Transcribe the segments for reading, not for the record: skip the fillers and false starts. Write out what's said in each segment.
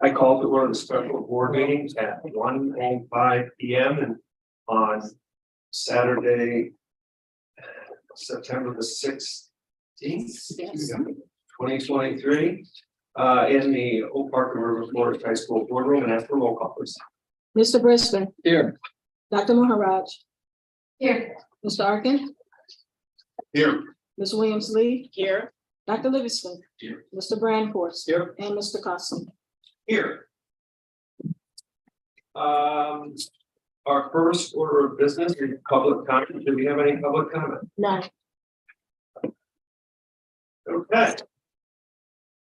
I called to order the special board meetings at 1:05 p.m. and on Saturday, September the 16th, 2023, in the Oak Park and River Forest High School boardroom, and after roll call, please. Mr. Brisbane. Here. Dr. Maharaj. Here. Mr. Arkin. Here. Ms. Williams Lee. Here. Dr. Livingston. Here. Mr. Brandhorst. Here. And Mr. Costin. Here. Our first order of business is public comment. Do we have any public comment? None. Okay.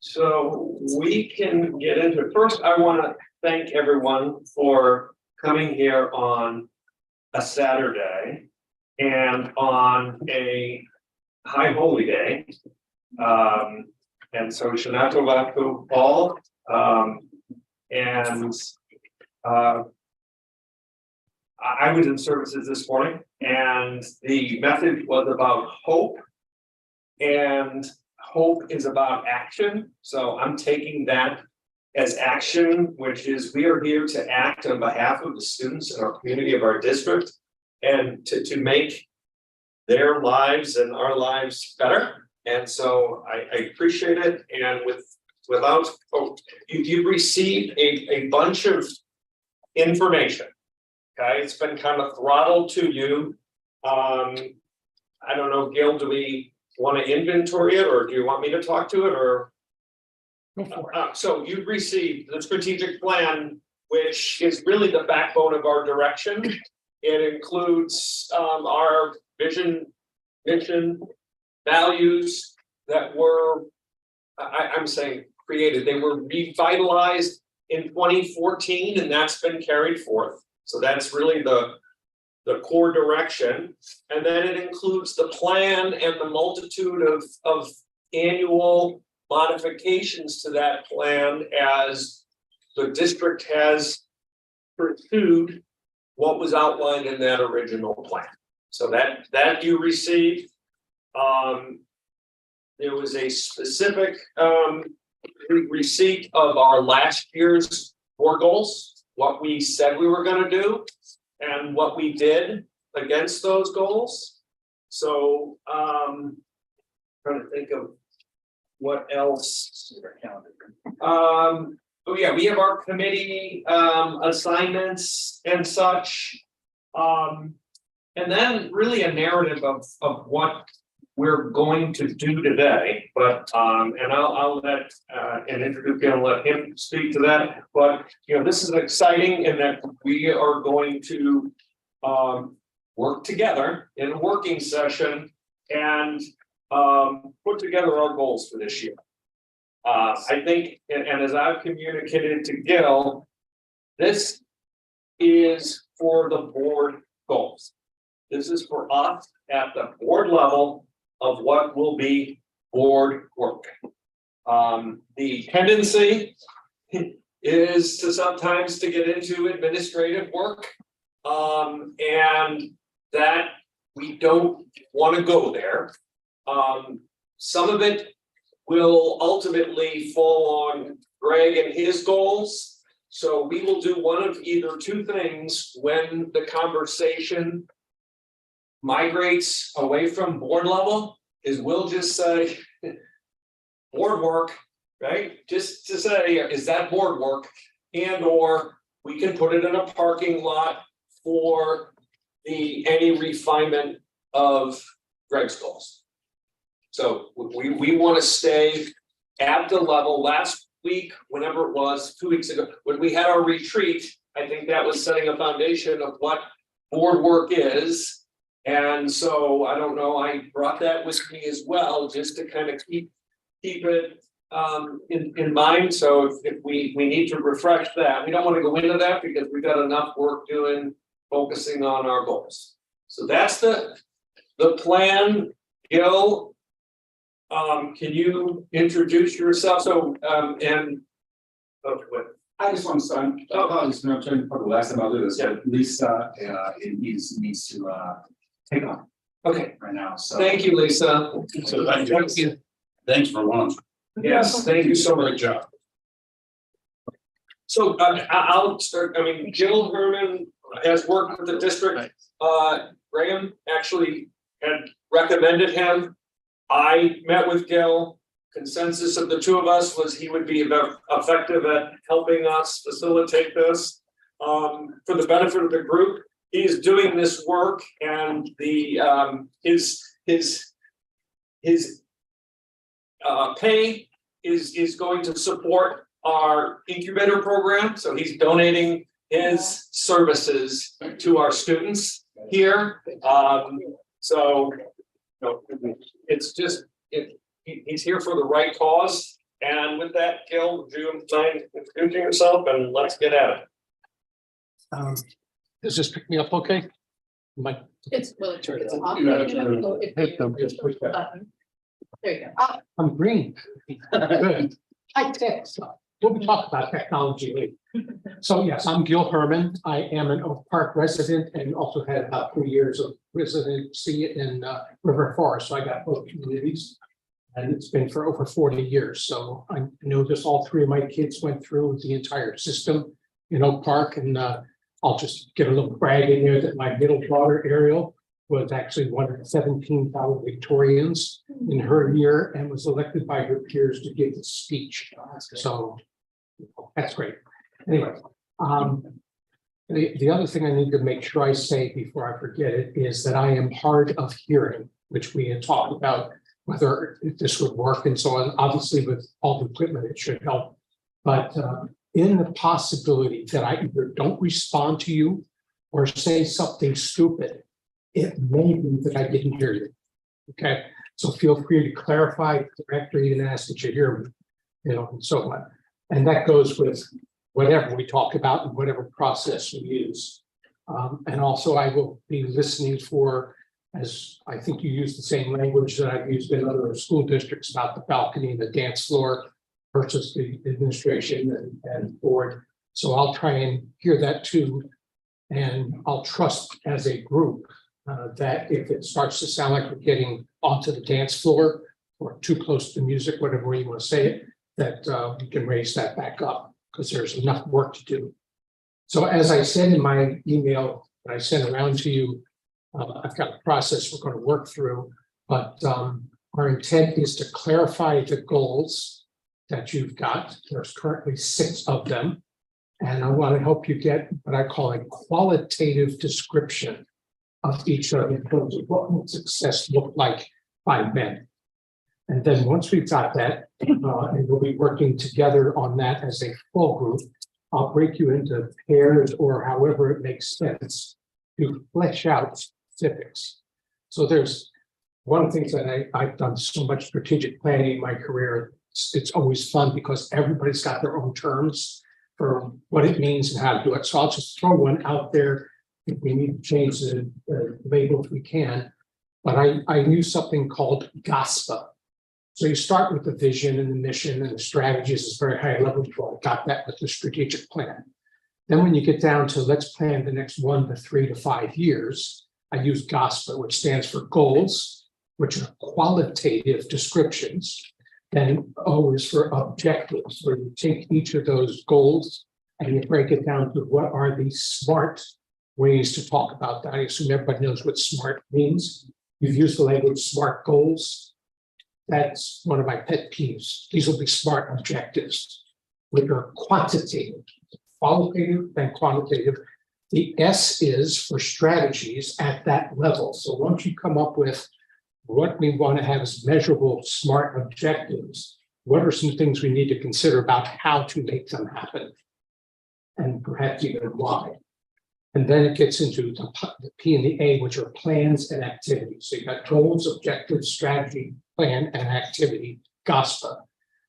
So we can get into it. First, I want to thank everyone for coming here on a Saturday and on a high holy day. And so Shanato Lako Paul. I was in services this morning, and the message was about hope, and hope is about action. So I'm taking that as action, which is we are here to act on behalf of the students in our community of our district and to make their lives and our lives better. And so I appreciate it. And without you've received a bunch of information. Okay, it's been kind of throttled to you. I don't know, Gil, do we want to inventory it, or do you want me to talk to it, or? So you've received the strategic plan, which is really the backbone of our direction. It includes our vision, mission, values that were, I'm saying created. They were revitalized in 2014, and that's been carried forth. So that's really the core direction. And then it includes the plan and the multitude of annual modifications to that plan as the district has pursued what was outlined in that original plan. So that you received. There was a specific receipt of our last year's board goals, what we said we were going to do, and what we did against those goals. So trying to think of what else. Oh yeah, we have our committee assignments and such. And then really a narrative of what we're going to do today, but and I'll let and introduce him and let him speak to that. But this is exciting in that we are going to work together in a working session and put together our goals for this year. I think, and as I've communicated to Gil, this is for the board goals. This is for us at the board level of what will be board work. The tendency is to sometimes to get into administrative work, and that we don't want to go there. Some of it will ultimately fall on Greg and his goals. So we will do one of either two things when the conversation migrates away from board level. Is we'll just say board work, right? Just to say, is that board work? And or we can put it in a parking lot for any refinement of Greg's goals. So we want to stay at the level. Last week, whenever it was, 2 weeks ago, when we had our retreat, I think that was setting a foundation of what board work is. And so I don't know, I brought that with me as well, just to kind of keep it in mind. So if we need to refresh that, we don't want to go into that because we've got enough work doing, focusing on our goals. So that's the plan. Gil, can you introduce yourself? So I just want to start. Apologies for not turning for the last time I'll do this. But Lisa needs to take on. Okay. Right now. So Thank you, Lisa. So thank you. Thanks for lunch. Yes, thank you so much. Great job. So I'll start, I mean, Jill Herman has worked with the district. Graham actually had recommended him. I met with Gil. Consensus of the two of us was he would be effective at helping us facilitate this. For the benefit of the group, he is doing this work, and the his pay is going to support our incubator program. So he's donating his services to our students here. So it's just he's here for the right cause. And with that, Gil, would you mind introducing yourself and let's get at it. Does this pick me up okay? My, It's, well, it's off. You gotta turn it So if hit them. Just push that. button. There you go. Ah, I'm green. Good. High tech stuff. We'll be talking about technology later. So yes, I'm Gil Herman. I am an Oak Park resident and also had about 3 years of residency in River Forest. So I got both communities. And it's been for over 40 years. So I know this, all three of my kids went through the entire system in Oak Park. And I'll just get a little brag in there that my middle daughter, Ariel, was actually one of the 17 valedictorians in her year and was elected by her peers to give the speech. So that's great. Anyway, the other thing I need to make sure I say before I forget it is that I am hard of hearing, which we had talked about whether this would work and so on. Obviously, with all the equipment, it should help. But in the possibility that I either don't respond to you or say something stupid, it may be that I didn't hear you. Okay, so feel free to clarify, correct, or even ask that you hear me, and so on. And that goes with whatever we talk about and whatever process we use. And also, I will be listening for, as I think you use the same language that I've used in other school districts about the balcony and the dance floor versus the administration and board. So I'll try and hear that too. And I'll trust as a group that if it starts to sound like we're getting onto the dance floor or too close to music, whatever way you want to say it, that we can raise that back up because there's enough work to do. So as I said in my email that I sent around to you, I've got a process we're going to work through, but our intent is to clarify the goals that you've got. There's currently 6 of them. And I want to help you get what I call a qualitative description of each of them in terms of what would success look like by then. And then once we've got that, and we'll be working together on that as a full group, I'll break you into pairs or however it makes sense to flesh out specifics. So there's one of the things that I've done so much strategic planning in my career. It's always fun because everybody's got their own terms for what it means and how to do it. So I'll just throw one out there. If we need to change the label, if we can. But I use something called GASPA. So you start with the vision and the mission and the strategies is very high level. I got that with the strategic plan. Then when you get down to let's plan the next 1 to 3 to 5 years, I use GASPA, which stands for goals, which are qualitative descriptions. Then O is for objectives, where you take each of those goals and you break it down to what are the smart ways to talk about that. I assume everybody knows what SMART means. You've used the language SMART goals. That's one of my pet peeves. These will be SMART objectives, which are quantitative, qualitative and quantitative. The S is for strategies at that level. So once you come up with what we want to have as measurable SMART objectives, what are some things we need to consider about how to make them happen? And perhaps even why. And then it gets into the P and the A, which are plans and activities. So you've got goals, objectives, strategy, plan, and activity, GASPA.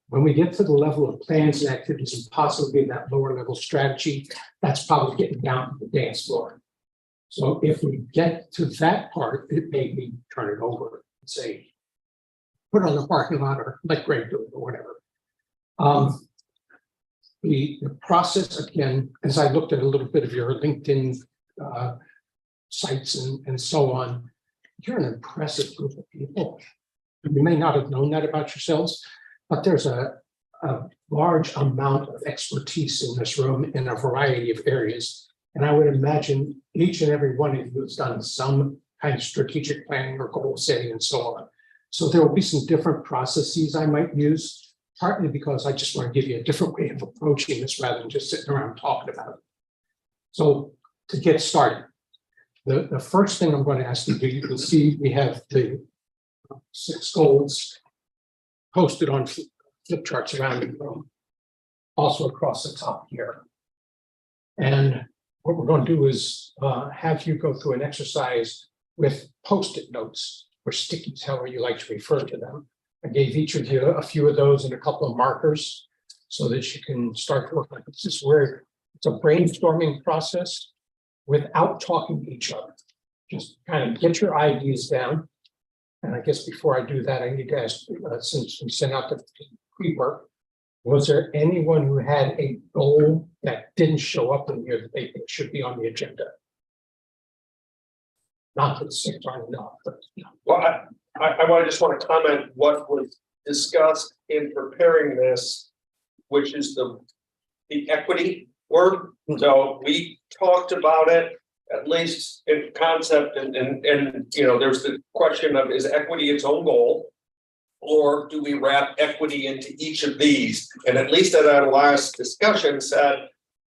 When we get to the level of plans and activities and possibly that lower level strategy, that's probably getting down to the dance floor. So if we get to that part, it may be turn it over and say, put it on the parking lot or let Greg do it or whatever. The process, again, as I looked at a little bit of your LinkedIn sites and so on, you're an impressive group of people. You may not have known that about yourselves, but there's a a large amount of expertise in this room in a variety of areas. And I would imagine each and every one of you has done some kind of strategic planning or goal setting and so on. So there will be some different processes I might use, partly because I just want to give you a different way of approaching this rather than just sitting around talking about it. So to get started, the first thing I'm going to ask you to do, you can see we have the 6 goals posted on flip charts around the room, also across the top here. And what we're going to do is have you go through an exercise with Post-it notes or stickies, however you like to refer to them. I gave each of you a few of those and a couple of markers so that you can start to work on it. This is where it's a brainstorming process without talking to each other. Just kind of get your ideas down. And I guess before I do that, I need to ask, since we sent out the pre-work, was there anyone who had a goal that didn't show up in here that they think should be on the agenda? Not that 6 aren't enough, but Well, I just want to comment what was discussed in preparing this, which is the equity word. So we talked about it, at least in concept, and there's the question of, is equity its own goal? Or do we wrap equity into each of these? And at least at our last discussion said,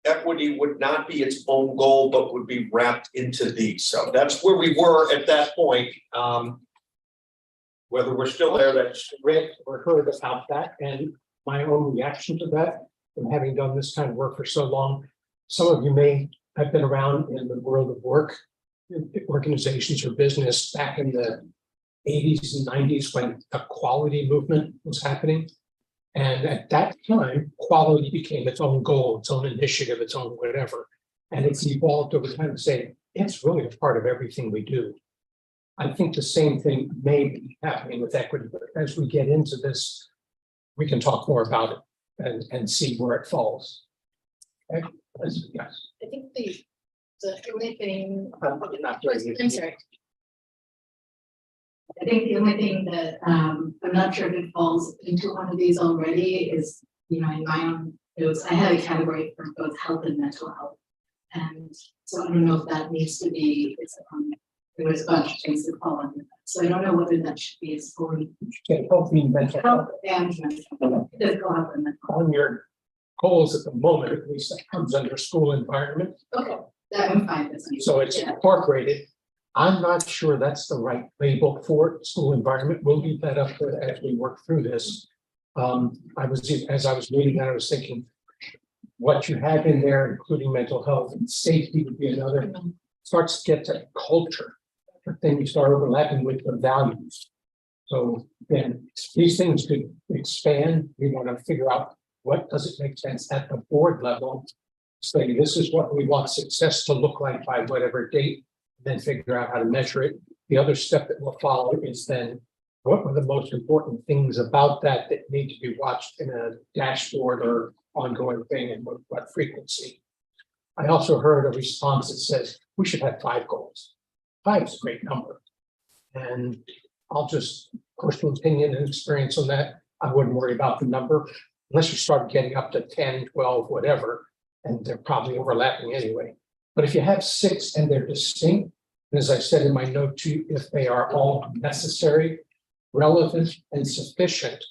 equity would not be its own goal, but would be wrapped into these. So that's where we were at that point. Whether we're still there, that's read or heard about that, and my own reaction to that, from having done this kind of work for so long. Some of you may have been around in the world of work, in organizations or business back in the 80s and 90s when the quality movement was happening. And at that time, quality became its own goal, its own initiative, its own whatever. And it's evolved over time to say, it's really a part of everything we do. I think the same thing may be happening with equity, but as we get into this, we can talk more about it and see where it falls. Okay? Yes. I think the only thing, Not very I'm sorry. I think the only thing that I'm not sure if it falls into one of these already is, in my own notes, I had a category for both health and mental health. And so I don't know if that needs to be, there was a bunch of things that fall under that. So I don't know whether that should be as fully Okay, healthy mental health. health and mental health, physical health and mental health. On your goals at the moment, at least that comes under school environment. Okay, that I'm fine with. So it's Yeah. incorporated. I'm not sure that's the right label for it. School environment. We'll leave that up to as we work through this. As I was reading that, I was thinking what you have in there, including mental health and safety would be another, starts to get to culture, but then you start overlapping with the values. So then these things could expand. We want to figure out what does it make sense at the board level. Say this is what we want success to look like by whatever date. Then figure out how to measure it. The other step that will follow is then what were the most important things about that need to be watched in a dashboard or ongoing thing, and what frequency. I also heard a response that says we should have 5 goals. 5 is a great number. And I'll just personal opinion and experience on that. I wouldn't worry about the number unless you start getting up to 10, 12, whatever, and they're probably overlapping anyway. But if you have 6 and they're distinct, and as I said in my note to you, if they are all necessary, relevant, and sufficient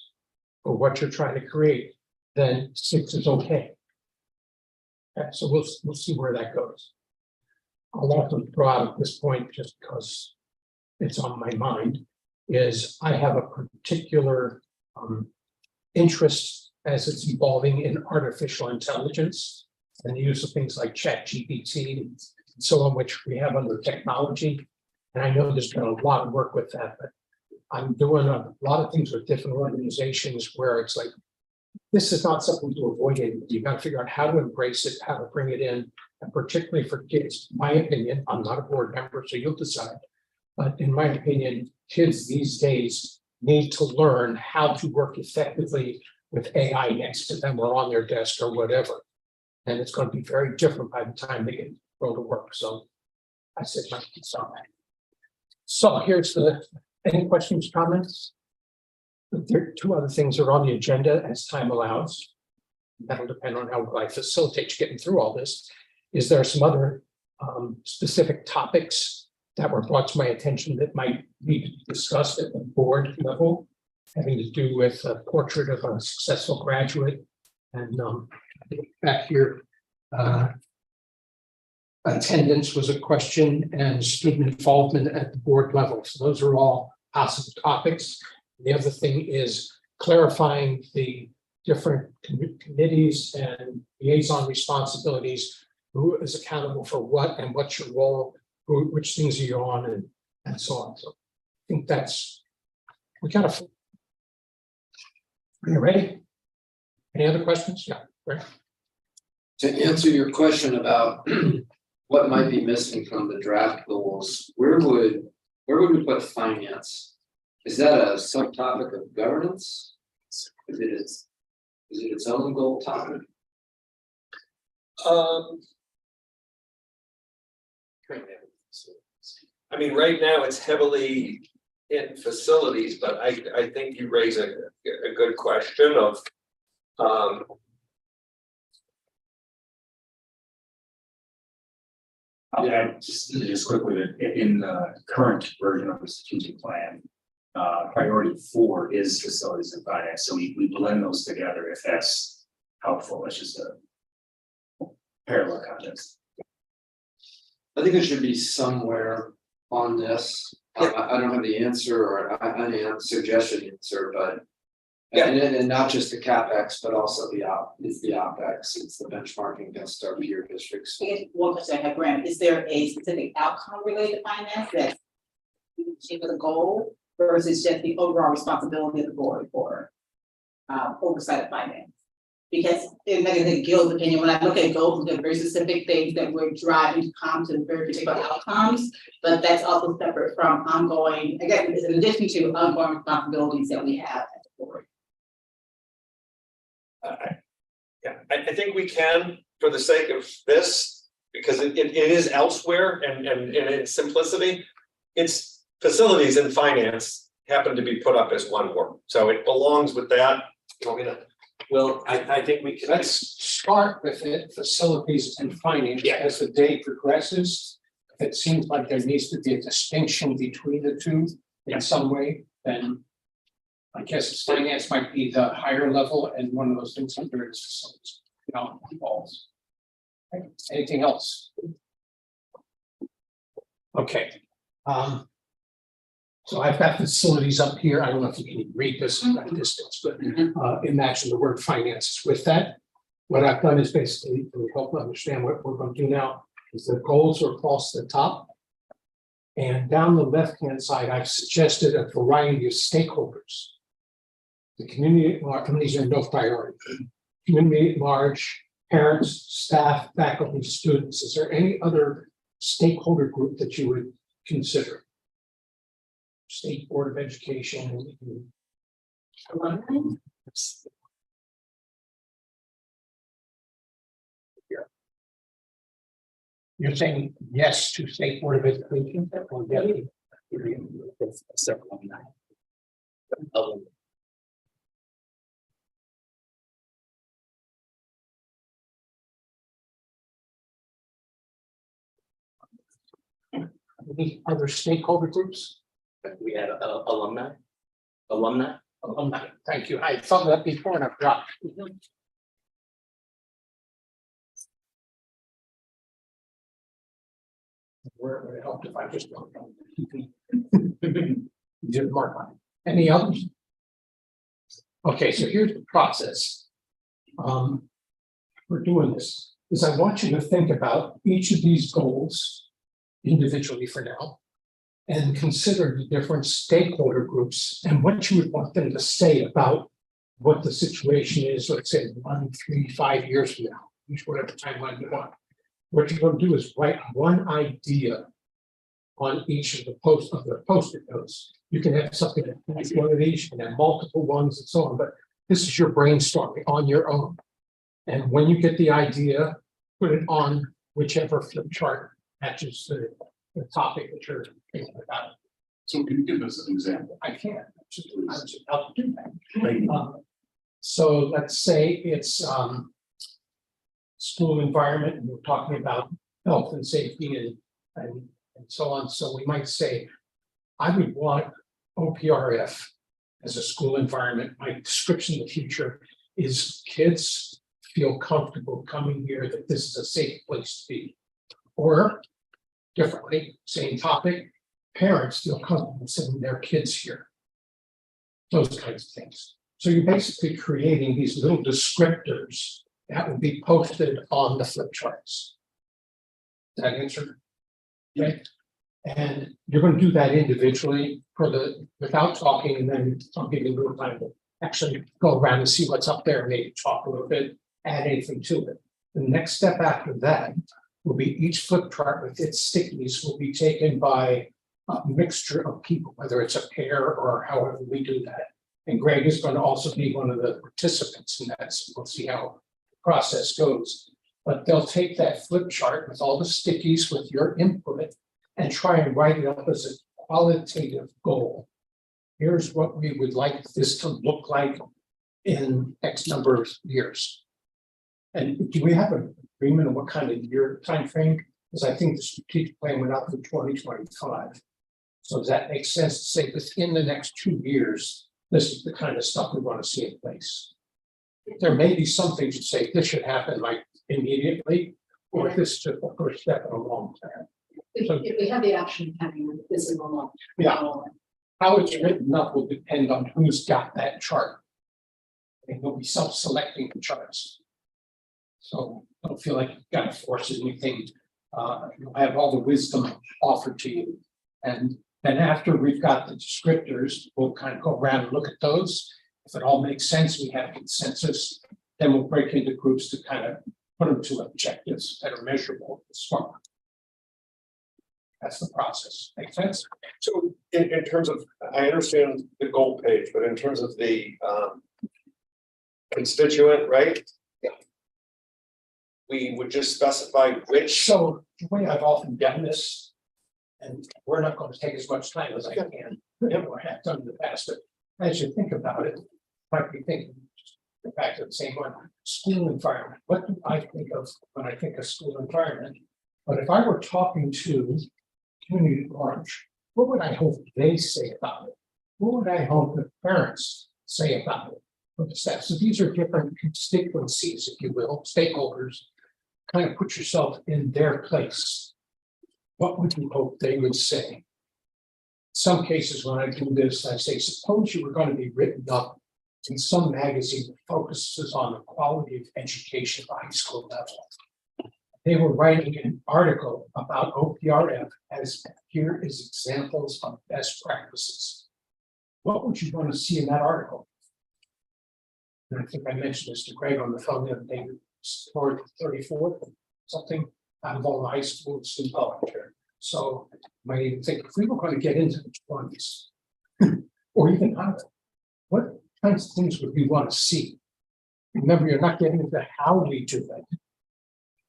for what you're trying to create, then 6 is okay. Okay, so we'll see where that goes. I'll also throw out at this point, just because it's on my mind, is I have a particular interest as it's evolving in artificial intelligence and the use of things like ChatGPT and so on, which we have under technology. And I know there's been a lot of work with that, but I'm doing a lot of things with different organizations where it's like, this is not something to avoid it. You got to figure out how to embrace it, how to bring it in, and particularly for kids. My opinion, I'm not a board member, so you'll decide. But in my opinion, kids these days need to learn how to work effectively with AI next to them or on their desk or whatever. And it's going to be very different by the time they get go to work. So I said my piece on that. So here's any questions, comments? There are two other things that are on the agenda as time allows. That'll depend on how I facilitate getting through all this. Is there some other specific topics that were brought to my attention that might need to be discussed at the board level, having to do with a portrait of a successful graduate? And back here, attendance was a question, and student involvement at the board level. So those are all possible topics. The other thing is clarifying the different committees and liaison responsibilities. Who is accountable for what and what's your role, which things are you on, and so on. So I think we got to. Are you ready? Any other questions? Yeah, right. To answer your question about what might be missing from the draft goals, where would we put finance? Is that a subtopic of governance? Is it its own goal topic? I mean, right now it's heavily in facilities, but I think you raise a good question of Yeah, just quickly, that in the current version of the strategic plan, priority 4 is facilities and finance, so we blend those together if that's helpful. It's just a parallel context. I think it should be somewhere on this. I don't have the answer or any suggestion answer, but. Yeah. And not just the CapEx, but also the OpEx, it's the benchmarking against our peer districts. I guess one question I have, Graham, is there a specific outcome related finance that you achieve with a goal versus just the overall responsibility of the board for oversight of finance? Because in like Gil's opinion, when I look at goals, there are very specific things that we're driving to come to very particular outcomes, but that's also separate from ongoing, again, in addition to ongoing responsibilities that we have as a board. yeah, I think we can, for the sake of this, because it is elsewhere and in simplicity, it's facilities and finance happen to be put up as one word, so it belongs with that. You want me to? Well, I think we can. Let's start with it, facilities and finance. Yeah. As the day progresses, if it seems like there needs to be a distinction between the two in some way, then I guess finance might be the higher level, and one of those things under is facilities, involves. Okay. Anything else? Okay. So I've got facilities up here. I don't know if you can read this at distance, but imagine the word finances with that. What I've done is basically to help understand what we're going to do now is the goals are across the top. And down the left-hand side, I've suggested a variety of stakeholders. The community at large, and these are no priority. Community at large, parents, staff, faculty, students. Is there any other stakeholder group that you would consider? State Board of Education. You're saying yes to State Board of Education? Or yes? Several. Any other stakeholder groups? We had alumni. Alumni. Thank you. I thought that before and I've dropped. Where would it help if I just don't know? Didn't mark on it. Any others? Okay, so here's the process. We're doing this is I want you to think about each of these goals individually for now, and consider the different stakeholder groups and what you would want them to say about what the situation is, let's say 1, 3, 5 years from now, whatever timeline you want. What you're going to do is write one idea on each of the post-it notes. You can have something like one of these, you can have multiple ones and so on, but this is your brainstorming on your own. And when you get the idea, put it on whichever flip chart matches the topic that you're thinking about. So can you give us an example? I can, I was about to do that. Thank you. So let's say it's school environment, and we're talking about health and safety and so on. So we might say, I would want OPRF as a school environment. My description of the future is kids feel comfortable coming here, that this is a safe place to be. Or differently, same topic, parents feel comfortable sending their kids here. Those kinds of things. So you're basically creating these little descriptors that will be posted on the flip charts. Did that answer? Okay. And you're going to do that individually without talking, and then I'll give you a little time to actually go around and see what's up there and maybe talk a little bit, add anything to it. The next step after that will be each flip chart with its stickies will be taken by a mixture of people, whether it's a pair or however we do that. And Greg is going to also be one of the participants in that, so we'll see how the process goes. But they'll take that flip chart with all the stickies with your input and try and write it up as a qualitative goal. Here's what we would like this to look like in X number of years. And do we have an agreement on what kind of year time frame? Because I think the strategic plan went out to 2025. So does that make sense to say within the next 2 years, this is the kind of stuff we want to see in place? There may be some things you say this should happen like immediately, or this is a first step in a long term. If we have the option of having this in a long. Yeah. How it's written up will depend on who's got that chart. And we'll be self-selecting the charts. So don't feel like you've got to force anything. You'll have all the wisdom offered to you. And then after we've got the descriptors, we'll kind of go around and look at those. If it all makes sense, we have consensus, then we'll break into groups to kind of put them to objectives that are measurable and smart. That's the process. Make sense? So in terms of, I understand the goal page, but in terms of the constituent, right? Yeah. We would just specify which. So the way I've often done this, and we're not going to take as much time as I can, or have done in the past, but as you think about it, might be thinking, just go back to the same one, school environment. What do I think of when I think of school environment? But if I were talking to community at large, what would I hope they say about it? What would I hope the parents say about it? For the staff. So these are different constituencies, if you will, stakeholders. Kind of put yourself in their place. What would you hope they would say? Some cases when I do this, I say, suppose you were going to be written up in some magazine that focuses on the quality of education at the high school level. They were writing an article about OPRF as here is examples of best practices. What would you want to see in that article? And I think I mentioned this to Greg on the phone the other day, for 34th, something out of all the high schools in Belgium. So you might even think if we were going to get into the 20s, or even under, what kinds of things would we want to see? Remember, you're not getting into how we do it,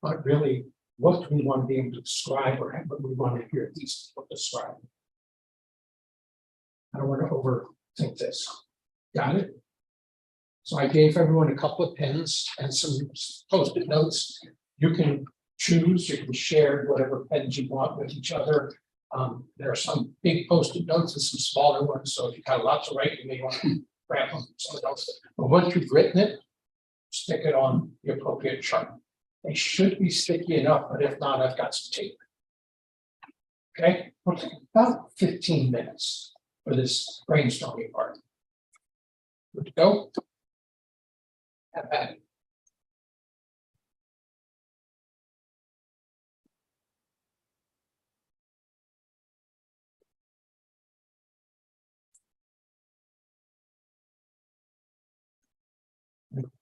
but really what do we want to be able to describe, or what we want to hear these people describe. I don't want to overthink this. Got it? So I gave everyone a couple of pens and some post-it notes. You can choose, you can share whatever pens you want with each other. There are some big post-it notes and some smaller ones. So if you've got lots of writing, you may want to grab them from someone else. But once you've written it, stick it on the appropriate chart. They should be sticky enough, but if not, I've got some tape. Okay, we'll take about 15 minutes for this brainstorming part. Good to go? Have at it.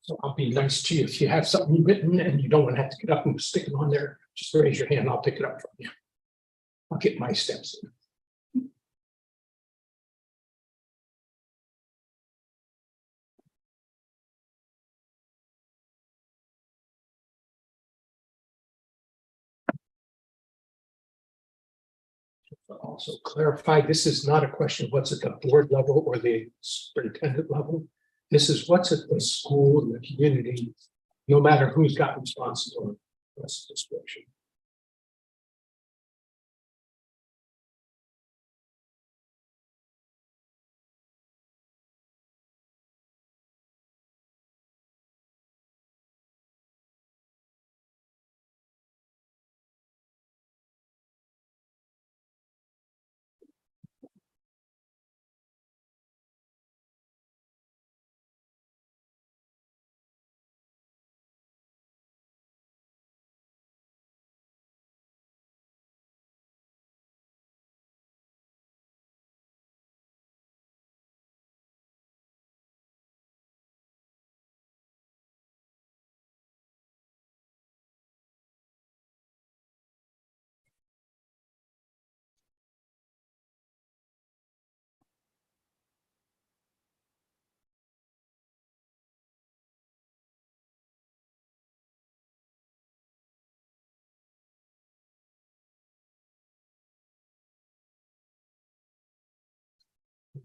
So I'll be nice to you. If you have something written and you don't want to have to get up and stick it on there, just raise your hand. I'll pick it up from you. I'll get my steps in. Also clarify, this is not a question of what's at the board level or the superintendent level. This is what's at the school and the community, no matter who's got responsibility. That's the description.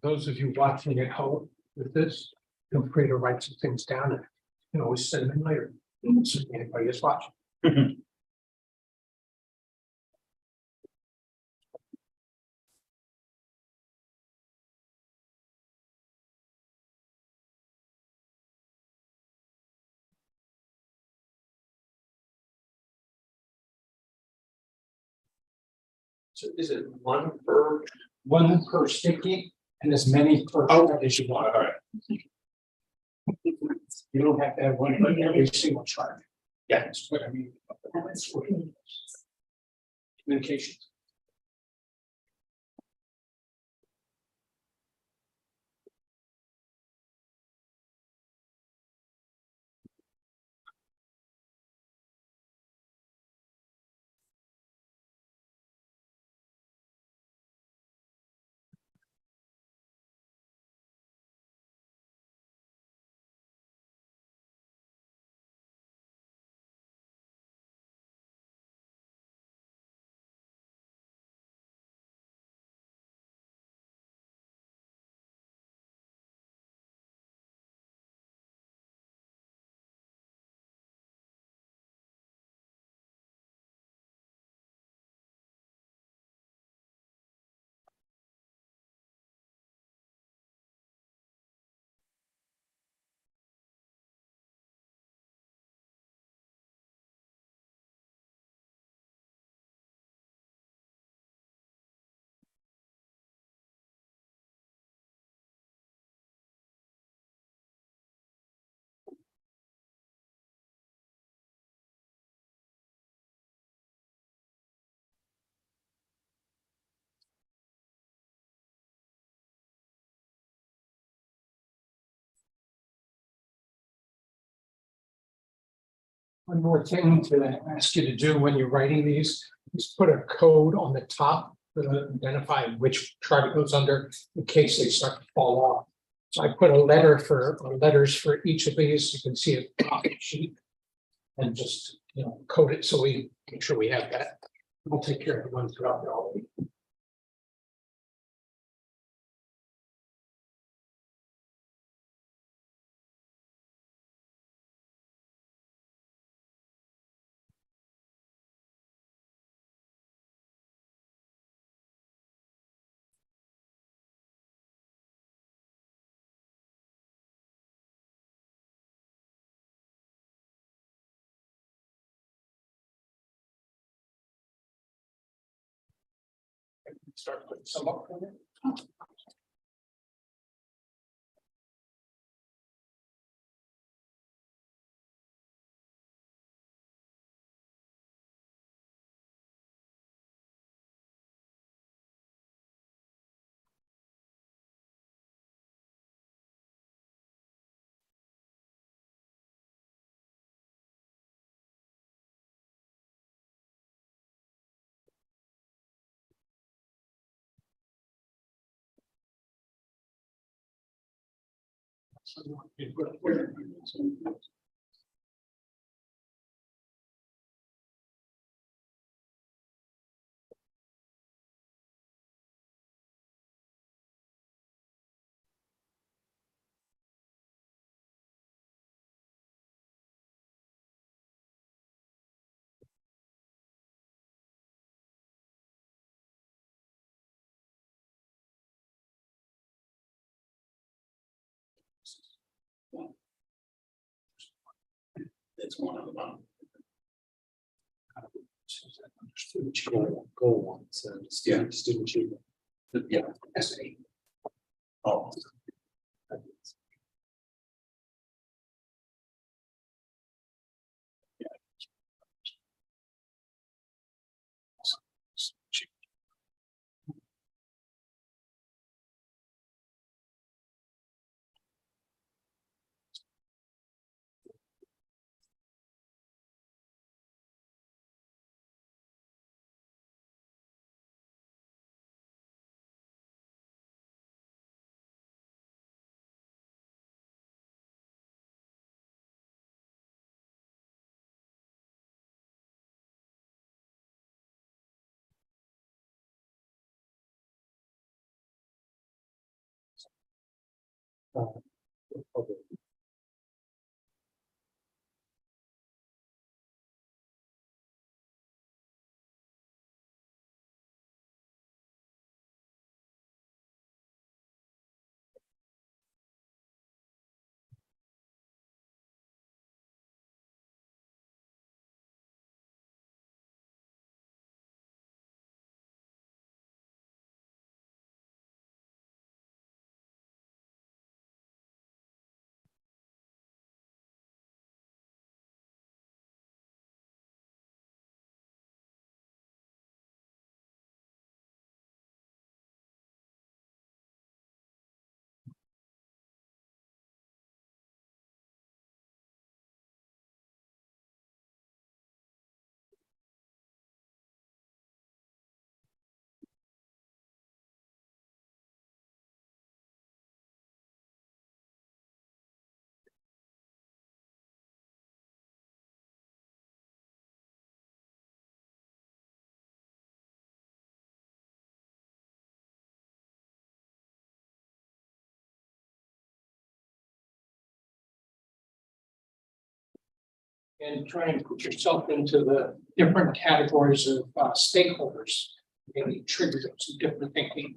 Those of you watching at home with this, feel free to write some things down and you can always send them later. So anybody is watching. So is it one per? One per sticky and as many per chart as you want. All right. You don't have to have one for every single chart. Yeah. That's what I mean. That's what communications. One more thing to ask you to do when you're writing these is put a code on the top to identify which chart it goes under in case they start to fall off. So I put a letter for or letters for each of these. You can see it on the sheet. And just, code it so we make sure we have that. We'll take care of the ones throughout the whole week. Start putting some up in there. It's one of them. Student goal one, so student achievement. Yeah. S8. Oh. And try and put yourself into the different categories of stakeholders. Maybe trigger some different thinking.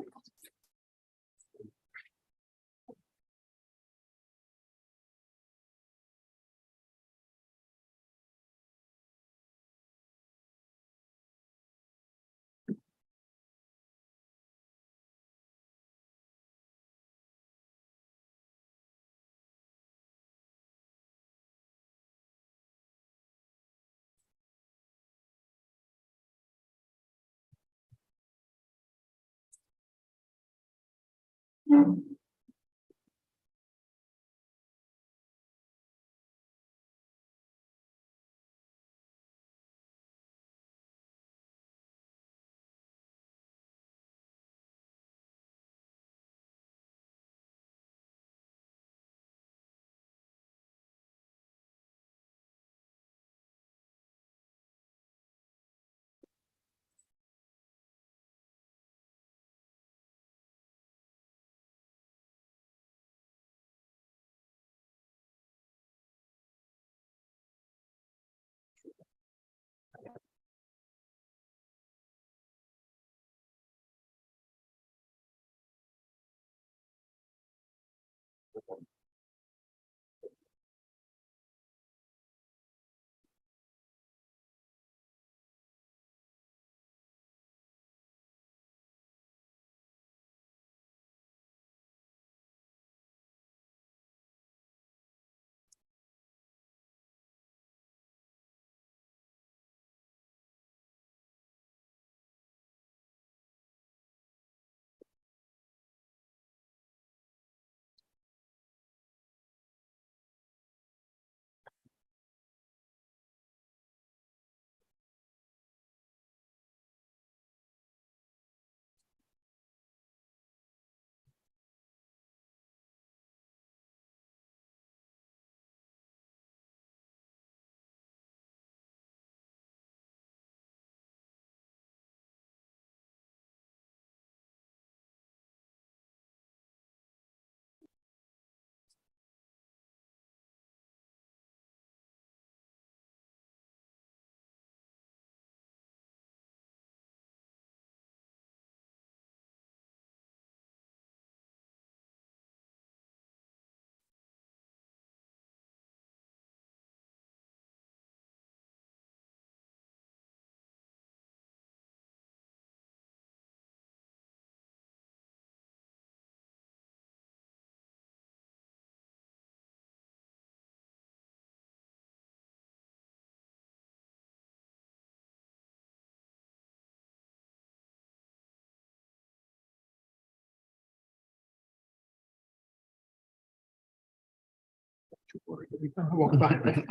I walk by.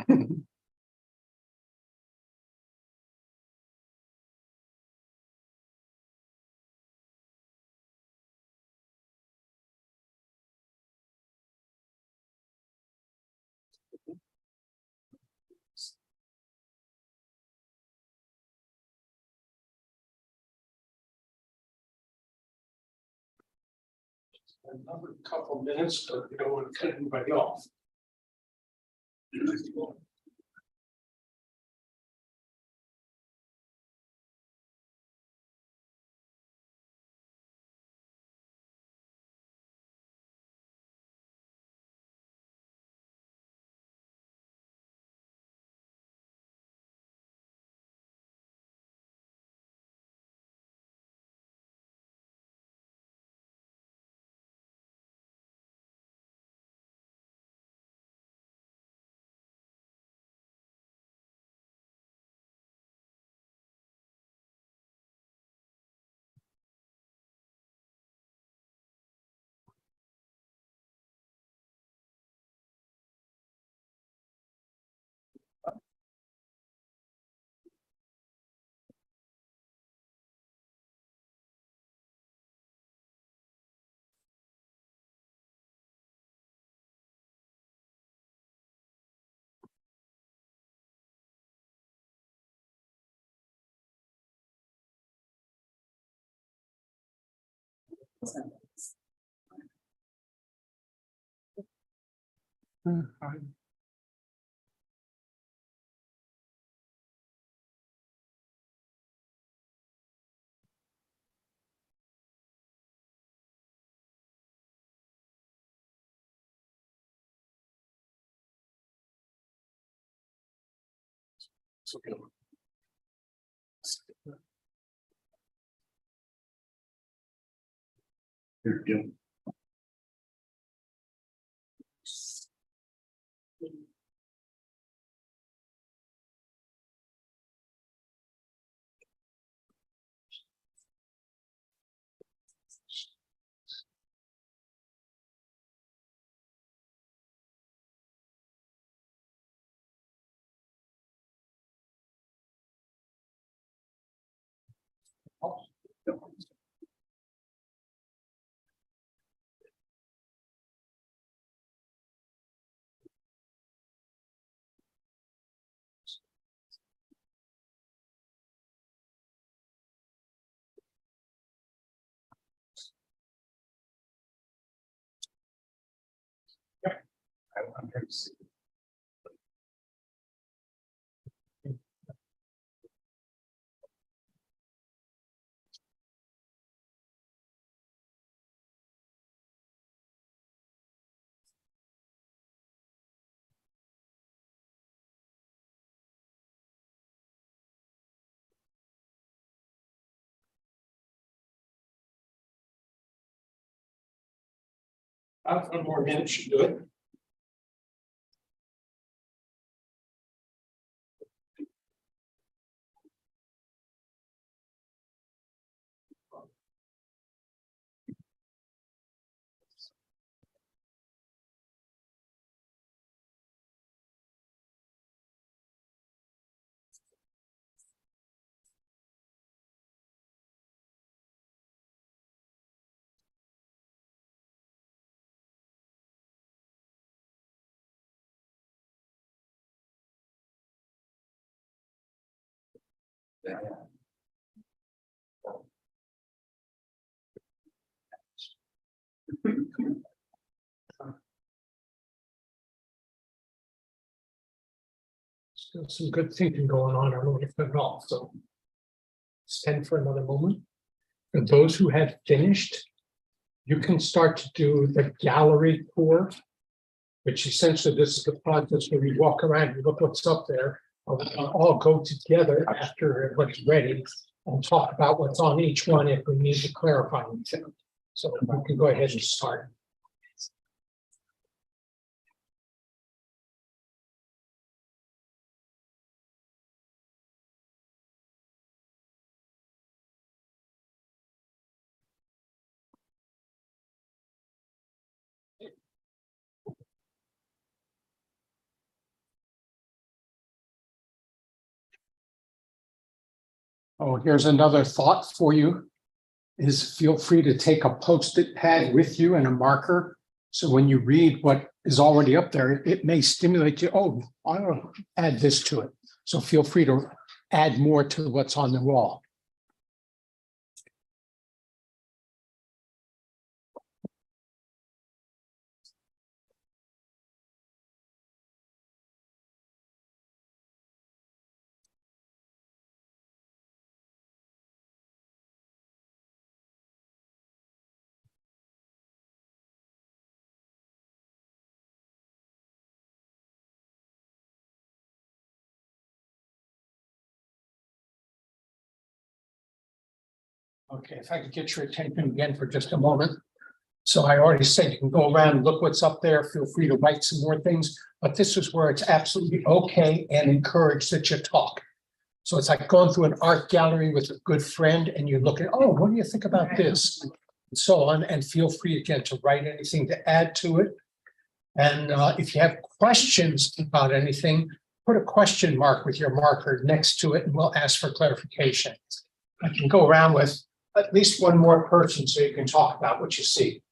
Another couple minutes, but we don't want to cut anybody off. So, here you go. I'm here to see. About 1 more minute should do it. Still some good thinking going on. I don't want to cut it off, so stand for another moment. For those who had finished, you can start to do the gallery tour, which essentially this is the process where you walk around, you look what's up there. We'll all go together after everybody's ready and talk about what's on each one if we need to clarify anything. So we can go ahead and start. Oh, here's another thought for you. Is feel free to take a Post-it pad with you and a marker. So when you read what is already up there, it may stimulate you. Oh, I'll add this to it. So feel free to add more to what's on the wall. Okay, if I could get your attention again for just a moment. So I already said you can go around and look what's up there. Feel free to write some more things, but this is where it's absolutely okay and encouraged that you talk. So it's like going through an art gallery with a good friend and you look at, oh, what do you think about this? And so on, and feel free again to write anything to add to it. And if you have questions about anything, put a question mark with your marker next to it and we'll ask for clarification. I can go around with at least one more person so you can talk about what you see.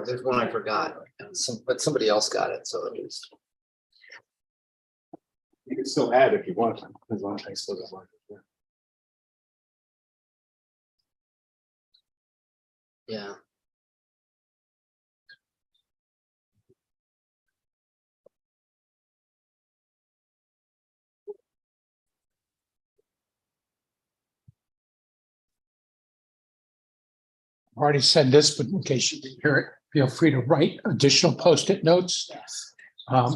There's one I forgot, but somebody else got it, so it was. You can still add if you want, as long as I still got one. Yeah. I've already said this, but in case you didn't hear it, feel free to write additional Post-it notes.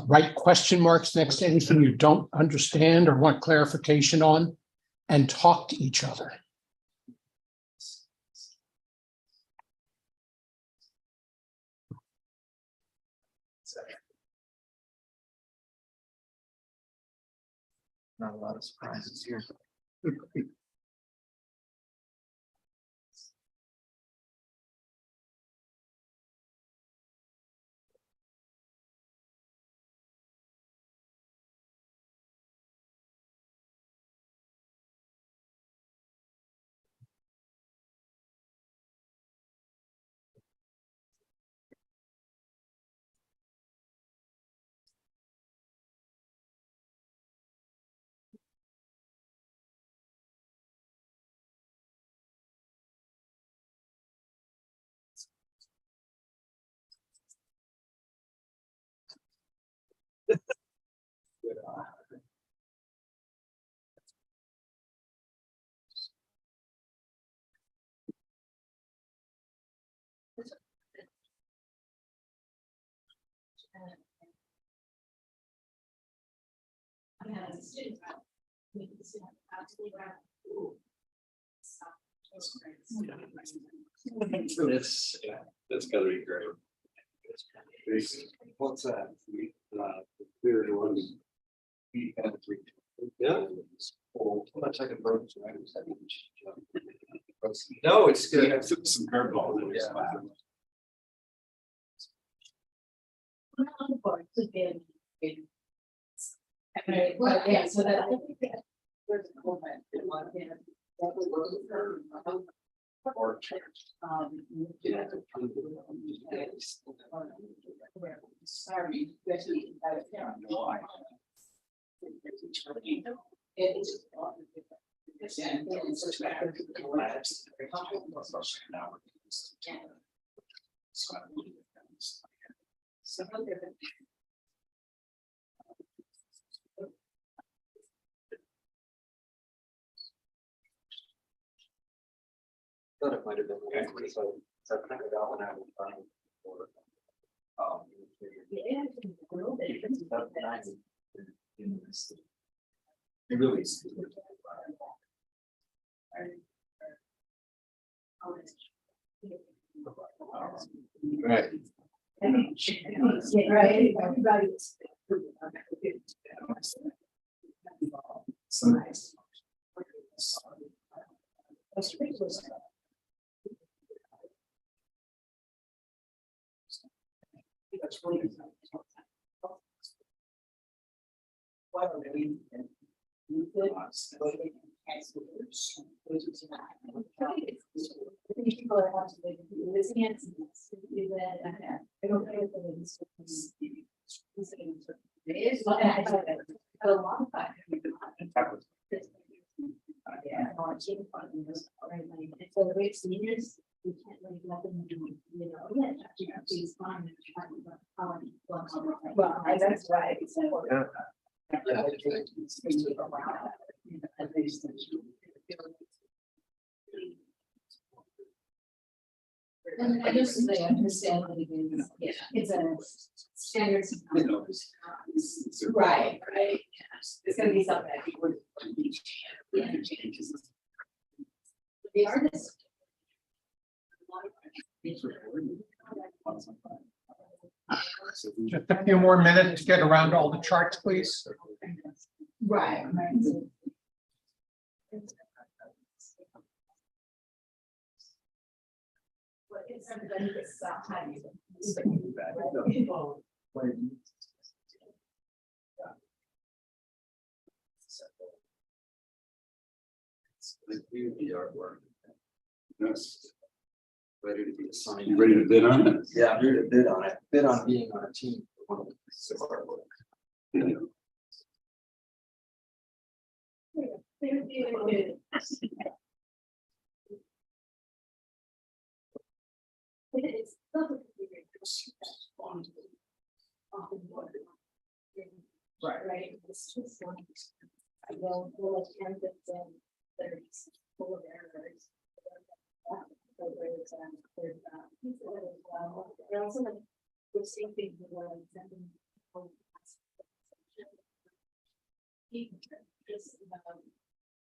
Write question marks next to anything you don't understand or want clarification on, and talk to each other. Not a lot of surprises here. That's gotta be great. What's that? There was. We had three. Yeah. Much like a bird. No, it's good. Yeah, some curveballs. Yeah, so that. Sorry, especially. Thought it might have been. So I kind of got one out of time for. It really is. Right. Yeah, right, everybody's. People are watching this answer. I don't know if it's. It is, but I a long time. Yeah, I want to keep funding this, right, like, and for the rate seniors, we can't really let them do, you know, yeah, she's fine. Well, that's right, so. And I just say, understand that it is, yeah, it's a standard. Right, right, it's gonna be something that people would. Yeah. The artist. Just a few more minutes to get around all the charts, please. Right, right. What is everybody gets that time? The artwork. Yes. Ready to be assigned. You ready to bid on it? Yeah, I'm here to bid on it, bid on being on a team. Right, right. It's just one. I will, we'll attempt it and there's full of errors. But there's, and also like, we're seeing things that are like sending. Just,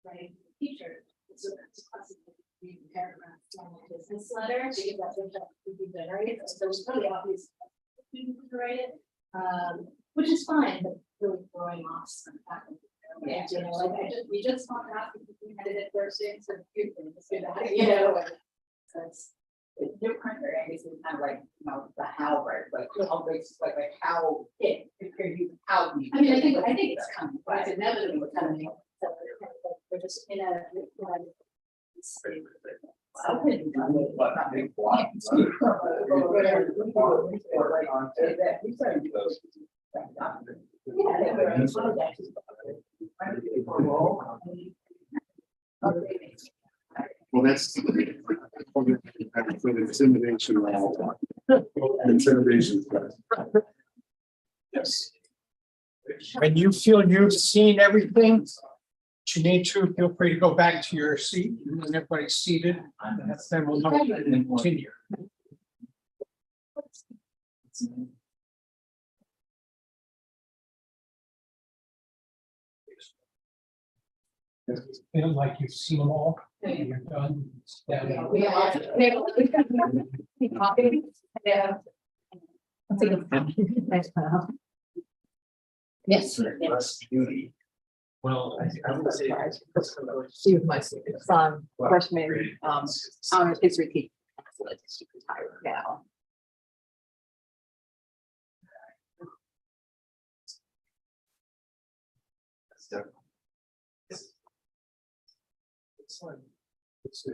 right, teacher, so that's classical. Read paragraph from a business letter, because that's what that would be generated, so there's really obvious. Students to write it, which is fine, but really throwing off some faculty. Yeah, you know, like we just found out we had it at first, so you know, so it's. Your printer, I guess, is kind of like, you know, the how, right, like, how, it, if you, how. I mean, I think it's coming, right, it's inevitably coming, so we're just in a. Well, that's. Intimidation. Intimidation. Yes. When you feel you've seen everything that you need to, feel free to go back to your seat when everybody's seated. Then we'll continue. Feel like you've seen them all. You're done. Yeah. Yes. Beauty. Well, I would say. She was my son, freshman, honors history teacher. She's retired now. Let's see.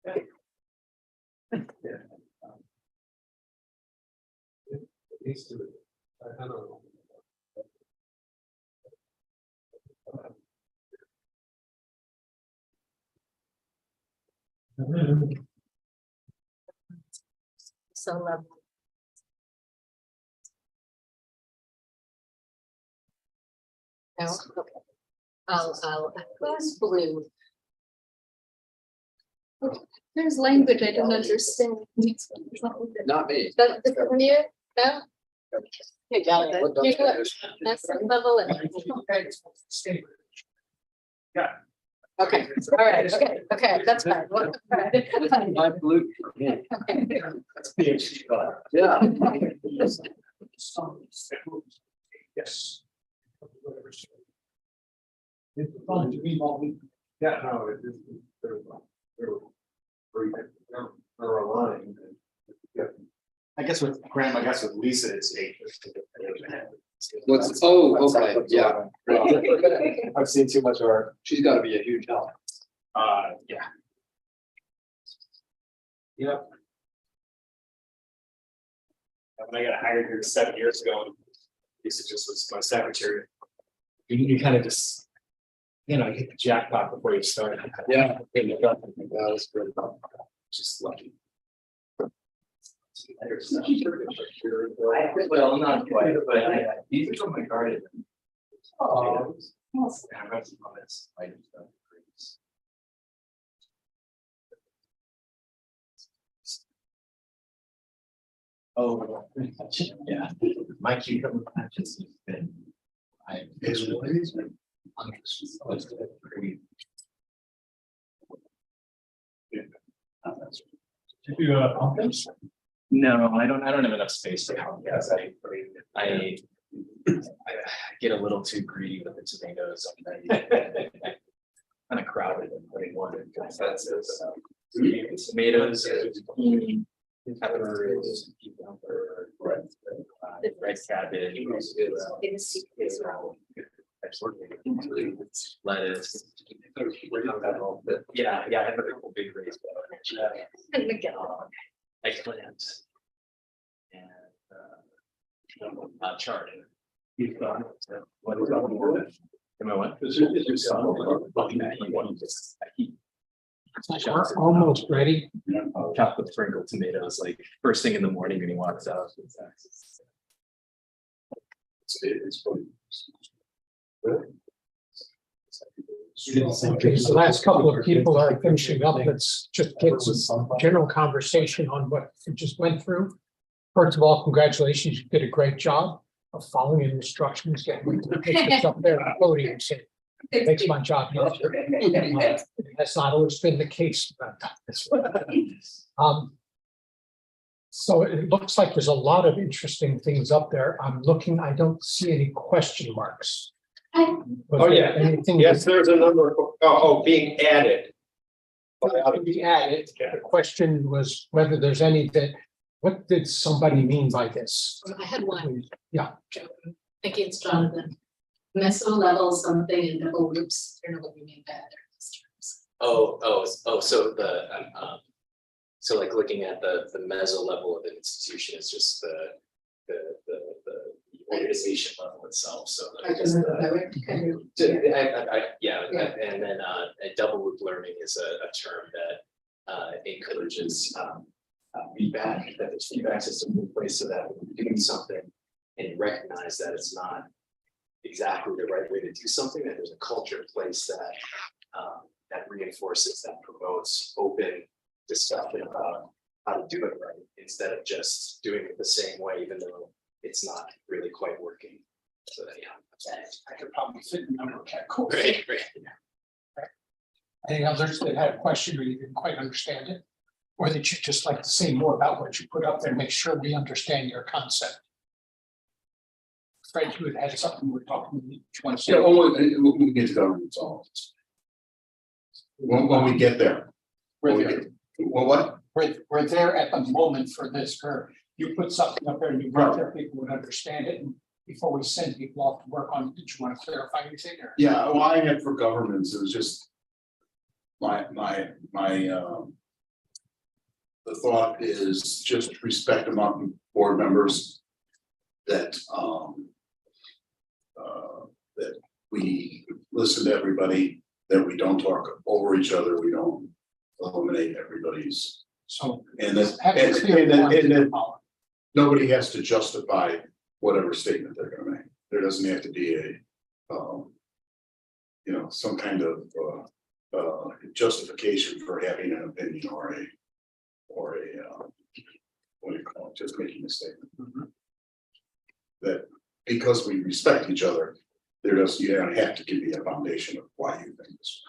I don't know. So lovely. No, okay. Who's blue? There's language I don't understand. Not me. That's from you? No? Okay, Jonathan, you do it. That's the level and. Yeah. Okay, all right, okay, that's fine. What- My blue. Okay. That's PhD. Yeah. Yes. It's fun to be all. Yeah, no, it is, they're aligned. Yeah. I guess with Graham, I guess with Lisa, it's 8. What's, oh, okay, yeah, I've seen too much art. she's gotta be a huge help. Yeah. Yep. When I got hired here 7 years ago, Lisa just was my secretary. You kind of just, you know, hit the jackpot before you start. Yeah. That was good. Just lucky. Well, not quite, but these are from my garden. Oh. I got some comments. Oh, yeah, my cucumber patches has been. I. You pumpkins? No, I don't have enough space to help. Yes, I get a little too greedy with the tomatoes. Kind of crowded and putting one in consensus. Tomatoes, peppers, cucumber, red cabbage. Lettuce. Yeah, I have a couple big raised beds. Eggplant. And charting. What is that? Am I what? It's like we're almost ready. Chocolate sprinkled tomatoes, like first thing in the morning when he walks out. It's funny. Okay, so the last couple of people are finishing up. Let's just get some general conversation on what we just went through. First of all, congratulations, you did a great job of following instructions, getting this up there on the podium. So it makes my job easier. That's not always been the case. So it looks like there's a lot of interesting things up there. I'm looking, I don't see any question marks. Oh, yeah. Anything? Yes, there's a number of, being added. To be added. The question was whether there's any that, what did somebody mean by this? I had one. Yeah. I think it's Jonathan. Meso level something in double loops. I don't know what you mean by that. So the, so like looking at the meso level of an institution is just the organization level itself, so. I just know that way. Okay. Yeah, and then a double loop learning is a term that encourages feedback, that there's feedback system in place so that when you're doing something and you recognize that it's not exactly the right way to do something, that there's a culture in place that that reinforces, that promotes open discussion about how to do it right, instead of just doing it the same way, even though it's not really quite working. So that, yeah. I could probably fit in number of categories. Great. Any others that had a question or you didn't quite understand it? Or that you'd just like to say more about what you put up there, make sure we understand your concept. Fred, you had something we're talking, you want to say? Yeah, when we get to government results. When we get there. When we get- Well, what? We're there at the moment for this, or you put something up there and you write there, people would understand it. And before we send people off to work on it, did you want to clarify anything or? Yeah, well, I had for governments, it was just. The thought is just respect among board members. That that we listen to everybody, that we don't talk over each other, we don't eliminate everybody's. So. And that, have it clear and that what- nobody has to justify whatever statement they're gonna make. There doesn't have to be a, some kind of, justification for having an opinion or a, what do you call it, just making a statement. that because we respect each other, you don't have to give me a foundation of why you think this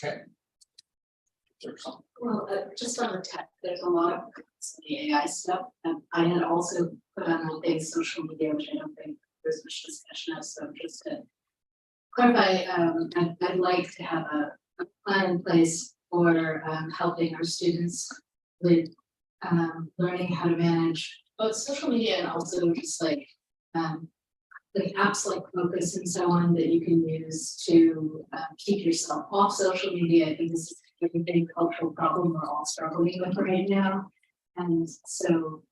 way. Okay. There's something. Well, just on the tech, there's a lot of the AI stuff, and I had also put on the thing social media, which I don't think there's much discussion of, so just to clarify, I'd like to have a plan in place for helping our students with learning how to manage both social media and also just like apps like Focus and so on that you can use to keep yourself off social media. I think this is a big cultural problem we're all struggling with right now. And so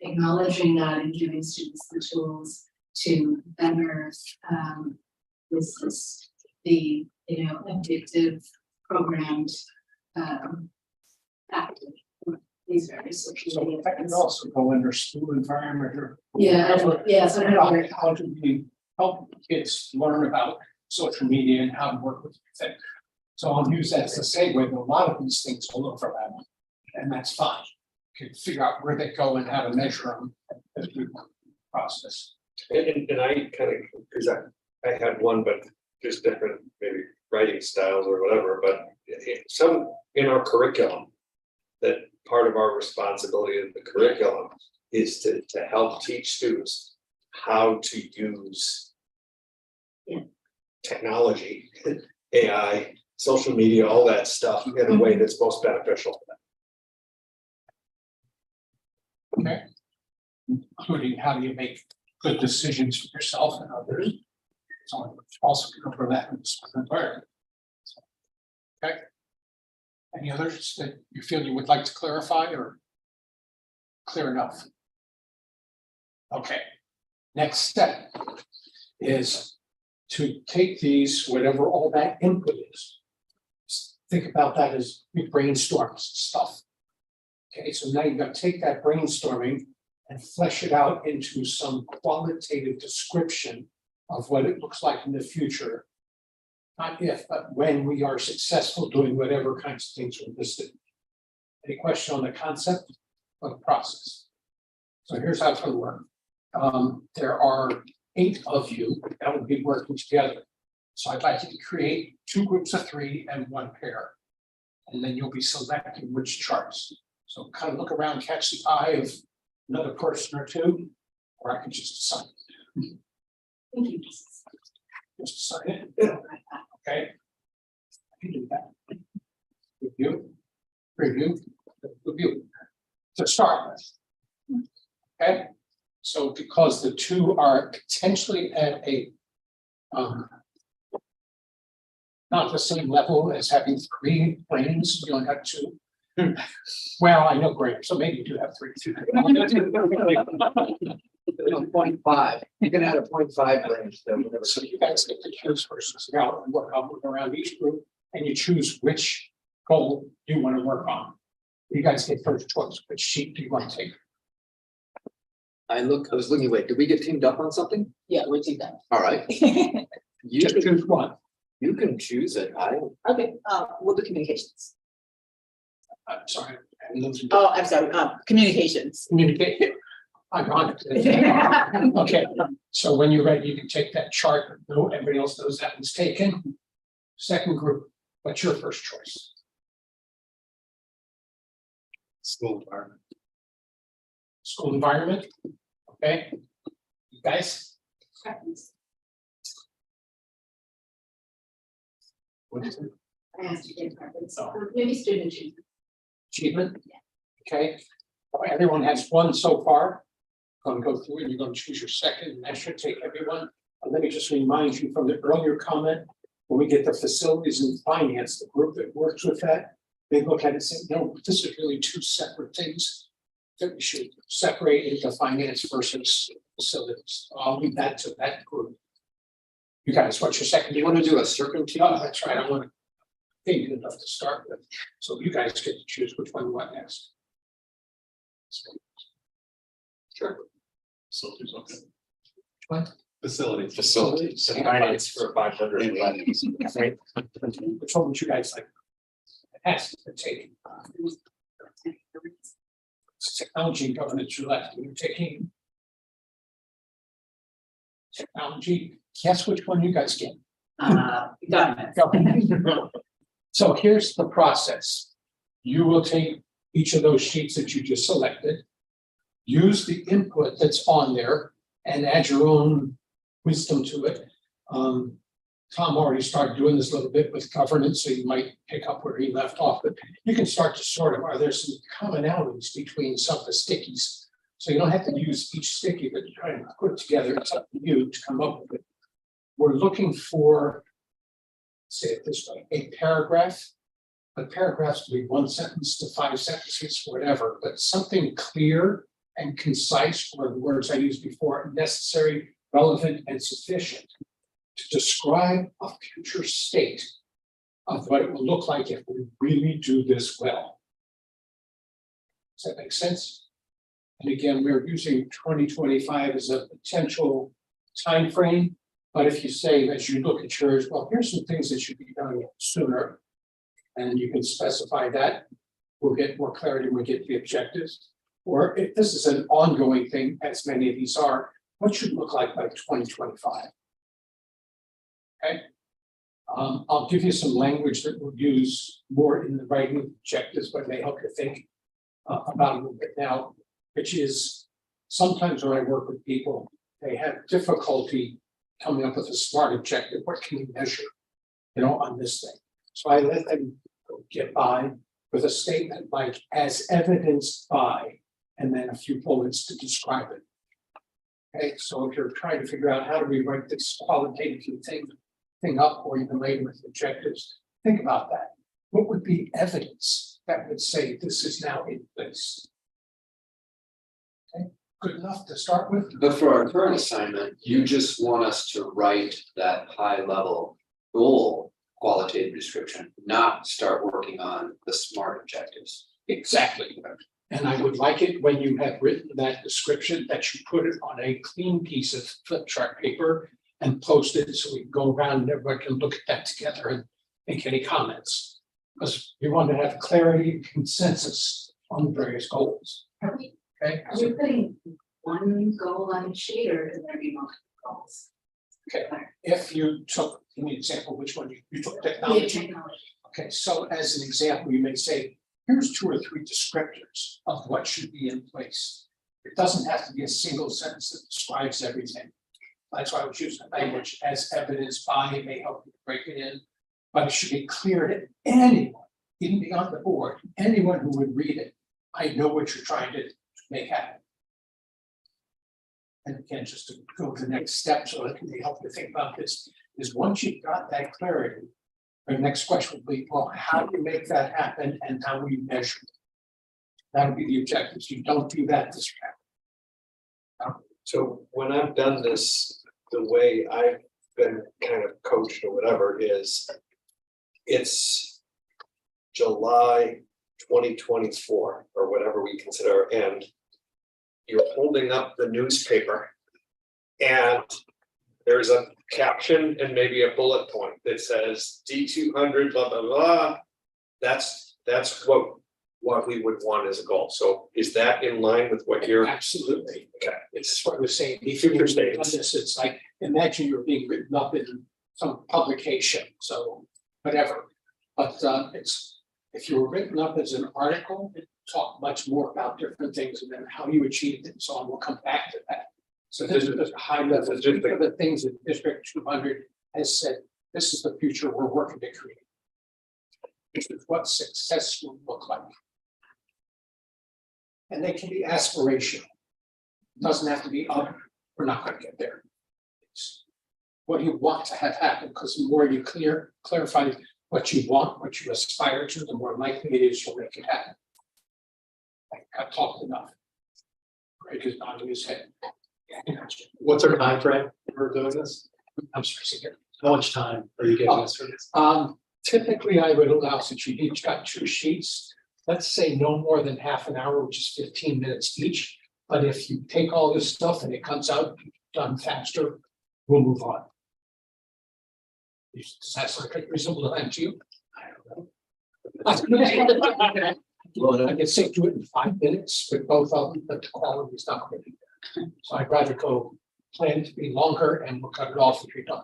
acknowledging that and giving students the tools to better resist the addictive programmed active these various social So media. that can also go under school environment or. Yeah, so I don't know. How do we help kids learn about social media and how to work with it? So I'll use that as a segue, but a lot of these things will overlap, and that's fine. You can figure out where they go and how to measure them as we process. And I kind of, because I had one, but just different, maybe writing styles or whatever, but some in our curriculum, that part of our responsibility of the curriculum is to help teach students how to use technology, AI, social media, all that stuff in a way that's most beneficial for them. Okay. Including how do you make good decisions for yourself and others. So also cover that in the school environment. Okay. Any others that you feel you would like to clarify or clear enough? Okay. Next step is to take these, whatever all that input is. Think about that as we brainstorm stuff. Okay, so now you've got to take that brainstorming and flesh it out into some qualitative description of what it looks like in the future. Not if, but when we are successful doing whatever kinds of things were listed. Any question on the concept or the process? So here's how it's going to work. There are 8 of you that will be working together. So I'd like you to create 2 groups of 3 and 1 pair. And then you'll be selecting which charts. So kind of look around, catch the eye of another person or 2, or I can just assign it. Thank you. Just assign it. Okay. I can do that. Review. To start with. Okay. So because the 2 are potentially at a not the same level as having 3 brains, you only have 2. Well, I know Graham, so maybe you do have 3 too. 0.5, you can add a 0.5 range though. So you guys get to choose versus now and work on around each group, and you choose which goal you want to work on. You guys get first choice. Which sheet do you want to take? I was looking, wait, did we get teamed up on something? Yeah, we're too done. All right. You Just choose one. choose it. Okay, we'll do communications. I'm sorry. I'm losing. Oh, I'm sorry, communications. Communicate. I'm on it. Okay, so when you're ready, you can take that chart. No, everybody else knows that one's taken. Second group, what's your first choice? School environment. School environment. Okay. You guys, what is it? I asked you to preference, so maybe student achievement. Achievement? Okay. All right, everyone has one so far. Going to go through and you're going to choose your second, and that should take everyone. Let me just remind you from the earlier comment, when we get the facilities and finance, the group that works with that, they look at it and say, no, this is really 2 separate things that we should separate into finance versus facilities. I'll leave that to that group. You guys, what's your second? Do you want to do a certainty? Oh, that's right. I want to think enough to start with. So you guys get to choose which one you want next. Sure. Facilities, okay. What? Facilities. Facilities. Finance for 500. Right. Which one would you guys like? Ask to take. It's technology and governance you left. You're taking technology. Guess which one you guys get? Government. Government. So here's the process. You will take each of those sheets that you just selected, use the input that's on there and add your own wisdom to it. Tom already started doing this a little bit with governance, so you might pick up where he left off, but you can start to sort of, are there some commonalities between some of the stickies? So you don't have to use each sticky, but you try and put it together. It's up to you to come up with it. We're looking for, say it this way, a paragraph. But paragraphs can be 1 sentence to 5 sentences, whatever, but something clear and concise, or the words I used before, necessary, relevant, and sufficient to describe a future state of what it will look like if we really do this well. Does that make sense? And again, we're using 2025 as a potential time frame. But if you say, as you look at yours, well, here's some things that should be done sooner. And you can specify that. We'll get more clarity when we get the objectives. Or if this is an ongoing thing, as many of these are, what should it look like by 2025? Okay. I'll give you some language that we'll use more in the writing objectives, but may help you think about it a little bit now, which is sometimes when I work with people, they have difficulty coming up with a SMART objective. What can you measure, on this thing? So I let them get by with a statement like, as evidenced by, and then a few bullets to describe it. Okay, so if you're trying to figure out how do we write this qualitative thing up, or even later with objectives, think about that. What would be evidence that would say this is now in place? Okay, good enough to start with? But for our current assignment, you just want us to write that high level goal qualitative description, not start working on the SMART objectives. Exactly. And I would like it when you have written that description that you put it on a clean piece of flip chart paper and post it so we can go around and everybody can look at that together and make any comments. Because we want to have clarity and consensus on the various goals. Are we Okay. putting one goal on each sheet or is there be multiple goals? Okay. If you took, give me an example, which one you took Yeah, technology. technology. Okay, so as an example, you may say, here's 2 or 3 descriptors of what should be in place. It doesn't have to be a single sentence that describes everything. That's why I was using language as evidenced by, it may help you break it in, but it should be clear to anyone, even beyond the board, anyone who would read it. I know what you're trying to make happen. And again, just to go to the next step, so that can help you think about this, is once you've got that clarity, the next question will be, well, how do you make that happen and how will you measure it? That'll be the objectives. You don't do that this round. So when I've done this, the way I've been kind of coached or whatever is, it's July 2024 or whatever we consider our end. You're holding up the newspaper and there's a caption and maybe a bullet point that says D200 blah blah blah. That's what we would want as a goal. So is that in line with what you're? Absolutely. Okay. It's what we're saying. If you're doing this, it's like, imagine you're being written up in some publication, so whatever. But it's, if you were written up as an article, it talk much more about different things and then how you achieved it and so on. We'll come back to that. So this is a high level. These are the things that District 200 has said, this is the future we're working to create. This is what success will look like. And they can be aspirational. Doesn't have to be, we're not going to get there. It's what you want to have happen, because the more you clarify what you want, what you aspire to, the more likely it is you'll make it happen. I've talked enough. Greg is nodding his head. What's our time frame for doing this? I'm sorry. How much time are you giving us for this? Typically, I would allow, since you each got 2 sheets, let's say no more than half an hour, which is 15 minutes each. But if you take all this stuff and it comes out done faster, we'll move on. Does that sound like a reasonable time to you? I don't know. I can say do it in 5 minutes with both of them, but the quality is not going to be there. So I'd rather go plan to be longer and we'll cut it off if you're done.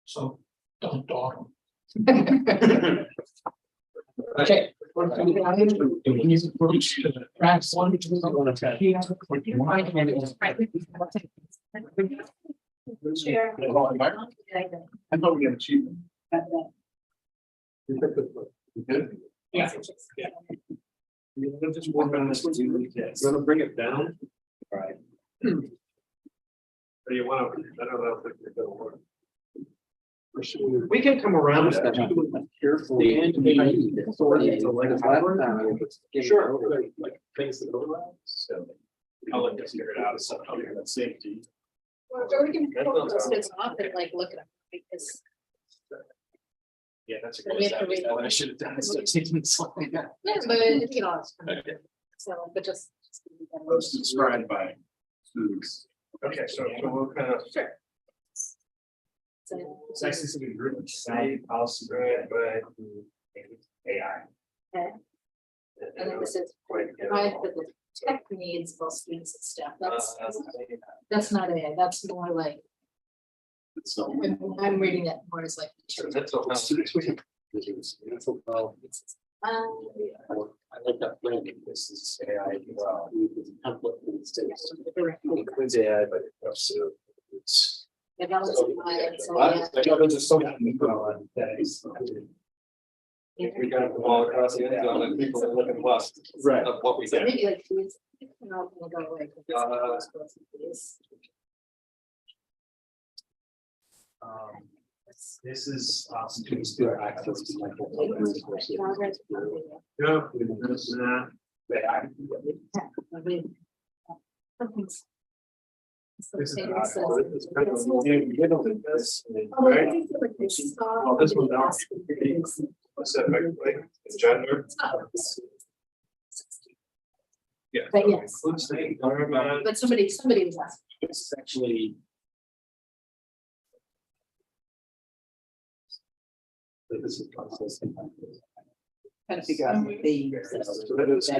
So don't dawdle. Okay. He's approached the tracks one, two, one, two. Chair. I thought we had achievement. Yeah. Just work on this one, you wanna bring it down? Right. Or you wanna, I don't know if it's gonna work. We can come around. Sure. Like things that overlap, so. I'll let you figure it out, so I'll that safety. Or we can post it off and like look at them because. Yeah, that's a We great have to idea. read- What I should have done is start taking something like that. Yeah, but it's, you know, it's. Okay. So, but just. Those described by students. Okay, so we'll kind of. Sure. It's nice to see the group, say, policy, right, AI. Okay. And then this is provide for the tech needs of students and staff. That's not AI, that's more like, So. I'm reading it more as like. I like that blending. This is AI, well, template includes AI, but also it's. It helps my- so, yeah. We got them all across the end zone and people are looking lost. Right. Of what we So get. maybe like, it's not gonna go away. 'Cause it's- This is students who are access to like. Yeah. Nah. This is not- this is kind of- Right? Oh, this one's out. Specifically, gender. Yeah. But yes. Includes the environment. But somebody was asking. It's actually. This is process. Trying to figure out the themes. So that is- It's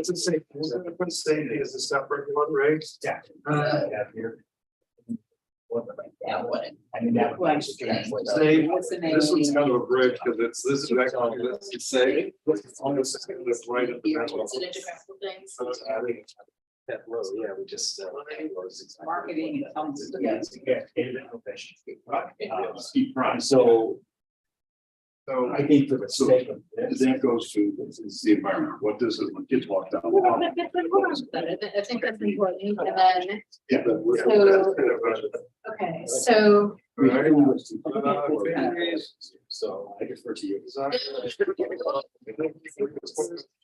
a safe, it's safety is a separate one, right? Yeah. Uh, Here. Yeah, what? I mean, that. Well, Say, What's the name? this one's kind of a bridge, because it's, this is actually, this is say, it's almost kind of right at the Here, middle. it's an integral things. So, I think it's- That row, yeah, we just. Marketing and comes Yeah, together. Steep front. So So, I think for the sake of this. That goes to, is the environment, what does it, when kids walk down? the Well, hall? I think that's important, and then, Yeah, but we're- So- that's kind of a- okay, so. So I defer to you.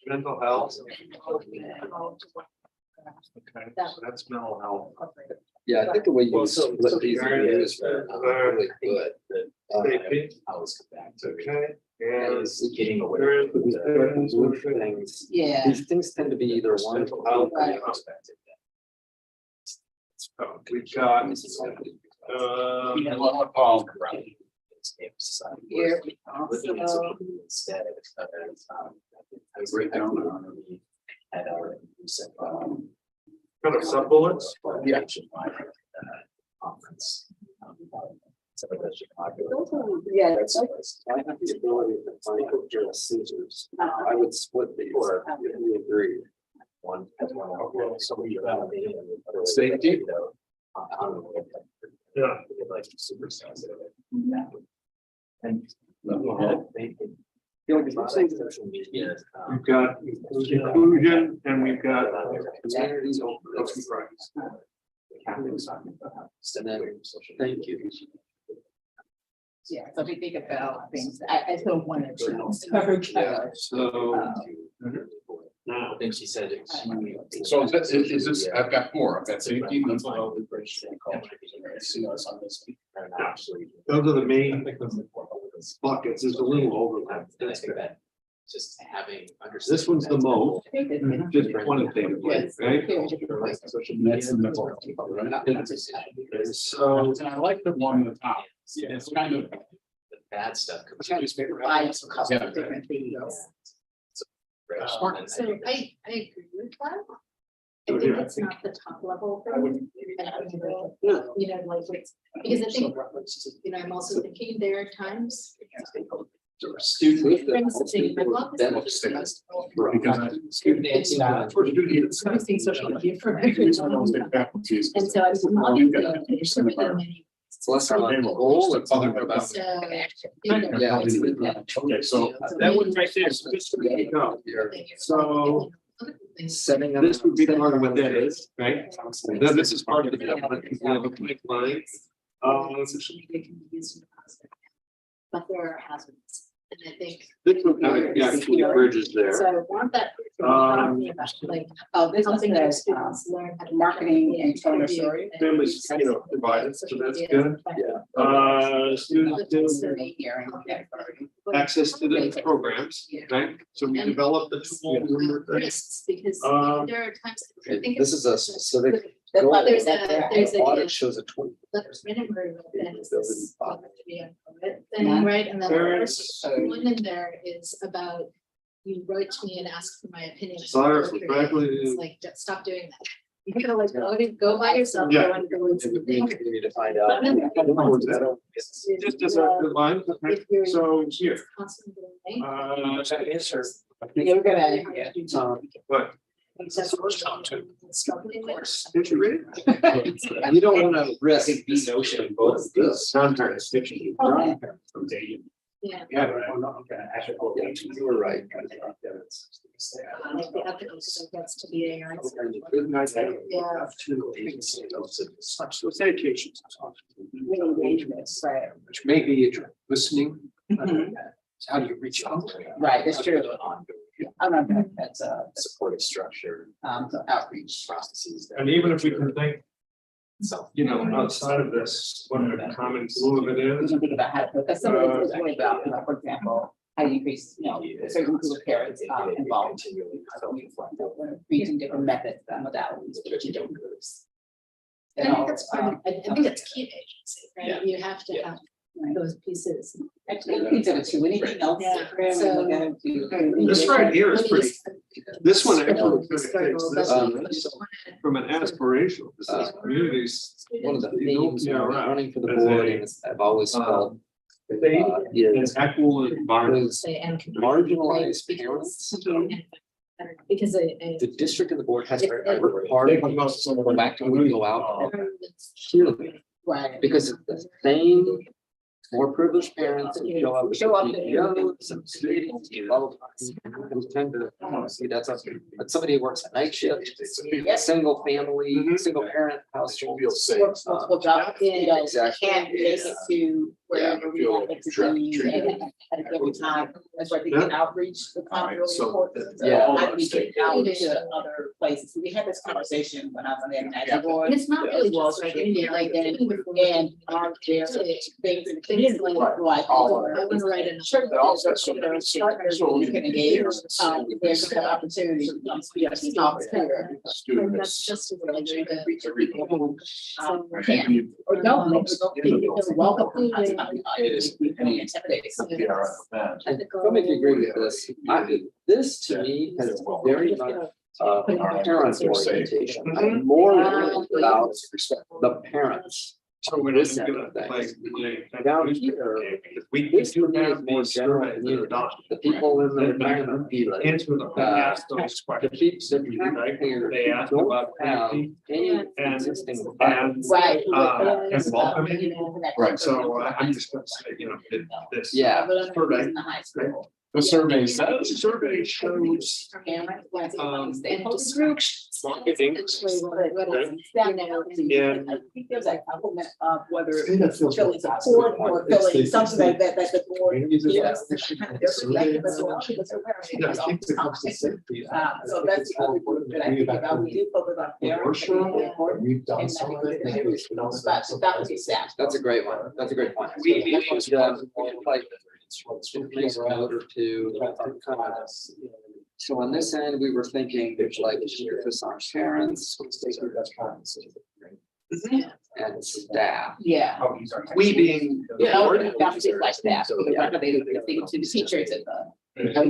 Mental health. Okay. Okay, so that's mental health. Yeah, I think the way you Well, so- split these areas are really good. Safety, I always come back to. okay, And and. is getting away. There is- from the Blue things, Yeah. these things tend to be either one. Mental health. Right. Perspective. We've got, Here. Looking at something instead of. I was breaking down on the. At our. kind of sub bullets. Yeah. Conference. Some of the Chicago. Yeah. That's, I have the ability to find real scissors. I would split these, if you agree. One. Somebody around me. Safety? Yeah. Like super sensitive. And. Social media. We've got inclusion and we've got. Communities Those open. two friends. And then, thank you. Yeah, so if you think about things, I still wanted to. Yeah, so. Now, I think she said. So is this, I've got more, I've got safety, mental health. Those are the main buckets, there's a little overlap. Just having. This one's the most, just quantitatively, right? That's the mental health, right? So. And I like the one on the top. It's kind of. The bad stuff. comes Trying to provide a couple Yeah. of different things. Right. So I agree with that. I think it's not the top level. thing. You know, like, because I think, you know, I'm also thinking there are times. Friends saying, "My mom is Demo just students. Student and staff. Everything social media for Faculties. And so I was longing for many. It's less about the goal, it's more about. So, you know, Yeah. Okay, so That one right there is just where you go. So Setting up. this would be part of what that is, right? Then this is part of the development, we have a pipeline. social media can be used in a positive manner, but there are hazards, and I think. This one actually bridges there. So I want that. Talking about, like, Oh, this one helping your says, students learn how to. marketing and telling their story. Families, you know, divided, so that's good. Students do Here, okay. access to the programs, right? So we develop the tool. Risks, because Um, there are times. I think This is a specific. That's why goal. There's a, there's The a. Audit shows a 20. Minute word that is this Ability. opportunity and permit thing, right? And then the There's- first one in there is about you write to me and ask for my opinion. Desire for It's faculty- like, just stop doing that. You're gonna like go by yourself. Yeah. go and go into the thing. We need to find out. Just as a line, okay, If you're so here, constantly doing it, answer. You're gonna, But that's the first time too. Struggling with. did you read it? You don't wanna risk. The notion of both this. Non-parents, did you? Okay. Yeah. Yeah. You were right. Like the ethical stuff gets to be AI. Education. re-engagements, right? Which may be listening. Mhm. How do you reach out? Right, it's true. I'm not, that's Supportive structure, so outreach. processes. that- And even if we can think, So, you know, outside of this, what a common glue of it We is. can think about how, because some of it's really about, you know, for example, how you increase, you know, a certain group of parents involved. So we're using different methods, modalities, but you don't. I think that's part of, I think that's key to agency, Yeah. right? You have to Yeah. have those pieces. Actually, consider to anything else. Yeah, We're so- looking at to- This right here is Let me pretty, just- this one actually Struggle, kind of takes struggle, this but um, we just wanna- from an aspirational, this is communities. One of the You know, themes yeah, when right. running for the As a, board, and I've always felt. They, Is an equal environment. is Say and. marginalized Right, parents. Because The district and the board has to It- work hard to back when we go out and hear them. Right. Because it's the same more privileged parents who show up. Show up. CEOs and meetings, blah, blah, blah. And tend to, see, that's up, but somebody who works a night shift, single family, Mhm. single parent household. Works multiple jobs, you know, Exactly. can't make it to wherever we want it to be at a given time. That's why we can outreach the really so important. Yeah. How do we get out to other places? We had this conversation when I was on the international board. And it's not really Well, just right, social media, like, and and there's things things like, like. I wanna write a. Sure, but also partners you can engage, there's an opportunity to speak up, talk here. And that's just as like the. Yeah, or don't, it's welcome. Intimidating. And let me agree with this. This to me has very much parent orientation. I'm more worried about the parents. So we're This just end gonna of things. like. Down here, We this do to me is have more these general surveys that are community. done. The people in the retirement village. Answer the, ask those The questions. people, the taxpayers They ask don't about have safety any and- existing. and, Right. and welcoming. Right, so I'm just gonna say, you know, this. Yeah. Survey. In the high school. The survey says, the survey shows. Parents, when it's Um, stakeholder and just- groups. Marketing. I think there's a compliment of whether Say that feels feeling good. support or feeling It's- something like that the board. Yeah. feels kind of their perspective as well, because they're very- Yeah, I think it comes to safety. So that's the other group that I think about, we do focus on parents. I think it's important. We've done And I some think of it. it's very respect, so that would be staff. That's a great one. That's a great point. We should, like, place a note or two. So on this end, we were thinking, there's like, focus on parents and staff. Yeah. We being. Yeah, or that's just like that, so they to the teachers at the. Yeah.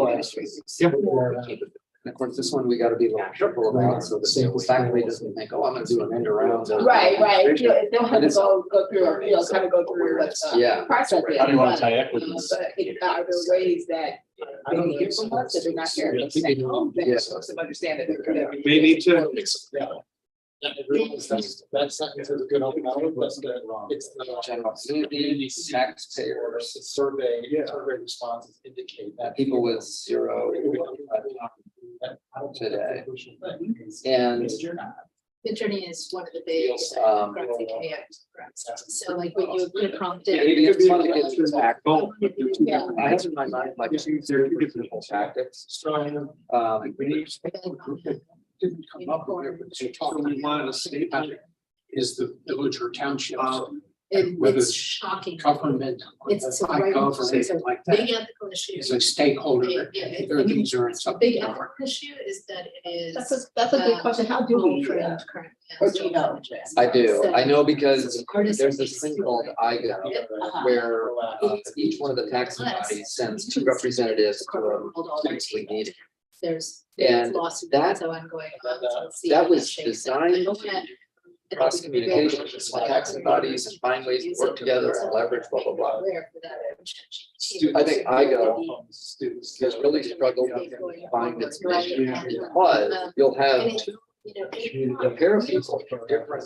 course, this one we gotta be a little careful about, so the faculty doesn't think, oh, I'm gonna do an end around. Right, you know, they'll have to go through, you know, kind of go through what the Yeah. process is. How do you want to but, tie equities? But are there ways that they can hear from us, that they're not here to say, oh, Yes. folks have understand that they're gonna be. We need to, That's a good open, it's the General community, taxpayers, survey responses indicate that. people with zero today. And Midjourney is one of the big. graphic AI programs. So like when you put a prompt in. maybe it's fun to get through that. Yeah. I have in my mind like two different tactics. We need. Didn't come up with it, but you're talking, we wanted a statement is the village or township. Whether It's it's shocking. government. It's so Like right. government, It's a like big that, ethical issue. is a stakeholder, their needs are in The something. big ethical issue is that it is. That's a good question, how do we, trained currently. or do you know? I do, I know because Artists- there's this thing called IGO, where each one of the taxing bodies sends two representatives to a monthly meeting. There's And lawsuits, that- so I'm going. That was designed cross communication with taxing bodies and find ways to work together and leverage, blah, blah, blah. I think IGO has really struggled to find its mission, because you'll have a pair of people from different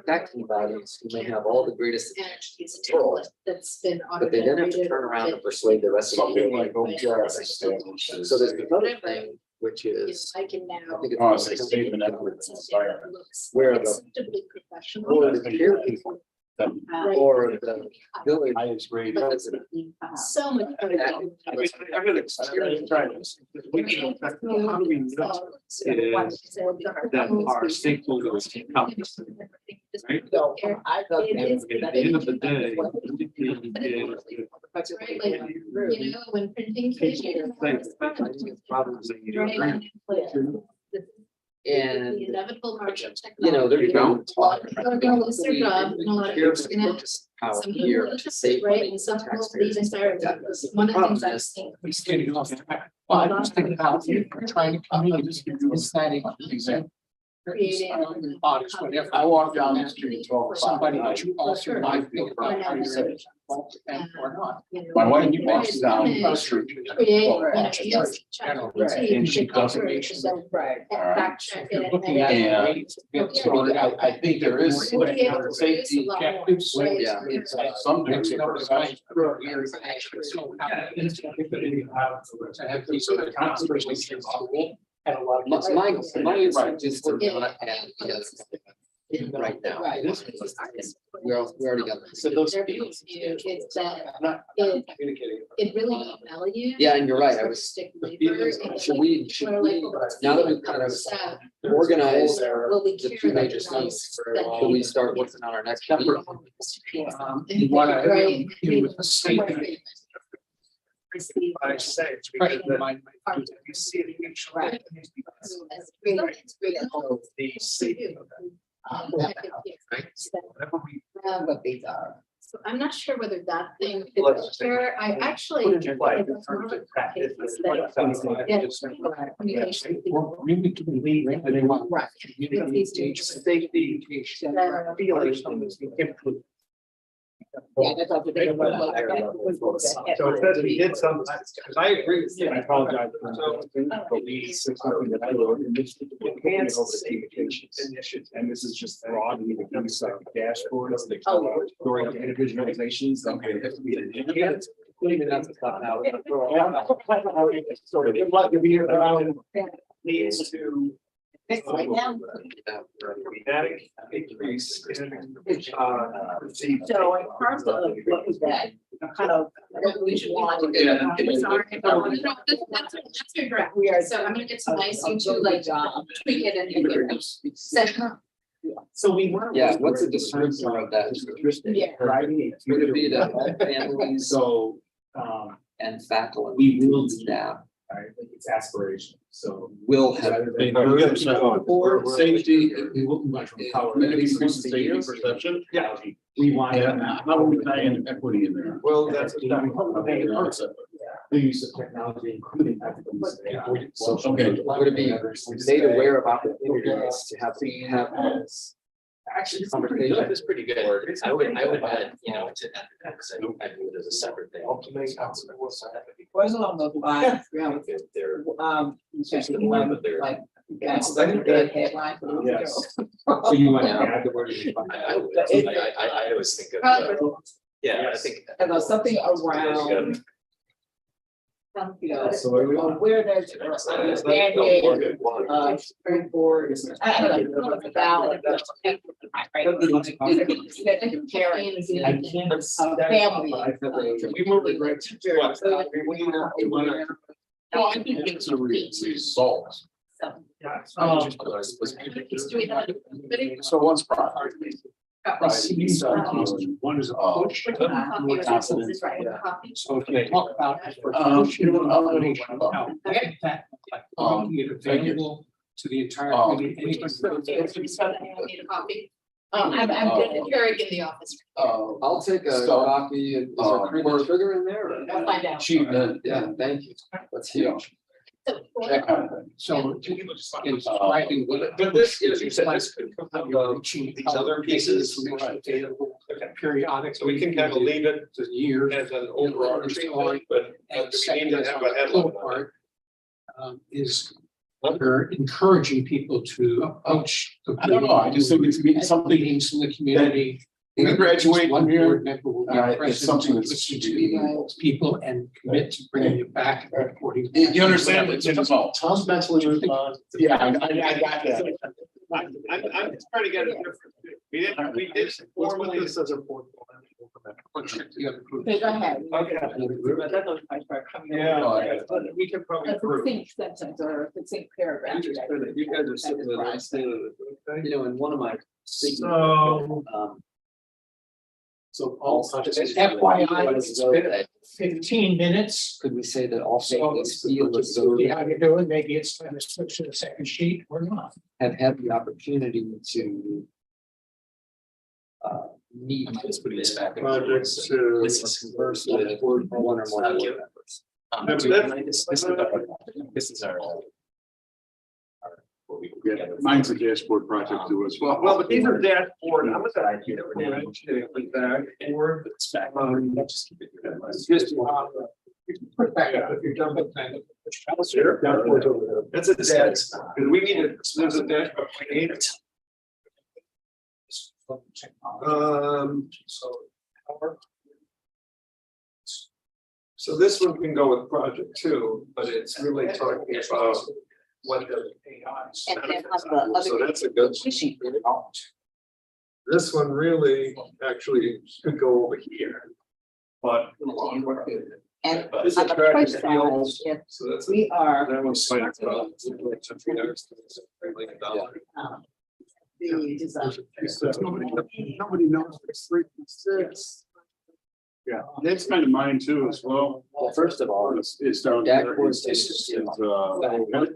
taxing bodies who may have all the greatest And it's a template that's been. but they then have to turn around and persuade the rest of the community. So there's another thing, which is, I can now. I think it's. Oh, it's like statement equities and fire. Where the- Acceptably professional. or the care people, or the village Highest grade. president. So much. I'm gonna experience trying this. We can, how do we know that our stakeholders can come? Right? So, I thought It is. At the end of the day, That's right, like, you know, when printing. problems that you Right. agree. And, The inevitable march of you know, they're technology. going to talk. A lot of people will lose their job, and a lot of people Here's are the gonna. purchase power Some people here will to just save right, money and for some people taxpayers. leave entirely. One of the things I've seen. He's getting off track. Well, I was thinking about you trying to come in, is that example? Creating. Bodies, whatever. I walk down the street, somebody that you also might think about how you say, and or not. My wife walks down the street. Create, Well, you know, she's use ChatGPT and she to doesn't cover make it, so right. fact check it. Looking at. And- I think there is. We'll be able to Safety produce a lot more, objectives. right? Yeah. Some Makes things no are difference. To have these other conversations in school and a lot of. My insight is to not add the other thing right now. Right. We already got this. So their view is that it really got value. Yeah, and you're right, I was, Stick labor. and should we, now that we've kind of staff, organized will we the care two that major it's things, that- should we start working on our next chapter? You wanna Right. deal with the state. I say, it's Right, because my- you see it each. Right. It's really- it's really cool. The safety of that. Whatever we What these are. So I'm not sure whether that thing. Let's see. Here, I actually. Put it in play. it's more of a practice that- yeah, communication. Well, really to believe that they want. Right. Community safety. Feelings. Yeah, that's all. So it says we did some, because I agree with you. I apologize for police, it's something that I wrote in this. Enhanced Over safety communications. initiative. And this is just broad, we can use like dashboards, they come out during the individual organizations. Okay. Maybe that's a thought now. Sort of, like to be around leads to. Right now. Dramatic increase in, So in terms of what was that, kind of, what we should want. Yeah. Sorry, no, that's your draft. We are. So I'm gonna get some nice, you two like tweak it and set up. So we want. Yeah, what's the descriptor of that? Yeah. Would it be the families So, and faculty? We will do Staff right, it's aspiration, so. will have. Board safety. Increase the safety perception. Yeah. We want, how are we tying equity in there? Well, that's. the use of technology, including ethical use of AI. So, Okay. Would it be made aware of opportunities to have Actually, it's pretty good. It's pretty good. I would add, you know, to add that, because I view it as a separate thing. Where's along those lines, They're, especially one with like, that's a good headline. for the Yes. show. So you want to add the word. I would, I always think of, yeah, I think. And there's something around, you know, awareness, understanding, springboard. I don't know, it's about. Caring. I can't. Family. We move the great. No, I think it's a result. So what's priority? One is a push. So if you talk about. Making it available to the entire community. I'm Keurig in the office. I'll take a copy. Is there cream and sugar in there? or- I'll find out. Yeah, thank you. That's huge. That kind of thing. So. It's writing. But this, as you said, this could come out of these other pieces. Periodic. So we can kind of leave it To years. as an overarching thing, but we need to have a headline on it. Is we're encouraging people to approach. I don't know, I just think it's something. Meetings in the community. We graduate One from here, board member will be it's present something to that's. listen to people and commit to bringing it back and reporting. You understand, it's involved. Tom's mentally moved on. Yeah, I got that. I'm just trying to get it different. We did What's formally. this as a board? Okay, go ahead. Okay. Yeah. But we can probably A improve. succinct sentence or a succinct paragraph. You guys are sitting there, I'm standing there. You know, in one of my. So. So all such. FYI, it's been 15 minutes. Could we say that all So families feel as though see how you're doing. Maybe it's time to switch to the second sheet or not. have had the opportunity to meet. Let's put this back. Projects, This is Converse with one or more board members. This is our. what we put Yeah, together. mine's a dashboard project too as well. Well, but these are dashboard, I'm gonna idea with that, and we're. Just keep it. Just. Put back up if you're done with that. Sure. That's a dash, because we need to, there's a dashboard, we need it. So this one can go with project two, but it's really talking about what the AIs. And then on the other- So that's a good. This one really actually could go over here. But. And This on the attractive push side, fields. if So that's. We are, That one's fine. the design. Nobody knows it's 3.6. Yeah, that's kind of mine too as well. Well, first of all, It's down there. dashboard It's system.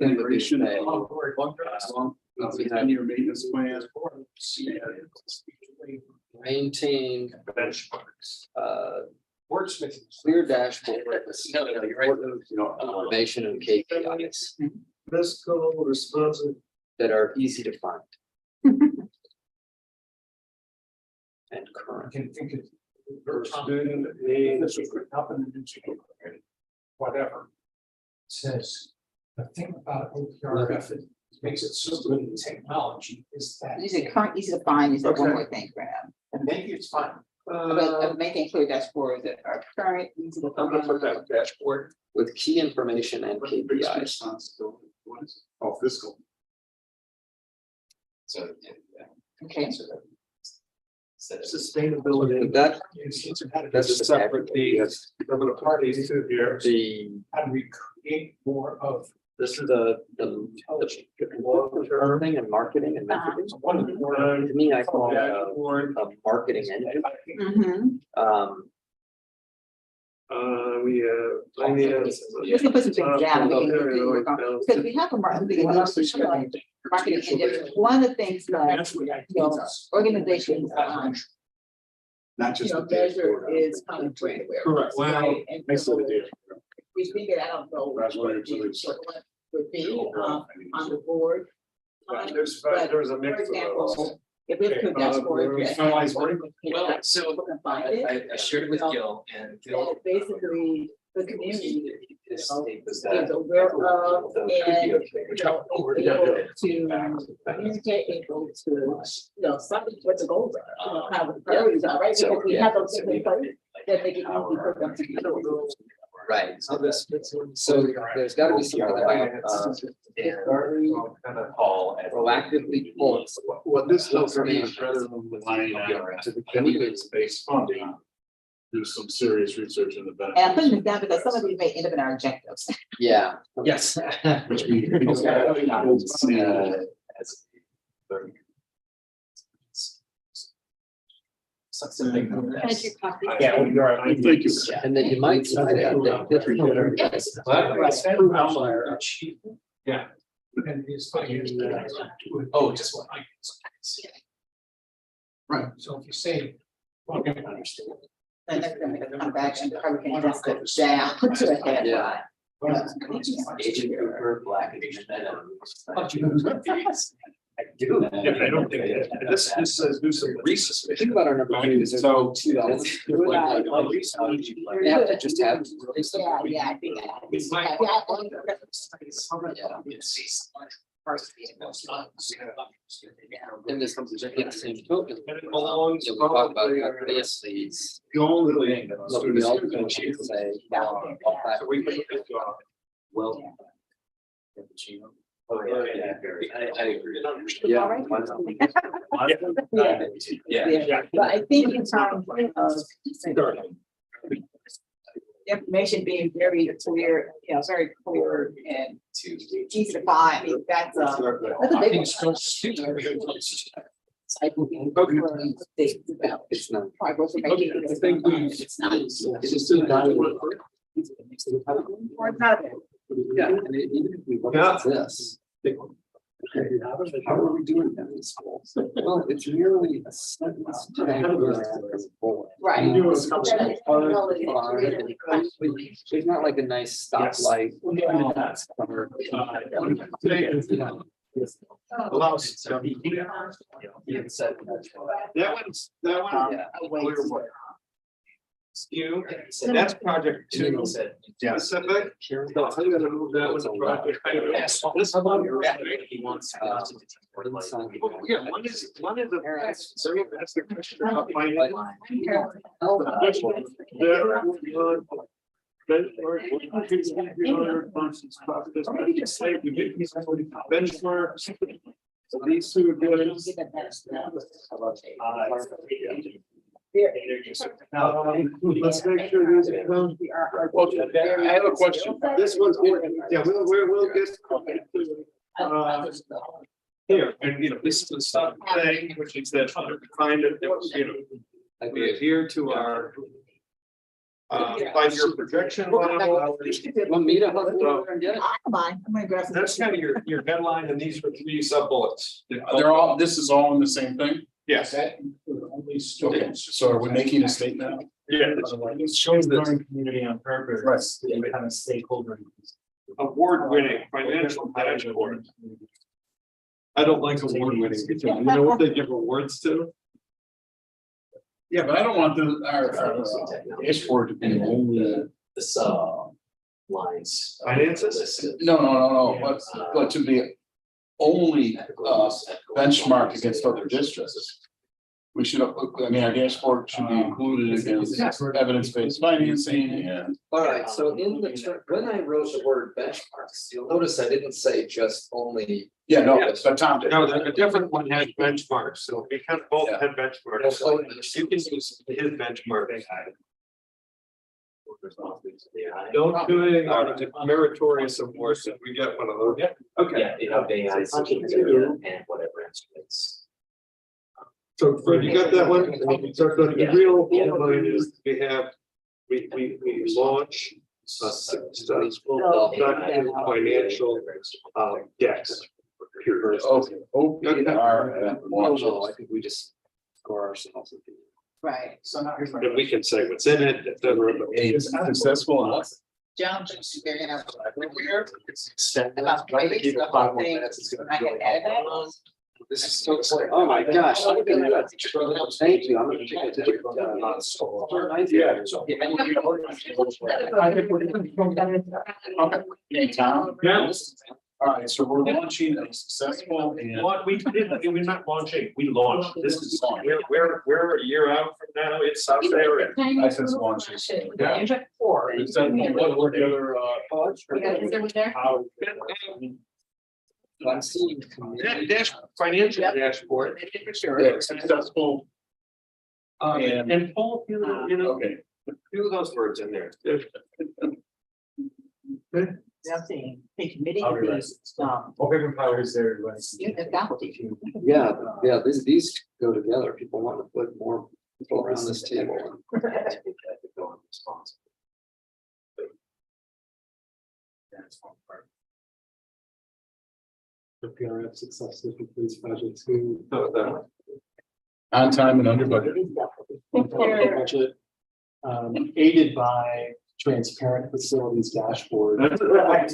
integration. Say, 10-year maintenance plan. maintain Benchmarks. wordsmith. clear dashboard. No, you're right. Information and KPIs Fiscal responsive. that are easy to find. And I current. can think of. Student aid. This was written up in the newspaper. Whatever. It says, the thing about OPRF, it makes it so good in technology is that. You said current, easy to find, you said one Okay. more thing, Graham. And maybe it's fine. But making clear dashboards that are current, easy to I'm gonna put find. that dashboard. With key information and KPIs. Responsibility. Oh, fiscal. So, Okay. Sustainability. That, That's a separate piece. I'm gonna party to here. the, How do we create more of? this is the learning and marketing and messaging. One of the more. To me, I call it Dashboard. a marketing engine. Mhm. We finance. Just to put some things down. Because we have a marketing engine. One of the things that, That's what I you know, organizations, Not just. the measure dashboard. is kind of brand aware. Correct. Well, Right? And Makes it a so deal. we figured, I don't know. That's what what it's really- what would be, on the board. There's a For mix of those. example, if we put dashboard. we finalize wording? Well, so Find it. I shared it with Gil and Gil. So basically, the community His take was is that. aware of Although it could be and, a- you know, able to communicate, able to, you know, something what the goals are, you know, kind of what the priorities are, right? So, Because we yeah, have those so things in we- place that they can easily put them together. Right, so this. So there's gotta be something about, Kind of call. proactively pull. What this tells me is rather than relying on to the community-based funding, do some serious research in the benefits. And I'm putting this down because some of these may end up in our objectives. Yeah, Yes. Which we. Had your copy. Yeah, we are. Thank you. and then you might find out that different. Yeah. And it's funny. Oh, just one. Right, so if you say. Well, I understand. And that's gonna make a come back and probably can just go down to a head. Yeah. Agent Cooper, Black. I do. Yeah, but I don't think, this says do some research. Think about our number two, is So- two elements. They have to just have. Yeah, I think. And this comes in the same token. And it belongs Yeah, we talk about probably, how this leads. the only thing that Look, we all can students can achieve. say. So we can, Well. Oh, yeah, I agree. Yeah. Yeah. But I think in terms of information being very clear, you know, very clear and easy to find, I mean, that's a big one. It's not. Progress we're making. I think we- It's not. It's just a dialogue. Or it's not. Yeah, and even if we look at this. How are we doing that in school? Well, it's merely a sentence. Right. There's not like a nice stoplight. Allows. That one. Yeah. You, that's project two. Specific. So I'm gonna move that one to project. Yes. This one. He wants. Yeah, one is a, so that's the question about finance. Benchmarks. So these two are good. Let's make sure these are done. I have a question. This one's, yeah, we'll get. Here, and you know, this is the stuff thing, which is that kind of, you know, we adhere to our. 5-year projection. Want me to hug over and get it? I'm gonna grab some. That's kind of your headline, and these are 3 sub bullets. They're all, this is all in the same thing? Yes, Okay, so are we making a statement? yeah, It shows the learning community on purpose. Right. And kind of stakeholder. award-winning financial dashboard. I don't like award-winning, because you know what they give awards to? Yeah, but I don't want our dashboard to be only, The sub lines. Finances? no, but to be only benchmarked against other districts. We should, I mean, our dashboard should be included against evidence-based financing and. All right, so in the, when I wrote the word benchmarks, you'll notice I didn't say just only. Yeah, no, but Tom did. No, a different one had benchmarks, so we kind of both had benchmarks, so you can use his benchmark. Don't do anything on meritorious awards, if we get one of those. Okay, Yeah, you have AI and whatever instruments. so Fred, you got that one? So the real headline is we have, we launch a successful financial decks. Okay, OPR. No, I think we just score ourselves. Right. So now here's my. And we can say what's in it, et cetera, but It's successful enough. John, they're gonna. About try to keep it 5 more minutes. It's gonna I go can edit that. This is so, oh my gosh. Thank you. I'm gonna take a digital. Hey, Tom? Yeah. All right, so we're launching a successful and. What we did, we're not launching, we launched, this is, we're a year out from now, it's out there. I said launching. Yeah. Is that what the other, We got it over there. how? I'm seeing. Financial dashboard. Yeah, successful. And- And Paul, you know, Okay. few of those words in there. I'll be right. Open powers there. Yeah, yeah, these go together. People want to put more people around this table. The PRF successfully completes project 2. On time and under budget. Budget, aided by transparent facilities dashboard.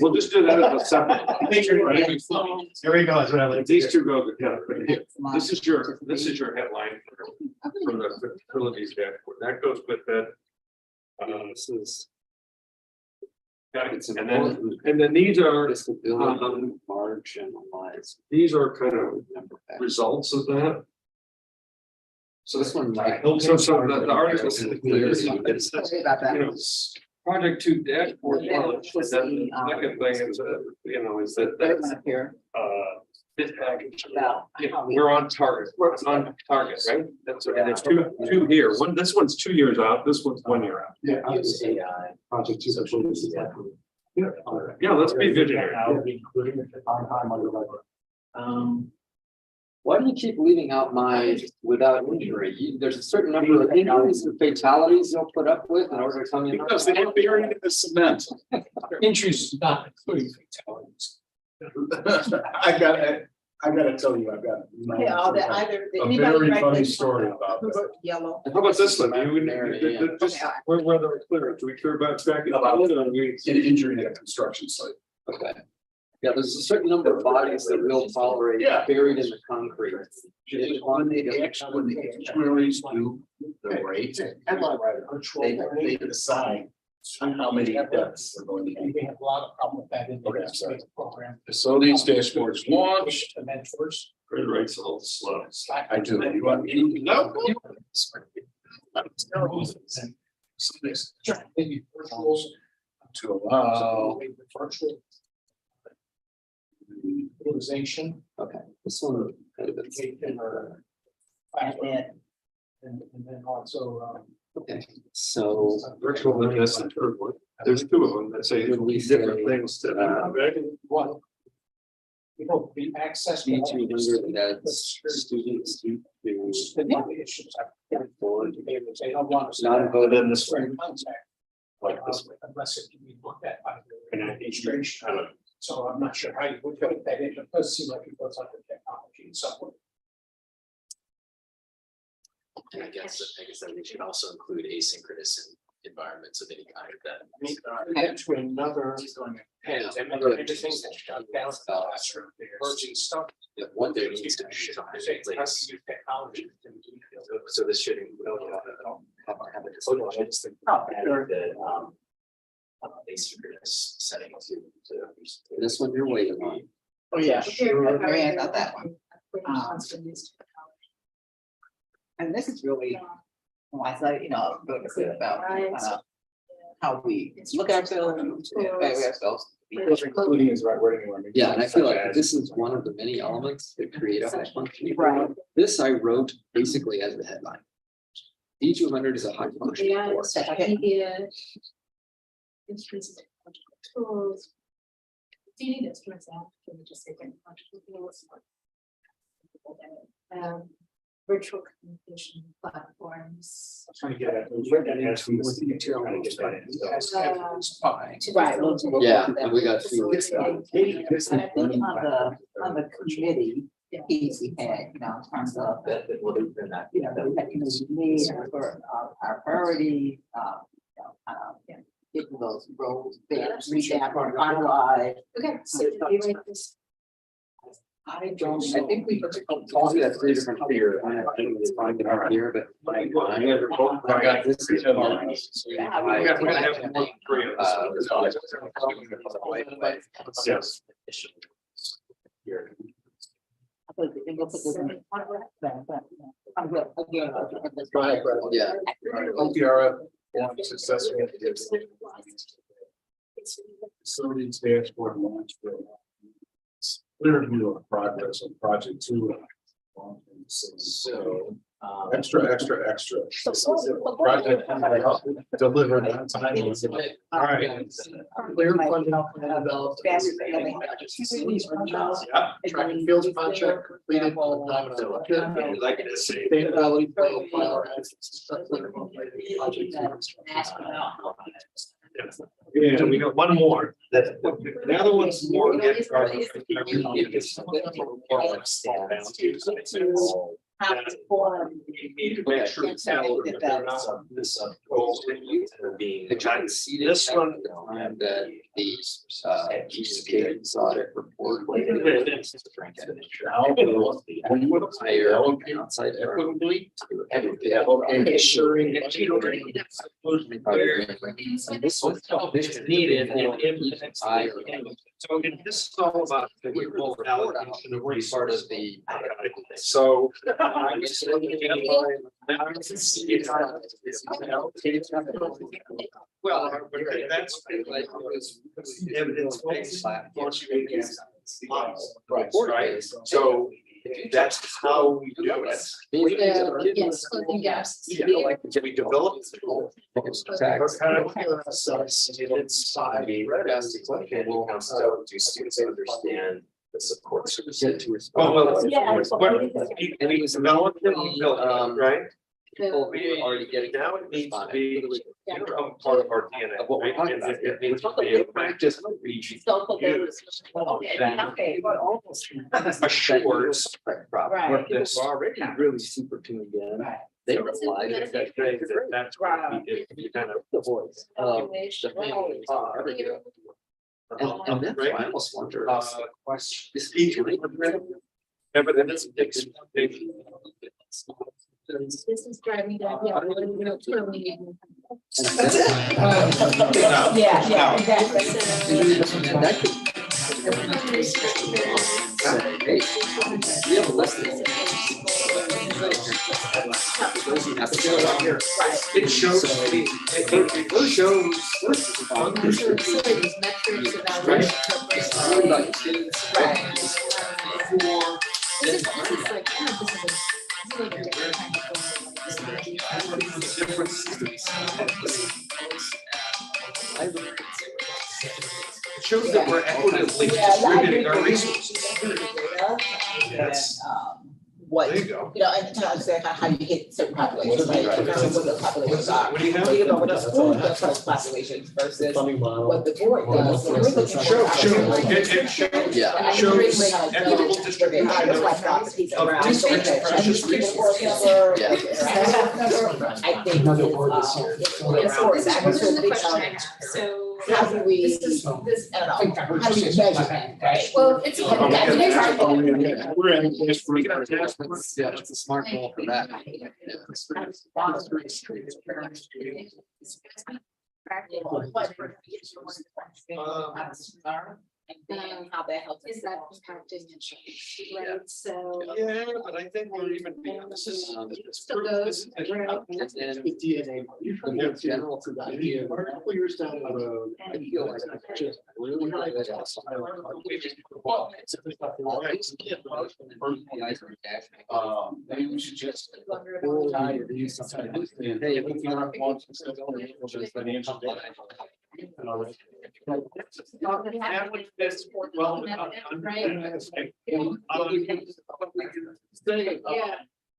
We'll just do that as a separate. Here we go. That's what I like. These two go together. This is your headline from the facilities dashboard. That goes with that. This is. Okay, It's and important. then these are, Disability, marginalized. these are kind of Remember that. results of that. So this one might. So the article is, Sorry about that. you know, project 2 dashboard. Yeah, launch, was and then the, the second thing is, you know, is that Third that's, one up here. this package. About You know, how we- we're on target, we're on target, right? That's, and there's two here, this one's 2 years out, this one's 1 year out. Yeah. Project 2. Yeah, let's be visionary. Including on time under budget. Why do you keep leaving out my without injury? There's a certain number of injuries and fatalities you'll put up with in order to come in. Because they get buried in the cement. Injuries not including fatalities. I gotta tell you, I've got. Yeah, all that either. A anybody very write funny this story one? about that. Yellow. How about this one? Just, Okay. where they're clear, do we care about tracking? An injury at a construction site. Okay. Yeah, there's a certain number of bodies that will tolerate Yeah. buried in the concrete. When the actuaries do the rate, they decide how many deaths are going to be. We have a lot of problem with that in Okay, I'm sorry. the program. Facilities dashboards launched. The mentors. Grid rate's a little slow. I do. You want me to? No. Maybe virtuals. To allow. Virtual. Utilization. Okay, this one. Or. And then also, Okay, so. Virtual, and that's the third one. There's 2 of them that say different things to. one. You know, the access. D200, that's students to. Issues. They don't want to. Non-voting. Then this one, Contact. like this one. Unless it can be looked at by the And administration. So I'm not sure how you would put that in. It does seem like it goes under technology and so. And I guess that we should also include asynchronous environments of any kind that. Head to another. Another interesting that shut down the classroom. Emerging stuff. Yeah, What there needs to be. Technology. So this should include. Have a discussion. The asynchronous setting to. This one you're waiting on. Oh, yeah, sure. Mary got that one. And this is really, I thought, you know, really good about how we look at ourselves, evaluate ourselves. Including is the right wording. Yeah, and I feel like this is one of the many elements that create a high functioning. Right. This I wrote basically as the headline. D200 is a high functioning course. Media. Instruments and technological tools. Do you need instruments now? Can we just say technological tools? Virtual communication platforms. Trying to get at. Right. Yeah, and we got two. And I think on the committee piece we had, you know, in terms of, you know, the need for our priority, getting those roads, revamp, finalized. Okay, so did we write this? I don't know. I think we talked about three different here. I think it's fine to have here, but like. I got this. We're gonna have three of us. Yes. Go ahead, Brett. Yeah. OPRF, successful. Facilities dashboard launch. Clear view of progress on project 2. So, Extra. Project delivered on time. All right. Clear funding developed. Track and field contract completed on time and on budget. like to see. Sustainability plan finalized. Yeah, we got one more. The other one's more. We need to make sure it's handled, but they're not this goals being. This one. And that the GCK's audit report. Hire outside equitably to everything. Ensuring that you don't. And this was Needed. So So this is all about the equal allocation of part resources. of the. So. Well, that's Like, evidence based. Right. Right, so that's how we do it. Yes, closing gaps. Yeah, like we develop. Do students understand the support services? Well, Yeah. we developed it, we built it, right? People who are already getting. Now it needs to be become part of our DNA. Of what we're right? talking And about. it needs to be a practice we assures. Right. This already really super tuned in. Right. They So this is replied. the That that's what we did, we kind of. The voice. The family. And that's why I almost wonder. This Each evidence. This is driving down. Yeah. Yeah, exactly. That could. Hey, we have less than. It shows, it shows. It shows that we're equitably distributing our resources. Yes. What, There you go. and to understand how you hit certain populations, right? What the populations are. What do you have? What do you know, what the school does for those populations versus Funding model. what the board does. So we're looking for- It shows. Yeah. Shows equitable distribution That's why I of thought the piece of around. resources, precious resources. Yeah. I think. Another word is here. Yes, so this is the question I have. So. How do we, This is, this, I don't know, how do we measure that, right? well, it's. We're in this for. Yeah, it's a smart goal for that. And how that helps. Is that impacting insurance, right? So. Yeah, but I think we're even beyond this is. So those, And then the general to the idea. A couple years down the road, I feel like I just really like that. Maybe we should just. Hey, if we want financial data. Yeah.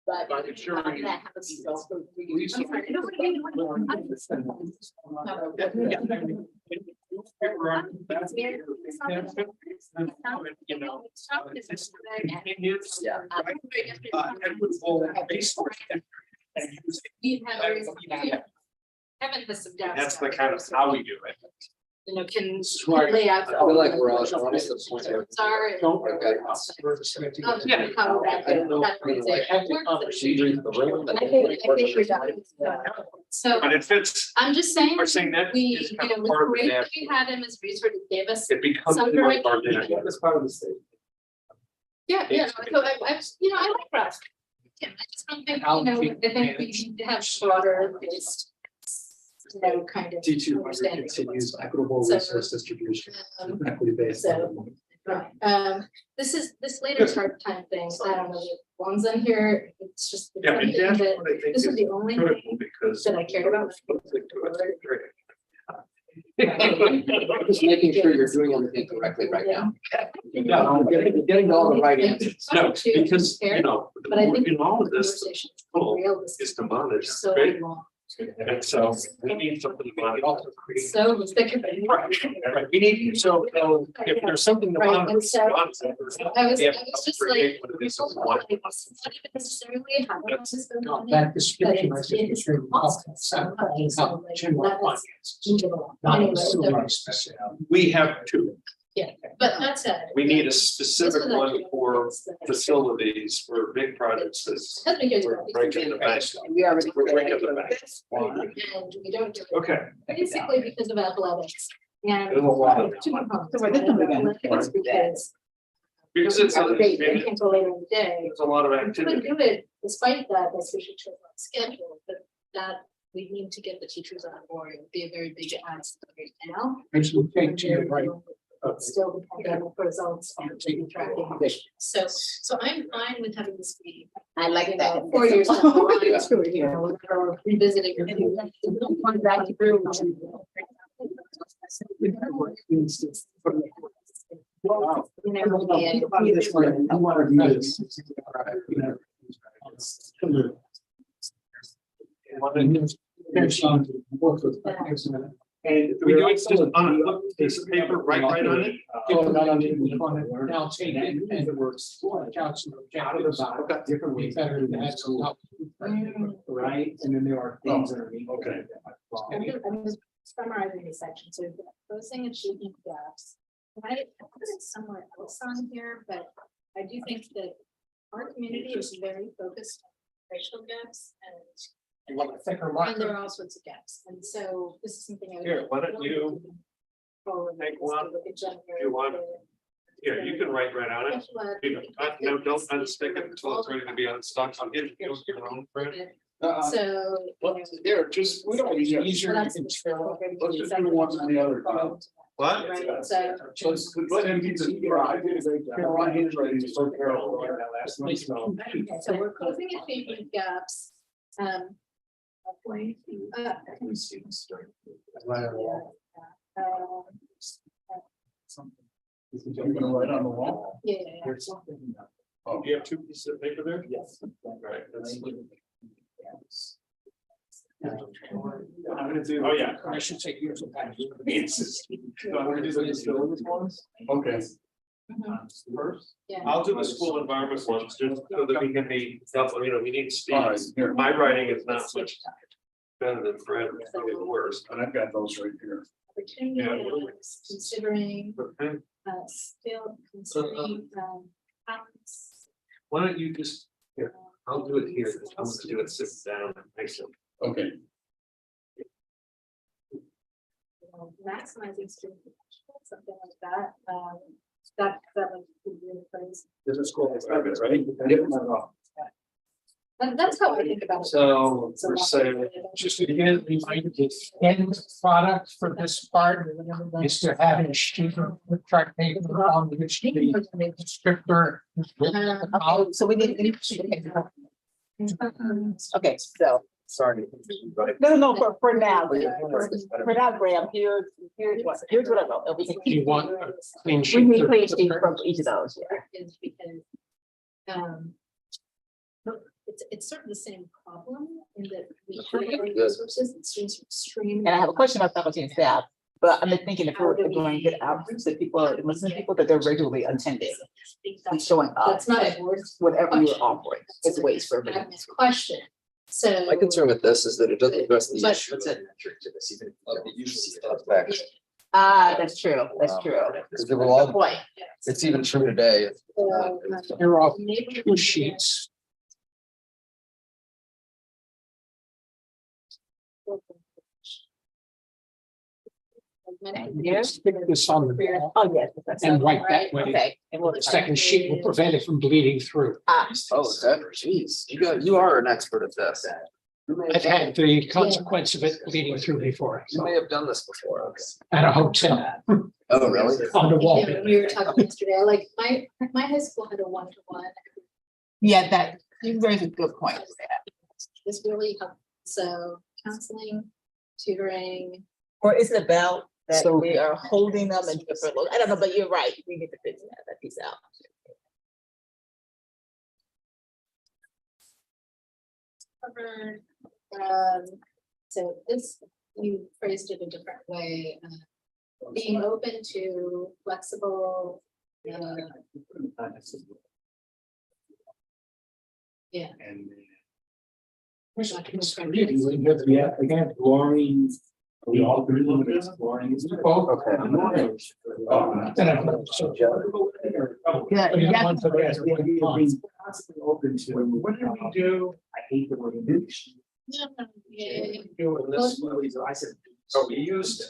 But. By ensuring- that happens to us, I'm sorry, no, You know. Yeah. Equitable resource. We've had. Kevin has some doubts. That's the kind of how we do it. You know, can Right. lay out. I feel like we're all trying to support Sorry. Okay. Yeah. How that, I don't know, that procedures, the room. I think we're done. So But it fits, I'm just saying, we're saying that we, is you kind know, of it was part of great the, that we had him as resource, it gave us. it becomes Some part of our direction. data. That's part of the state. Yeah, yeah, so I, you know, I like Russ. Yeah, I just don't think, you know, I think we need to have broader based. You know, kind of. D200 understanding. continues equitable So, resource distribution, Um, equity based. so- Right, this later start time thing, I don't know, the ones in here, it's just. the Yeah, and thing that's that- what I think This is is the only critical thing because. that I cared about. Just making sure you're doing everything correctly right now. Yeah, getting all the right answers. No, because, you know, But I think in all of this, conversation is goal realistic, is to monitor, so right? long. And so we need something to monitor. So thick of it. Right, we need, so if there's something to Right, monitor. and so monitor. I was We have just to like, create what it is that we want. not even necessarily how much is going on. That description, I But think it's is really cost helpful. so much, so How like, general that was finances, movable. not Anyway, necessarily so- specific. We have two. Yeah, but that said. We need a this specific was one actually for things that- facilities for big projects. Husband here's We're what breaking the bank. We already. We're breaking the bank. And we don't do it Okay. basically because of athletics. And. There's a lot of two components. So we're different again. Athletics because Because it's, they can't go later in the day. there's a lot of We could activity. do it despite that, that's we should check on schedule, but that we need to get the teachers on board. It would be a very big ask right now. Actually, take to your right. Still dependent on results and tracking. So I'm fine with having this be. I like you that. know, 4 years down the line, Yeah. you know, or revisiting. One back through. You know, and- I want to do this. And we do it just on a flip piece of paper, right on it. Now take it and it works. Out some objectives. Different way better than that. So Right, and then there are things underneath. Okay. I'm just summarizing the section, so we've got closing achievement gaps. I put it somewhere else on here, but I do think that our community is very focused on racial gaps You want a thicker and there marker? are all sorts of gaps, and so this is something I. would Here, why don't you forward take is to one look at gender, if you want. Here, you can write right on it. athletic, You know, no, don't unstick it until it's ready to be unstuck. I'll give you your own print. So. Well, there, just, we don't need to. Easier Well, you that's can the- tell. Let's just do one on the other. What? Right, so. Let's let him get to, I did a great job. Carol, his writing is so Carol. Okay, so we're closing achievement gaps. Point. You're gonna write on the wall? Yeah, yeah, Oh, Do you have two pieces of paper there? Yes. Right, that's. I'm gonna do. Oh, yeah. I should take yours and pass. So I'm gonna do the facilities ones. okay. First. yeah. I'll do the school environment ones, just so that we can be, you know, we need All right, speed. here, My writing is not much better than Fred, it's probably the worst. and I've got those right here. Opportunities, considering, Okay. still considering, comments, Why don't you just, here, I'll do it here, I'm gonna do it sitting down, next to. Okay, you know, maximizing student potential, something like that, that like. would be the phrase. This is school environment, right? Yep. And that's how I think about it. So, It's a we're lot. saying, Just again, remind the end product for this part is to have a sheet of track paper on which the descriptor. So we need. Okay, so, Sorry. no, for now, for now, Graham, here's what I wrote. You want a clean We sheet. need clean sheet from each of those, yeah. Is because, it's sort of the same problem in that we have resources and students are extremely. And I have a question about faculty and staff, but I'm thinking if we're doing good outreach, that people, listening to people that they're regularly attending and showing up. That's not a word. Whatever you're offering, it's ways for everybody. Question, So. My concern with this is that it doesn't address the But- issue What's that metric to this, even? of the usual effects. That's true, that's true. Because there will all, Good point. it's even true today. Here are Maybe. two sheets. Yeah. Stick this on the wall, Oh, yes. that's- And right that way. Okay. And we'll the second sheet will prevent it from bleeding through. Oh, is that, jeez, you are an expert at this. You may I've have- had the consequence of it bleeding through before, You may have done this before. at a hotel, Oh, really? on the wall. Yeah, we were talking yesterday, like, my high school had a 1-to-1. Yeah, that, you raise a good point. This really helped, so counseling, tutoring. Or is it about that So- we are holding them in different, I don't know, but you're right, we need to fix that piece out. Covered. So this, you phrased it a different way, being open to flexible. Yeah. And Yeah, again, Lauren. Are we all three of them? Lauren. Okay. Yeah, You yeah. have one for the rest, one for mine. Open to. What did we do? I hate the word niche. Yeah. Doing this, I said. so we used.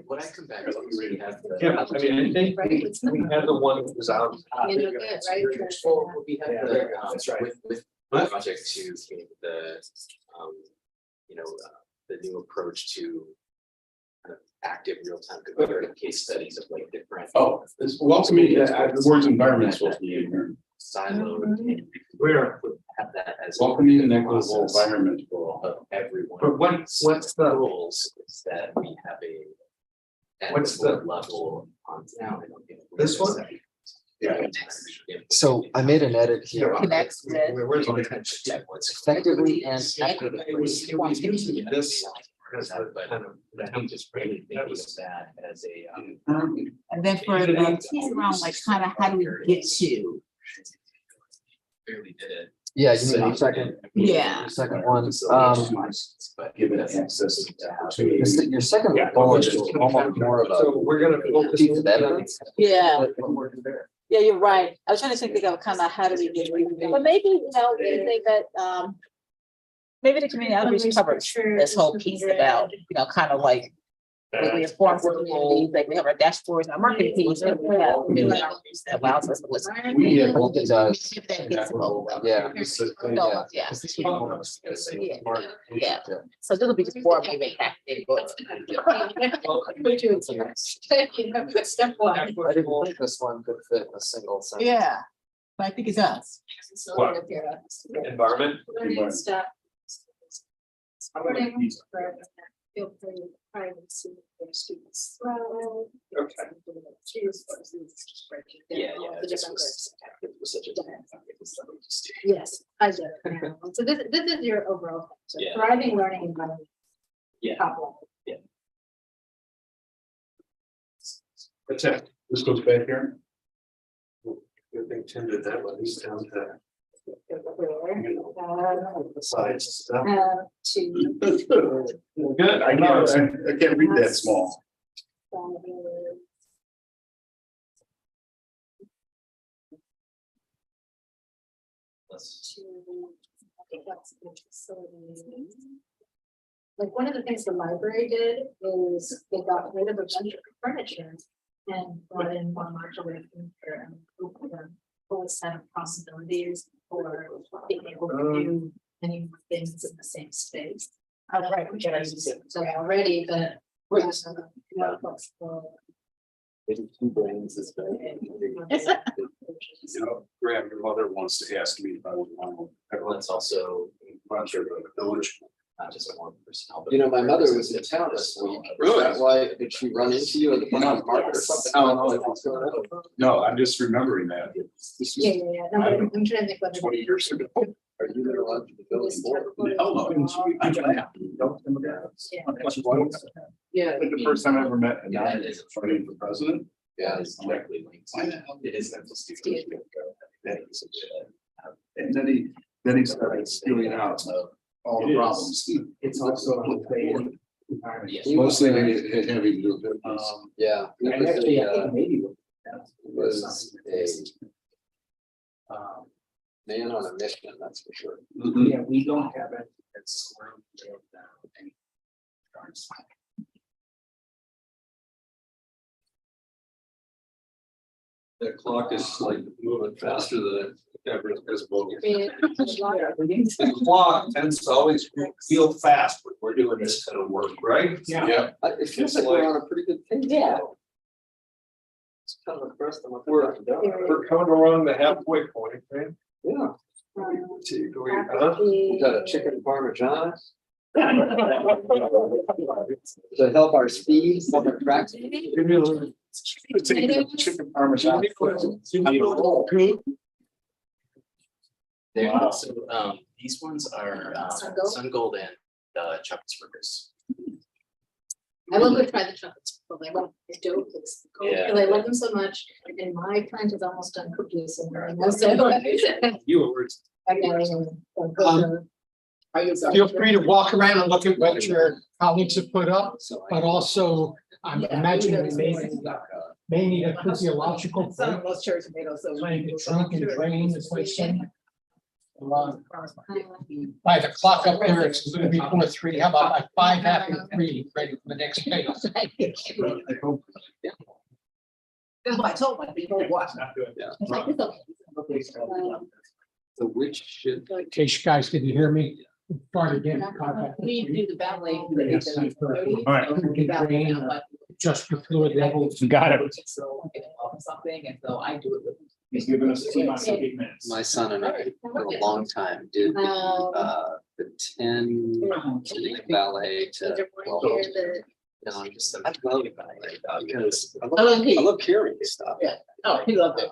When I come back, we have the. Yeah, I mean, I think Right, it's we not- had the one that was out. You know, good, right? Well, we have the, That's right. with What? project two, the, you know, the new approach to kind of active real-time comparative case studies of like different. Oh, it's welcoming, the words environment is supposed to be in here. Siloed, and Where? would have that as. Welcoming and equitable process environment for all. Of everyone. But what's the- Rules is that we have a. What's the- equitable level on town. I don't think we This one? have- Yeah. So I made an edit here. Connects with. Where's the Effectively and equitably. It was using this as the But kind of. I'm just really thinking of that as a. And then for the piece around, like, kind of how do we get to? Barely did it. Yeah, you mean the second, Yeah. second one, But Give it access to. your second bullet is almost more of So a we're gonna focus. piece of evidence. Yeah, But we're there. yeah, you're right. I was trying to think of kind of how do we get, but maybe, you know, we think that, maybe the community outreach covers this whole piece about, you know, kind of like. We inform the community, like we have our dashboards and our marketing page, and we have, that allows us to listen. We have- I think it does, If that gets low. yeah. No, yeah. Yeah. So this will be just more maybe active. Step one. I didn't think this one could fit in a single sentence. Yeah, but I think it does. What? Environment. Learning stuff. Supporting for feel free privacy for students. Okay. Yeah, The different groups. It was such a. it was something just to- Yes, I do. So this is your overall, so Yeah. thriving learning environment. Yeah. Top level. That's it. This goes back here. Good thing Tim did that one. He's down to. Uh, Size stuff. to. Good, I know, I can't read that small. Like, one of the things the library did is they got rid of a bunch of furniture and brought in more modular furniture and opened a whole set of possibilities for being able to do many more things in the same space. Oh, right. Which is so already, but. More flexible. Maybe two brains is better. You know, Graham, your mother wants to ask me if I would want. Everyone's also. I'm sure the village. Not just one personnel. but- You know, my mother was in town this week. Really? Is that why, did she run into you at the farmer's market or something? I don't know if it's going on. No, I'm just remembering that. This Yeah, is yeah, yeah. No, but I'm trying to think whether. 20 years ago. Are you gonna run to the village board? Hell no. I can have. Yeah. I think the first time I ever met a Yeah, it is. running for president. Yeah. It's directly linked. It is. And then he started spewing out all the problems. It's also a play. Yes. Mostly having to do with this. Yeah. And it was actually, I a, think maybe. was a man on a mission, that's for sure. Mhm. Yeah, we don't have it. It's. The clock is like moving faster than ever visible. The clock tends to always feel fast when we're doing this kind of work, right? Yeah. It feels like we're on a pretty good pace. Yeah. It's kind of impressed them. We're coming around the halfway point, right? Yeah. Huh? We got a chicken parmesan to help our speed, help our tracks. Chicken parmesan. They're Wow. also, these ones are, Sun Gold? Sun Gold and, chocolate burgers. I will go try the chocolates, but I won't do it, because I love them so much, and my plant is almost done cookies, and I know so. You were words. Are you? Feel free to walk around and look at what your colleagues have put up, but also I'm imagining we may need a physiological Some break. of those cherry tomatoes, so. Trying to drink and drain, as they say. By the clock up there, it's a little before 3. How about like 5 after 3, ready for the next phase? That's why I told my people, watch. So which should. In case you guys didn't hear me, start again. We do the ballet. All right. Just for fluid levels. Got it. Something, and so I do it with. He's giving us 8 minutes. My son and I, for a long time, did the 10 ballet to 12. No, I'm just, I love ballet because I love hearing stuff. Yeah. Oh, he loved it.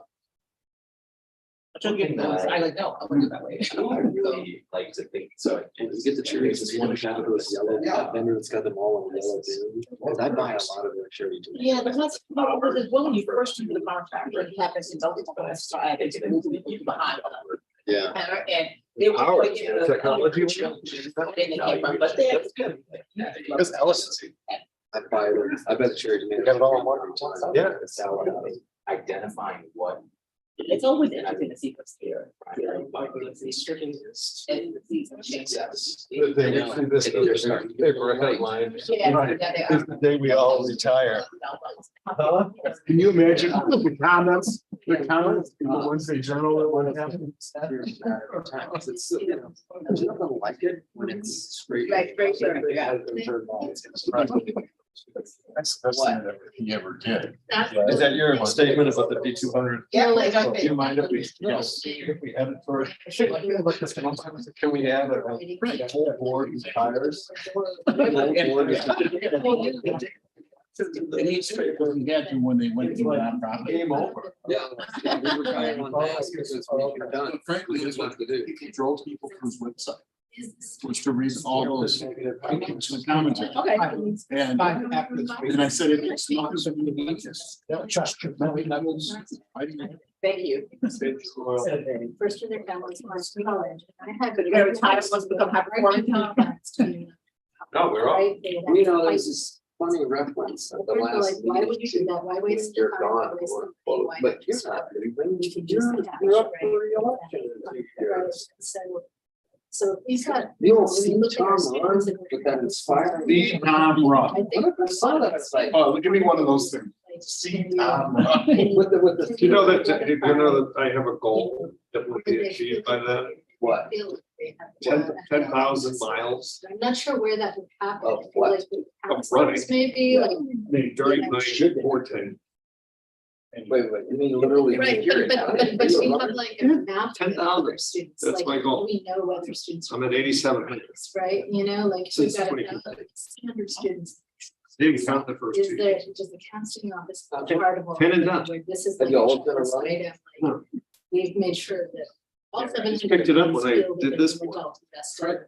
I told you, I like, no, I want to do that way. I really like to think, so. And you get the cherries, it's one shot of this yellow, that vendor that's got them all on yellow bin. Cause I buy a lot of their cherry. tomatoes. Yeah, that's, when you first do the contract, it happens in those, so I had to move you behind. Yeah. And they were. Our putting in the- technology. Where they came from, but they. Because Ellison's. I buy them, I bet the cherry tomatoes. Got it all in one time. Yeah. It's how identifying what. It's always interesting to see what's here. Stricken is. And the season changes. Paper headline. Yeah, Right. yeah, they It's are. the day we all retire. Can you imagine the comments, in the ones they journal it when it happens? It's, you know, there's nothing like it when it's straight. Right, straight, yeah. That's the best thing that he ever did. Is that your statement about the D200? Yeah, like, Do you mind if we, yes, if we have it for? Can we add a whole board of tires? We had to when they went through that property. Game over. Yeah. We were trying on that because we were done. Frankly, There's nothing to do. He drove people to his website, which to read all those commentary. Okay. And 5 after 3. then I said, it's not. Just your belly levels. Thank you. First in their families, first in college. I had. But every time it must become hyperforming. No, we're all. You know, there's this funny reference of the last. Like, why would you do that? Why waste your You're time? Why gone, waste quote, the unquote, money? Why but not you're just not, stop? when You can just attach, you're up right? for reelection in a few Right. years. So he's got. The old when you C look at Tom our run, students and with that inspiring. The Tom Run. I think. I saw that, it's like, Oh, give me one of those things. See Tom Run. with the. You know that I have a goal that will be achieved by then, What? 10,000 miles I'm not sure where that would happen. Of I feel what? like the Of running. councils Maybe like. during my wartime. Wait, you mean literally? Right, hearing but about it? we You're have running. like a map. of 10,000. Students, That's like, my goal. We know whether students. I'm at 8,700. Right, you know, like. So we've it's got 20 enough, like, 600 students. Didn't count the first Is two. there, does the counseling office? Okay, part of all 10 and of done. it, where This is. Have the you all done a checklist run? item, like, We've made sure that All 700 Picked it up when I still did within this the one. adult investment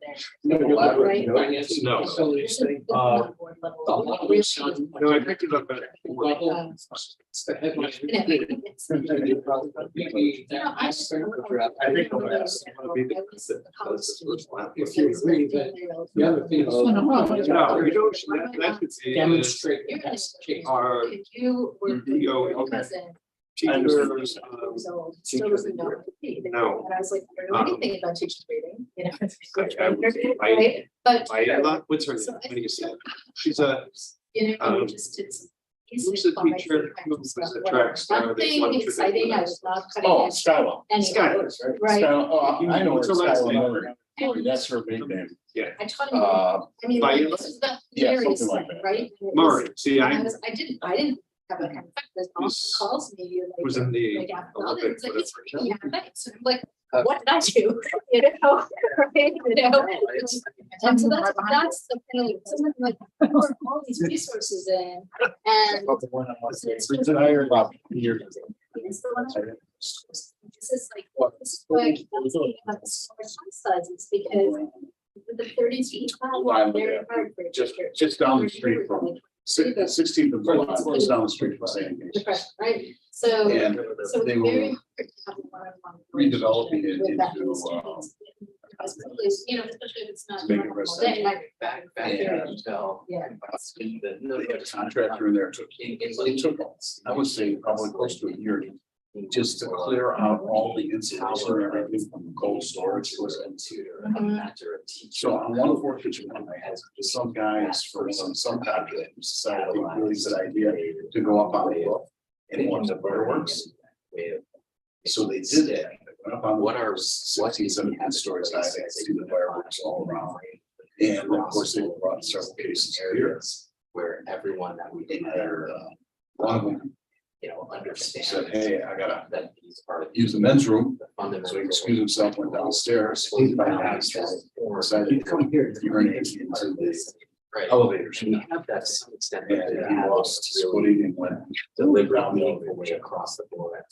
there. Elaborate, Right. finance, No. This is the board level. The lottery son. No, I picked it up at. It's the headline. It's- I think the last wanna be the- If you agree that the other thing is. No, you don't, that could be. Demonstrate. You're gonna say, Our if you were. ego, okay. Cousin, Teachers, years old, still doesn't know what to read. No. And I was like, I don't know anything about teachers reading, you know. I- Right, but. what's her name? What do you say? She's a, You know, um, just it's. who's the teacher who was a track star that won Nothing exciting, I was not cutting Oh, edge. Skywell. Any- Skywell, Right. Skywell, oh, I know where What's her last Skywell name? is. That's her big name. I taught him, Uh, I mean, Viola? like, this is the Yeah, hilarious something like thing, that. right? And it was- Murray, see, and I I didn't have a kind of, this mom Was- calls me, like. was in the like, after all, Olympic, it's like, whatever. it's really nice. And I'm like, what did I do? You know, right, you know? And so that's the thing, something like, pour all these resources in, and. About years ago. It's the one I- This is like, this is why I keep on saying about the smaller class sizes, because with the 30 feet, very hard for a teacher. Just down the street from 16th of July, just down the street from San Depression, right? So. And So they it's very were hard to have a one-on-one redeveloping it with that into, students. Because probably, you know, especially if it's not. to make it normal residential. day, Back Yeah. there, tell. Yeah. they had a contractor in there, it took, I would say, probably close to a year just to clear out all the insulation and everything from cold storage. So on one of our kitchen, I had some guys for some contractors decided it was a really good idea to go up on the roof and watch the fireworks. So they did that. They went up on What are, 16, 17 stories high, they could see the fireworks all around. And of course, they brought several cases of beer. where everyone that we And hire, one of them you know, understands. said, hey, I gotta That these are use the men's room. the So fundamental. he excused himself, went downstairs. Decided you're gonna get into the Right. elevators. And you have that to some extent. And but he you have lost his really footing and went deliberate down the meaningful way elevator. across the board.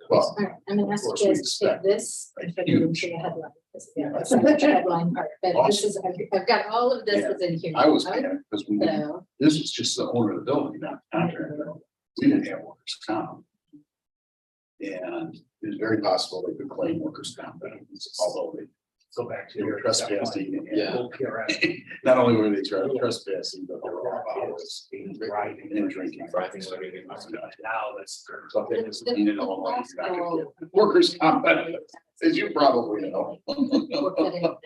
Well, All right, I'm gonna ask Of course you we guys to take expect this and put it huge. into the headline. Yeah, that's the headline part, but this is, I've got all of this Yeah. is in here. I was right? panicked because we didn't, So, this was just the owner of the building, not the contractor. We didn't have workers' comp. And it's very possible they could claim workers' comp benefits, although they Go back to they were your. trespassing. and- Yeah. Not only were they trespassing, but they were off hours and drinking. Driving, learning, Now that's. So they just needed a little, you're not gonna get workers' comp benefits, as you probably know. Put that in the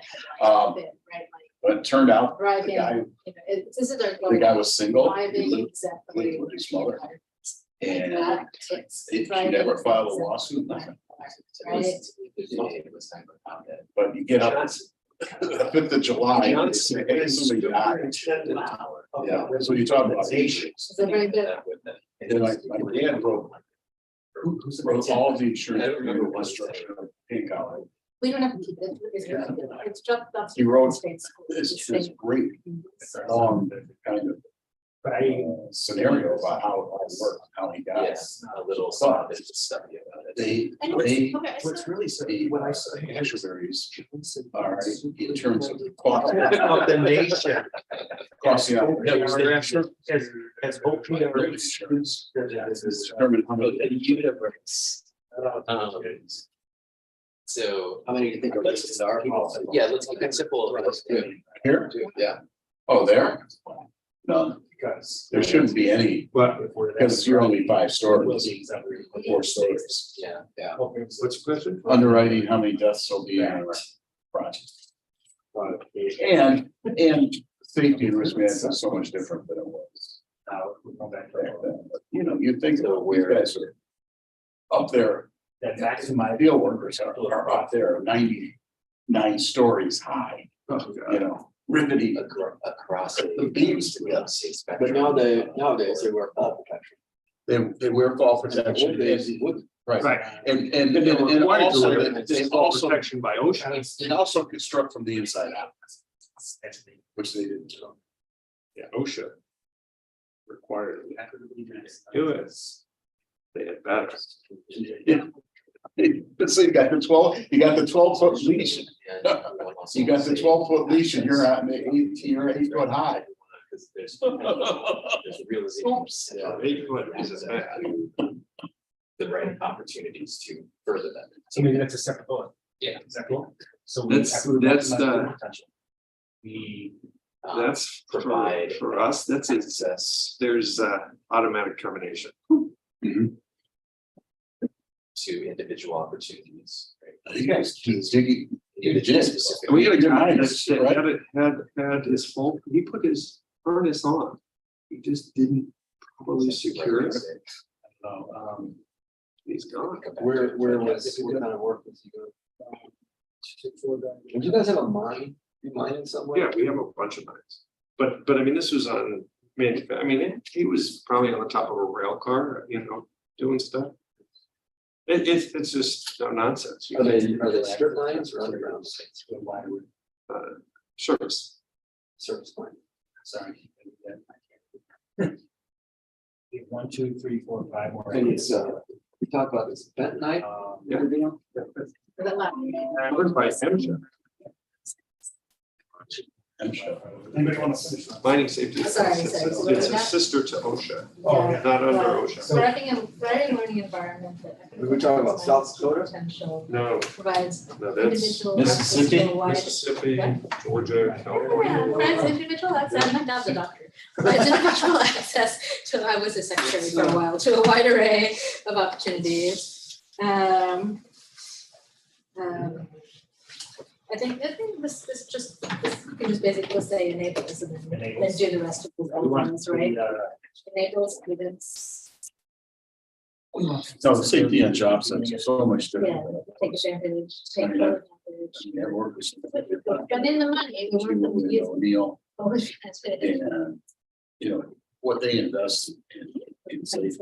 headline Um, bit, right, like But it turned out, the driving, guy, you know, this is our. the guy was single, he Driving lived exactly. with his mother. And That, it's he driving never filed a exactly. lawsuit, nothing. Right. But you get up, the 5th of July, and they say, hey, somebody died. Yeah, so you talk about issues. So very good. And my dad wrote all of the insurance, I don't remember what structure of pink out. We don't have to keep it. It's just. that's- He wrote state school. This great, long kind of scenario about how it all worked, how he got it. Yes, a little study about it. They, Anyways, they, okay, so- What's really the when I say. actuaries are in terms of cost. Of the nation. Cost, yeah. As OPR. Determine how many. Universe. So, How many do you think are listed are? yeah, let's keep it simple. Here? Yeah. Oh, there? None. Because. There shouldn't be any, But. because you're only 5 stories, 4 stories. Yeah. What's the question? Underwriting how many deaths will be in a project. And safety and risk management is so much different than it was. Back then. But, you know, you think about where guys are up there, That maximize. field workers are up there 99 stories high, you know, riveting. Across. The beams together. But nowadays they wear fall protection. They wear fall protection. Old days, you wouldn't. Right, and also, they also, Protection by ocean. they also construct from the inside out, which they didn't. Yeah, OSHA. Required. Do it. They had better. Yeah. So you got the 12-foot leash. You got the 12-foot leash and you're at you're 8 foot high. Because there's the realization. 8 foot is a bad. The right opportunities to further that. So maybe that's a separate bullet. Yeah. Is that cool? So. we That's- have to that's maximize the- potential. We, That's provide for us, that's it. access There's automatic termination. to individual opportunities. Right? You guys do diggy. Individual specific. We had a guy Nice, that right? had his full, he put his harness on. He just didn't properly secure it. He's gone. Where was, what kind of work was he doing? Did you guys have a mine? You mining somewhere? Yeah, we have a bunch of mines. But I mean, this was on, he was probably on the top of a rail car, doing stuff. It's just no nonsense. Are they strip mines or underground? Service. Surface mine. sorry. 1, 2, 3, 4, 5 more. And it's, we talked about this bentonite. Yeah. Video? Owned by MSHA. Anybody want to finish? Mining safety. Sorry, It's a sister to OSHA, Oh, yeah. not under OSHA. Thriving learning environment that. We were talking about South Dakota? Potential No, provides no, that's individual. Mississippi? access to a wide- Mississippi, Georgia, Yeah, California. provides individual access, my dad's a doctor, provides individual access to, I was a secretary for a while, to a wide array of opportunities. I think this you can just basically say enables and then Enables. do the rest of the elements, right? Enables, evidence, No, the safety on job sites is so much yeah, different. take advantage, take full advantage. That work is- But in the money, we want them to use. Neil, Polish transportation. and, what they invest in safety.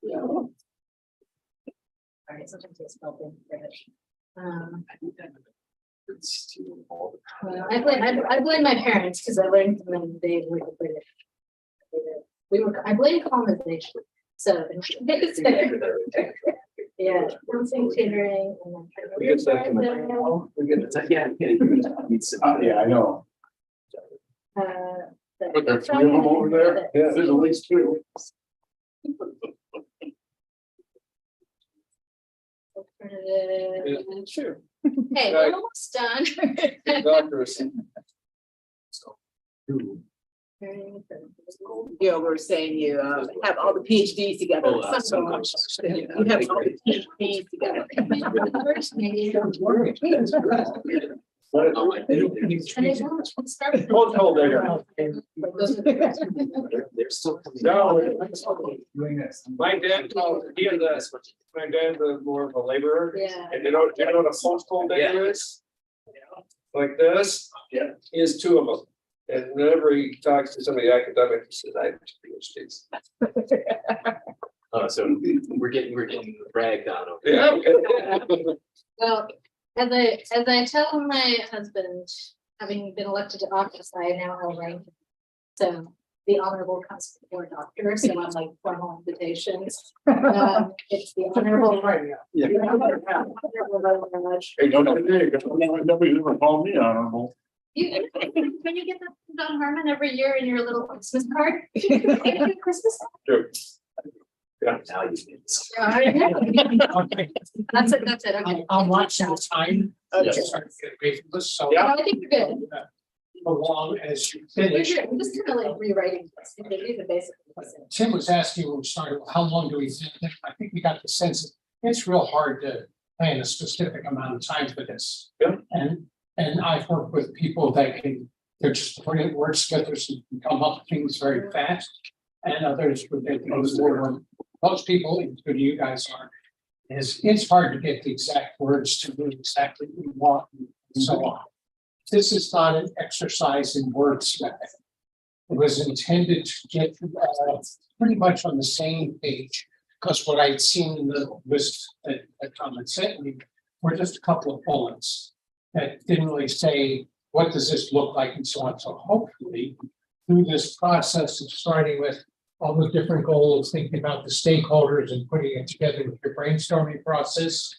Yeah. All right, sometimes it's spelled in. Well, I blame my parents because I learned from them they were I blame colonization. So. Yeah, counseling, tutoring, and then. We get that in Yeah, I know. But there are 3 of them over there. Yeah, there's at least 2. Sure. Hey, we're almost done. We're saying you have all the PhDs together. You have all the PhDs together. They're still coming. Doing this. My dad, my dad's more of a laborer. Yeah. And you know what a postal digger is? Like this? Yeah. He has 2 of them. And whenever he talks to somebody academic, he says, I have 2 PhDs. So we're getting ragged on over. Yeah. Well, as I tell my husband, having been elected to office, I now have rank. So the honorable constable board doctor, so I'm like formal invitations. It's the honorable. Yeah. the honorable Raj. Hey, nobody's ever called me honorable. When you get that from Don Harmon every year in your little Christmas card? Christmas. Sure. Now you need this. Yeah, I know. That's it, okay. I'm watching the time. Okay. Just trying to get away from this, so No, I think you're good. along as you We're finish. good. I'm just kind of like rewriting this. These are basically what's in it. Tim was asking when we started, how long do we think? I think we got the sense that it's real hard to plan a specific amount of time for this. Yeah. And I've worked with people that they're just putting words together so you can come up with things very fast. And others would take more. Most people, including you guys are, it's hard to get the exact words to do exactly what you want and so on. This is not an exercise in wordsmithing. It was intended to get pretty much on the same page, because what I'd seen in the list that Tom had sent me were just a couple of bullets that didn't really say, what does this look like and so on. So hopefully, through this process of starting with, all the different goals, thinking about the stakeholders and putting it together with your brainstorming process.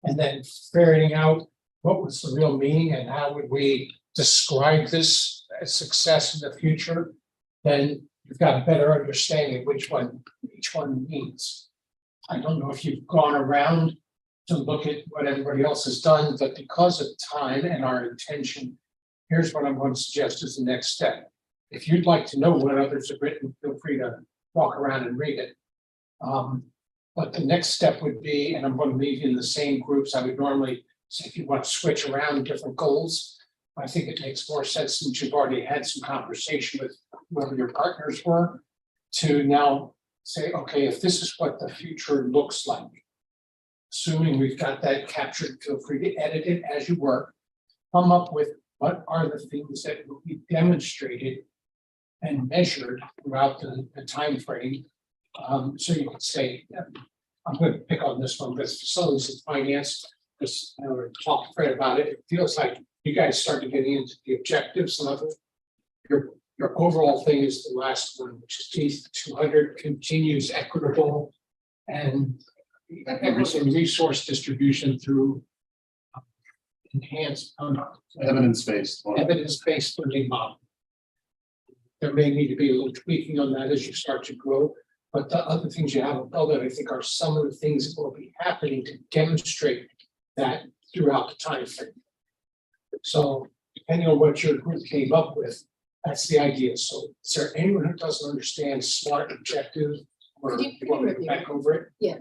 And then figuring out what was the real meaning and how would we describe this as success in the future. Then you've got a better understanding which one each one means. I don't know if you've gone around to look at what everybody else has done, but because of time and our intention, here's what I'm going to suggest as the next step. If you'd like to know what others have written, feel free to walk around and read it. But the next step would be, and I'm going to leave you in the same groups I would normally say, if you want to switch around different goals, I think it makes more sense since you've already had some conversation with whoever your partners were, to now say, okay, if this is what the future looks like, assuming we've got that captured, feel free to edit it as you work, come up with what are the things that will be demonstrated and measured throughout the time frame. So you could say, I'm going to pick on this one, but facilities and finance, because I talked to Fred about it. It feels like you guys started getting into the objectives level. Your overall thing is the last one, which is D200 continues equitable and resource distribution through enhanced Evidence-based. evidence-based learning model. There may need to be a little tweaking on that as you start to grow, but the other things you have above it, I think, are some of the things that will be happening to demonstrate that throughout the time frame. So depending on what your group came up with, that's the idea. So is there anyone who doesn't understand SMART objective or Could you you want me to go review? back over it? Yeah.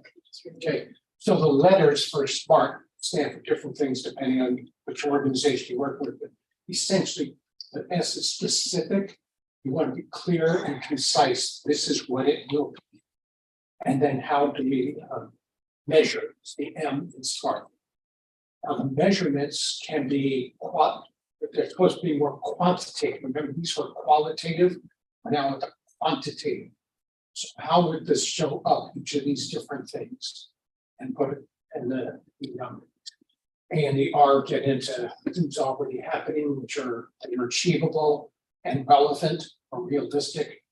Okay, so the letters for SMART stand for different things depending on which organization you work with, but essentially the S is specific. You want to be clear and concise. This is what it will be. And then how do we measure? It's the M in SMART. Now the measurements can be but they're supposed to be more quantitative. Remember, these were qualitative, but now with the quantitative. So how would this show up, each of these different things? And put it in the A and the R get into things already happening, which are achievable and relevant or realistic.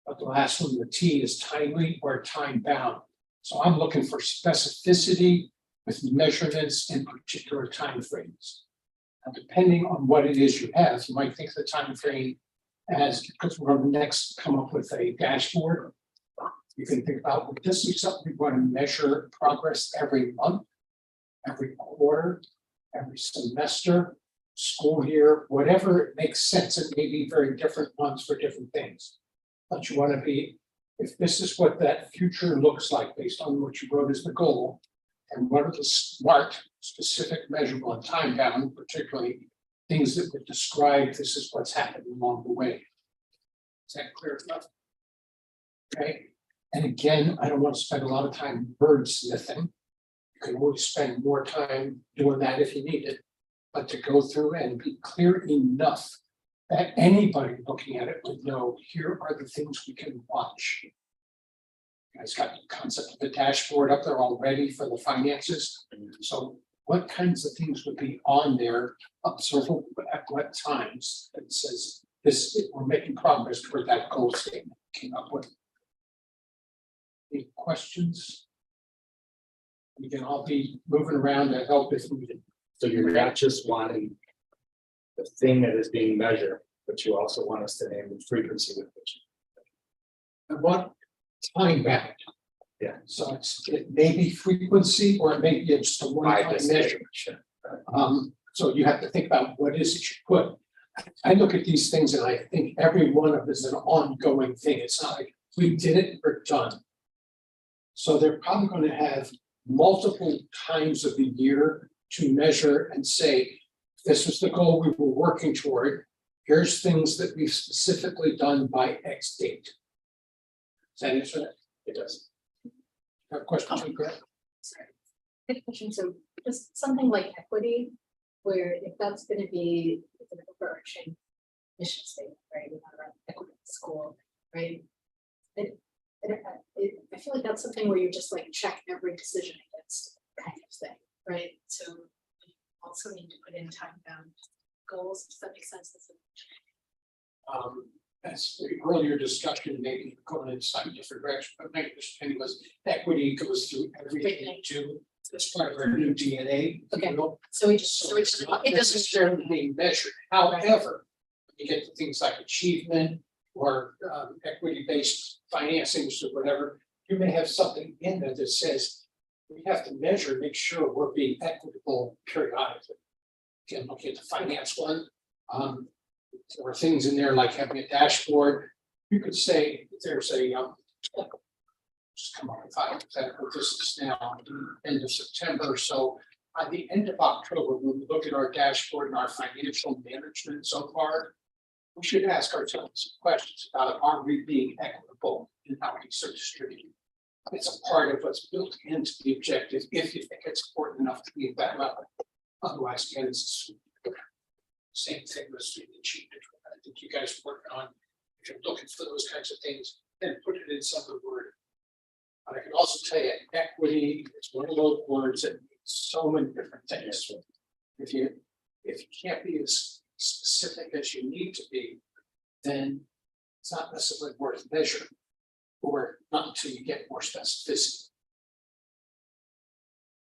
But the last one, the T, is timely or time bound. So I'm looking for specificity with measurements in particular time frames. And depending on what it is you have, you might think of the time frame as, because we're going to next come up with a dashboard. You can think about, well, this is something we want to measure progress every month, every quarter, every semester, school year, whatever it makes sense. It may be very different ones for different things. But you want to be, if this is what that future looks like based on what you wrote as the goal, and what are the SMART, specific, measurable, and time bound, particularly things that would describe this is what's happened along the way. Is that clear enough? Okay. And again, I don't want to spend a lot of time wordsmithing. You can always spend more time doing that if you need it, but to go through and be clear enough that anybody looking at it would know, here are the things we can watch. You guys got the concept of the dashboard up there already for the finances. So what kinds of things would be on there, observable at what times that says this, we're making progress toward that goal statement we came up with. Any questions? We can all be moving around to help if needed. So you're not just wanting the thing that is being measured, but you also want us to name the frequency with which. I want time bound. Yeah. So it may be frequency or it may be just a one-time measure. So you have to think about what is it you put. I look at these things and I think every one of them is an ongoing thing. It's not like we did it, we're done. So they're probably going to have multiple times of the year to measure and say, this was the goal we were working toward. Here's things that we've specifically done by X date. Does that answer that? It does. Have a question, Greg? Sorry. Good question. So just something like equity, where if that's gonna be an overarching mission statement, right? We want to run equity in school, right? I feel like that's something where you just like check every decision against kind of thing, right? So you also need to put in time bound goals. Does that make sense? as the earlier discussion, maybe going in a slightly different direction, but my understanding was equity goes through everything too. It's part of our new DNA. if you Okay. will. So we So it's not it doesn't. necessarily being measured, however, you get to things like achievement or equity-based financings or whatever. You may have something in there that says, we have to measure, make sure we're being equitable periodically. Again, look at the finance one, there were things in there like having a dashboard. You could say there's a, just come up with hypothetical, this is now the end of September, so by the end of October, when we look at our dashboard and our financial management so far, we should ask ourselves some questions about, are we being equitable in how we so distribute? It's a part of what's built into the objective, if you think it's important enough to be at that level. Otherwise, again, it's same thing as the achievement. I think you guys are working on, if you're looking for those kinds of things, then put it in some of the word. But I can also tell you, equity is one of those words that means so many different things. If you can't be as specific as you need to be, then it's not necessarily worth measuring, or not until you get more specificity.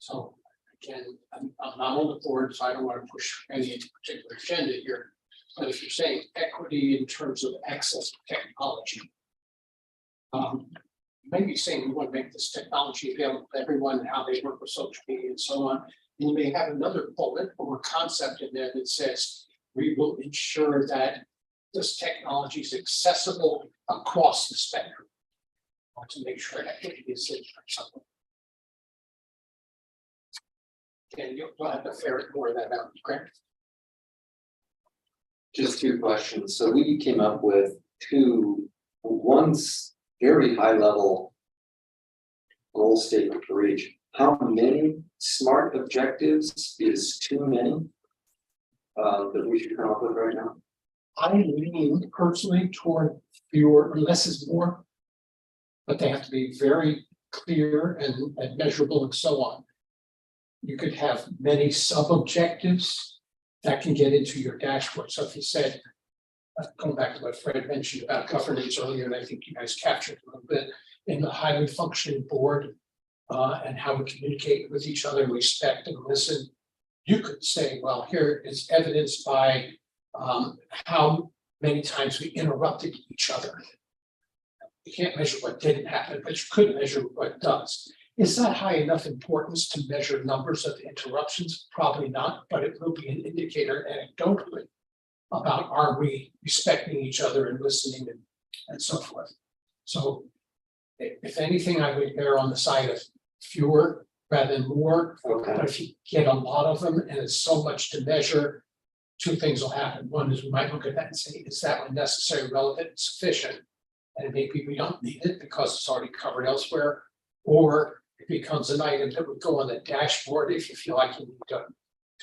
So again, I'm not on the board, so I don't want to push any particular agenda here. But if you're saying equity in terms of access to technology, you may be saying we want to make this technology available to everyone and how they work with social media and so on. And you may have another bullet or concept in there that says we will ensure that this technology is accessible across the spectrum. I want to make sure equity is in for something. And you'll have to ferret more of that out, correct? Just two questions. So we came up with one's very high level goal statement for each. How many SMART objectives is too many that we should come up with right now? I lean personally toward fewer or less is more. But they have to be very clear and measurable and so on. You could have many sub-objectives that can get into your dashboard. So if you said, going back to what Fred mentioned about governance earlier, and I think you guys captured a little bit in the highly functioning board and how we communicate with each other, respect and listen. You could say, well, here is evidenced by how many times we interrupted each other. You can't measure what didn't happen, but you could measure what does. Is that high enough importance to measure numbers of interruptions? Probably not, but it will be an indicator anecdotally about are we respecting each other and listening and so forth. So if anything, I would err on the side of fewer rather than more. Okay. But if you get a lot of them and it's so much to measure, two things will happen. One is we might look at that and say, is that one necessary, relevant, and sufficient? And maybe we don't need it because it's already covered elsewhere. Or it becomes an item that would go on the dashboard if you feel like you need to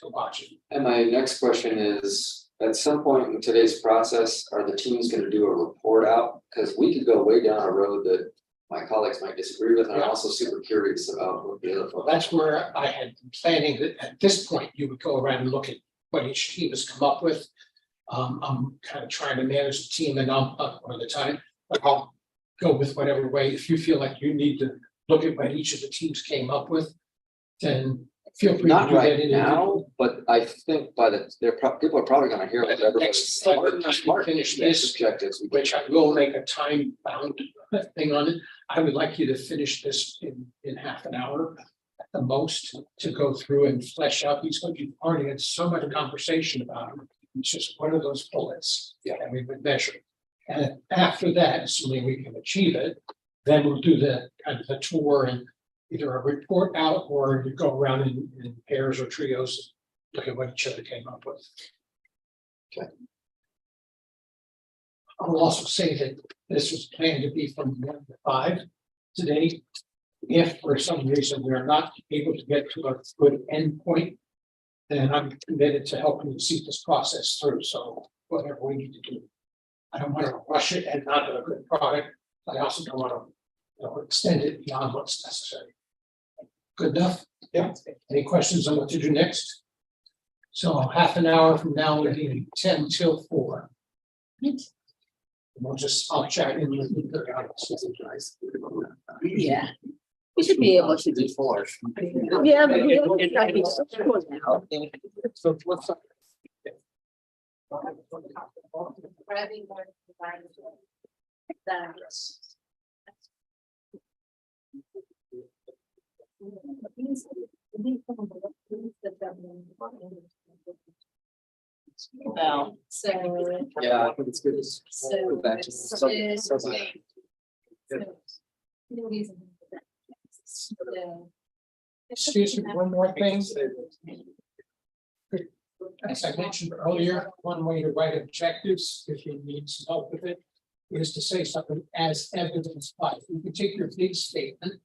watch it. And my next question is, at some point in today's process, are the teams going to do a report out? Because we could go way down a road that my colleagues might disagree with. And I'm also super curious about what the other. Well, that's where I had been planning that at this point, you would go around and look at what each team has come up with. I'm kind of trying to manage the team and I'm up all the time, but I'll go with whatever way. If you feel like you need to look at what each of the teams came up with, then feel free to Not do that right in now, but I think by the, people are probably going to hear what everybody's Next, finish this, objectives. which I will make a time bound thing on it. I would like you to finish this in half an hour at the most to go through and flesh out these. You've already had so much conversation about them. It's just one of those bullets that we would measure. And after that, assuming we can achieve it, then we'll do the kind of the tour and either a report out or you go around in pairs or trios, look at what each other came up with. Okay. I will also say that this was planned to be from 1 to 5 today. If for some reason we're not able to get to a good endpoint, then I'm committed to helping you see this process through. So whatever we need to do. I don't want to rush it and not have a good product. I also don't want to extend it beyond what's necessary. Good enough? Yeah. Any questions on what to do next? So half an hour from now, we'll be 10 till 4. I'll check in with you. Yeah. We should be able to do four. Yeah, but we don't get these scores now. So what's up? Well, So. Yeah, I think it's good. So. Go back to so sub- is- sub- so- no reason for that. So- Excuse me, one more thing. As I mentioned earlier, one way to write objectives, if you need some help with it, is to say something as evidenced by. You can take your big statement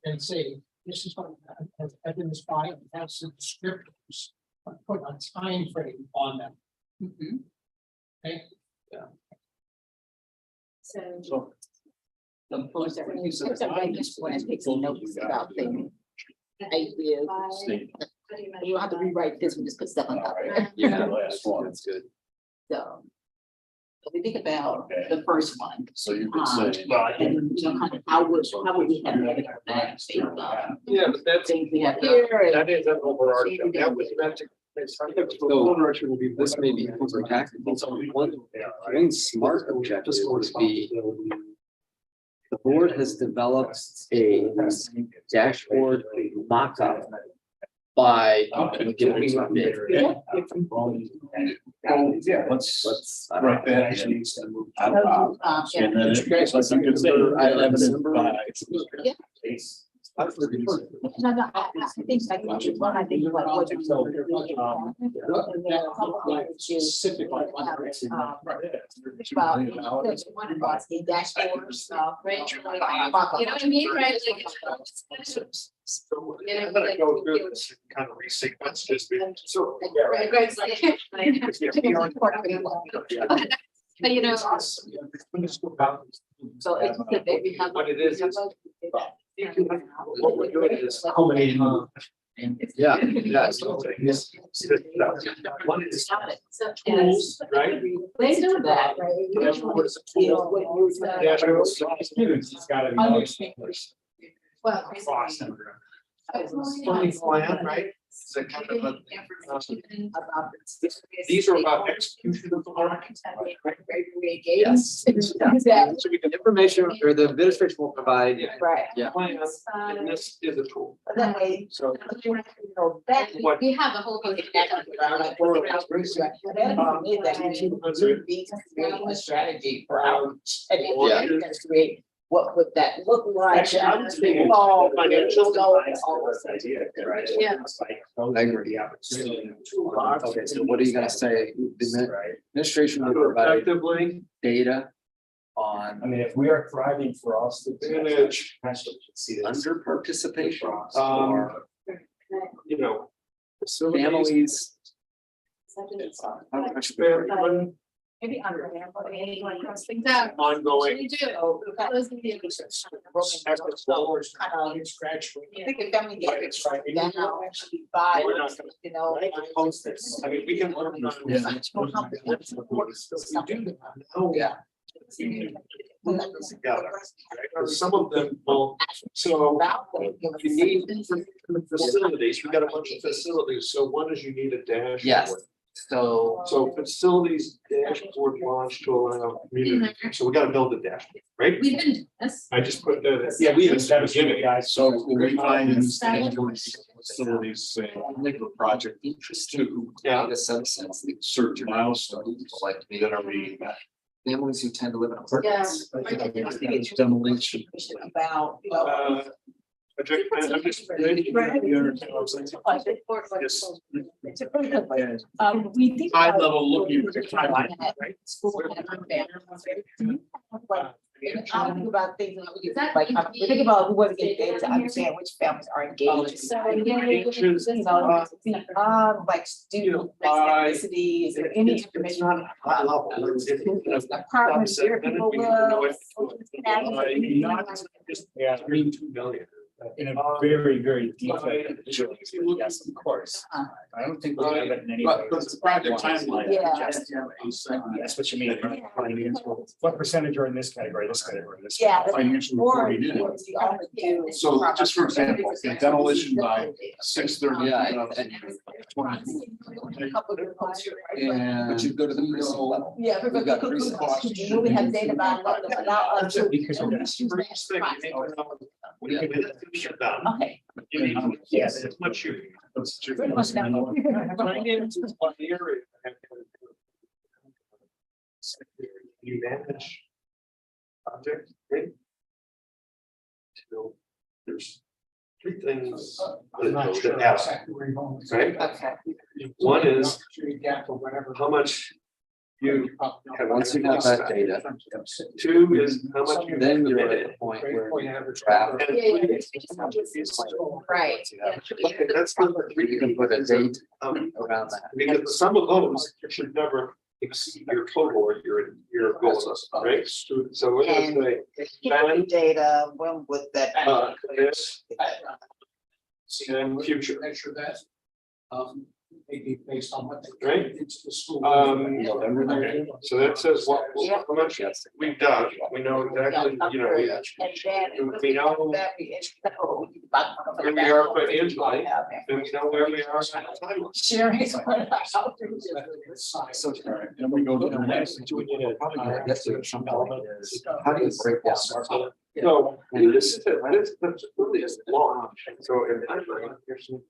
and say, this is what as evidenced by, and have some descriptors, but put a time frame on them. Okay? So. So. of course, when you sit there writing this, when I take some notes about things. Ideas. You don't have to rewrite this, we just put stuff on top of it. Yeah, that's good. So. If we think about the first one, So you could say. and you know, kind of how would we have that based on Yeah, but that's, things we have here and. that is an overarching, that was meant to. So this may be over tactical. So one smart objective would be the board has developed a dashboard mock-up by giving me a bid. Yeah, let's Let's. write that. And then it's like you could say, evidence by. No, no, I think I think one, I think like what you. Specific. Well, there's one of us, the dashboard stuff, right? You know what I mean, right? Like, I'm gonna go through this and kind of resequence this. So. Right, Greg's like. But you know. So it's that we have. What it is, what we're doing is culminating. Yeah, yeah. One is So, tools, right? They do that, right? Dashboard is a tool. Dashboard is It's gotta be. Understand. Well. Funding plan, right? It's a kind of a. About These are about execution of the work. Yes. Exactly. So we can information or the administration will provide. Right. Yeah. Plan, and this is a tool. But that way, So. you know, that. What? We have a whole bunch of. A strategy for our. Yeah. Create, what would that look like? Actually, I would say it's all financial. Yeah. I agree. Okay, so what are you gonna say? The administration will provide Effectively data I on mean, if we are thriving for us to. manage, See this. under participation Um, or you know. Facilities. families. Maybe under. Things out. Ongoing. We do. Those are the- I think if family get it, then I'll actually buy, We're not gonna- you know. Post this. I mean, we can learn on. Yeah. Yeah. Together, right? Some of them will, so you need facilities, we got a bunch of facilities, so one is you need a dashboard. Yes. So So facilities dashboard launch to allow community, so we gotta build a dashboard, right? We've been doing this. I just put that. Yeah, we have to give it, guys. So when we find in facilities, say, make a project interest to Yeah. data subsets, the certain milestones like that are being met. families who tend to live in Yeah. apartments. Demolition. About, you know. Project plan, I'm just. We think. High about- level looking at the timeline, Right. School and Like, I think about things that we get, like, we think about, we want to get data to understand which families are engaged. So, You know, like student ethnicity, is there any information on apartments, where people live? Not just, yeah, 2 million. In a very, very detailed. Yes, of course. I don't think we have it in any. But the project timeline. Yeah. That's what you mean. What percentage are in this category, this category, this? Yeah. Financial reporting in. So just for example, demolition by 6:30. And. But you go to the precinct level. Yeah. We've got precincts. We have data about. Because of that. We can do that, you're done. Okay. Yes, it's much you. Pretty much now. You manage. Project, right? So there's three things I'm not that sure that happen, exactly where you're going. right? Okay. One is Gap or whatever. how much you have. Once you have that data, Two is how much you. then you're at the point where you draft. And Right. okay, that's number three. You can put a date Um, around that. because some of those should never exceed your total or your goals, right? So we're gonna say, Data, when would that? this. And future. Measure that. Maybe based on what they. Right. Into the school. Okay, so that says what, how much we've done, we know exactly, you know, we know where we are financially, and we know where we are on the timeline. Sharing. So, and we go to the next. That's some element is, how do you break down? So, this is, this really is long, so in my mind,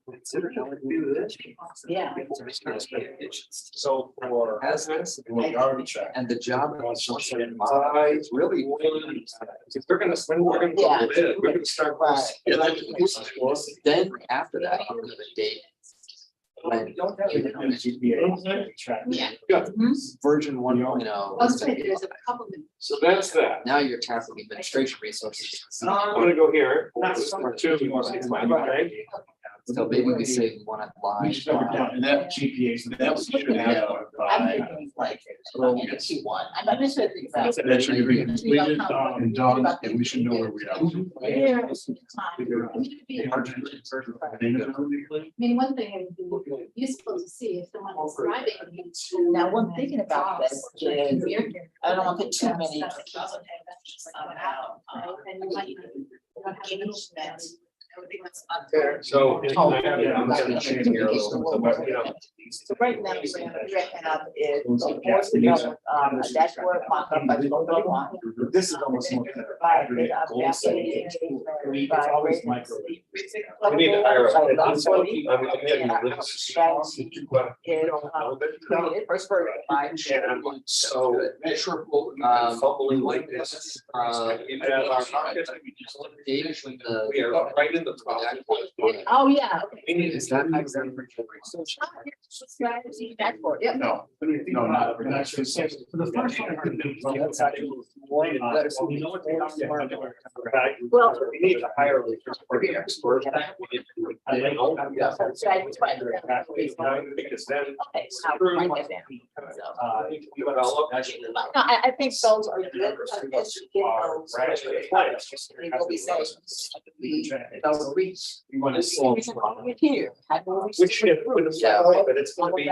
consider how we do this. Yeah. So for. Has this, We already checked. and the job. It's really. If they're gonna spend, we're gonna go Yeah. bid, we're gonna start. Then after that, you have a date. When Yeah. version 1.0. That's right, there's a couple of. So that's that. Now you're tackling administration resources. I'm gonna go here. That's number two. Right? So maybe we say we want to We lie. should have it down, and that GPA, so that was. I'm thinking like, Q1, I'm just thinking about. That should be completed and done, and we should know where we are. Yeah. I mean, one thing would be useful to see if someone is driving. Now, one thinking about this is, I don't want to put too many. And you might, you don't have engagement. Everything that's unfair. So. I'm gonna change here a little bit, but, you know. So right now, what we have is force develop a dashboard mock-up by 2021. This is almost more. Provide data updates, It's always micro. We need to hire. Strategy is created first version by. So. Measurable. Fumbling like this. We are right in the. Oh, yeah. We need to. Is that Strategy dashboard, yeah. No, not. For the first one. That's actually. You know what they are? Well. We need to hire. The expert. Because then. Okay, so I'll write that down. So. Develop. No, I think those are good. As you get those, they will be safe. They'll reach. You want to solve. Here. Which, but it's gonna be.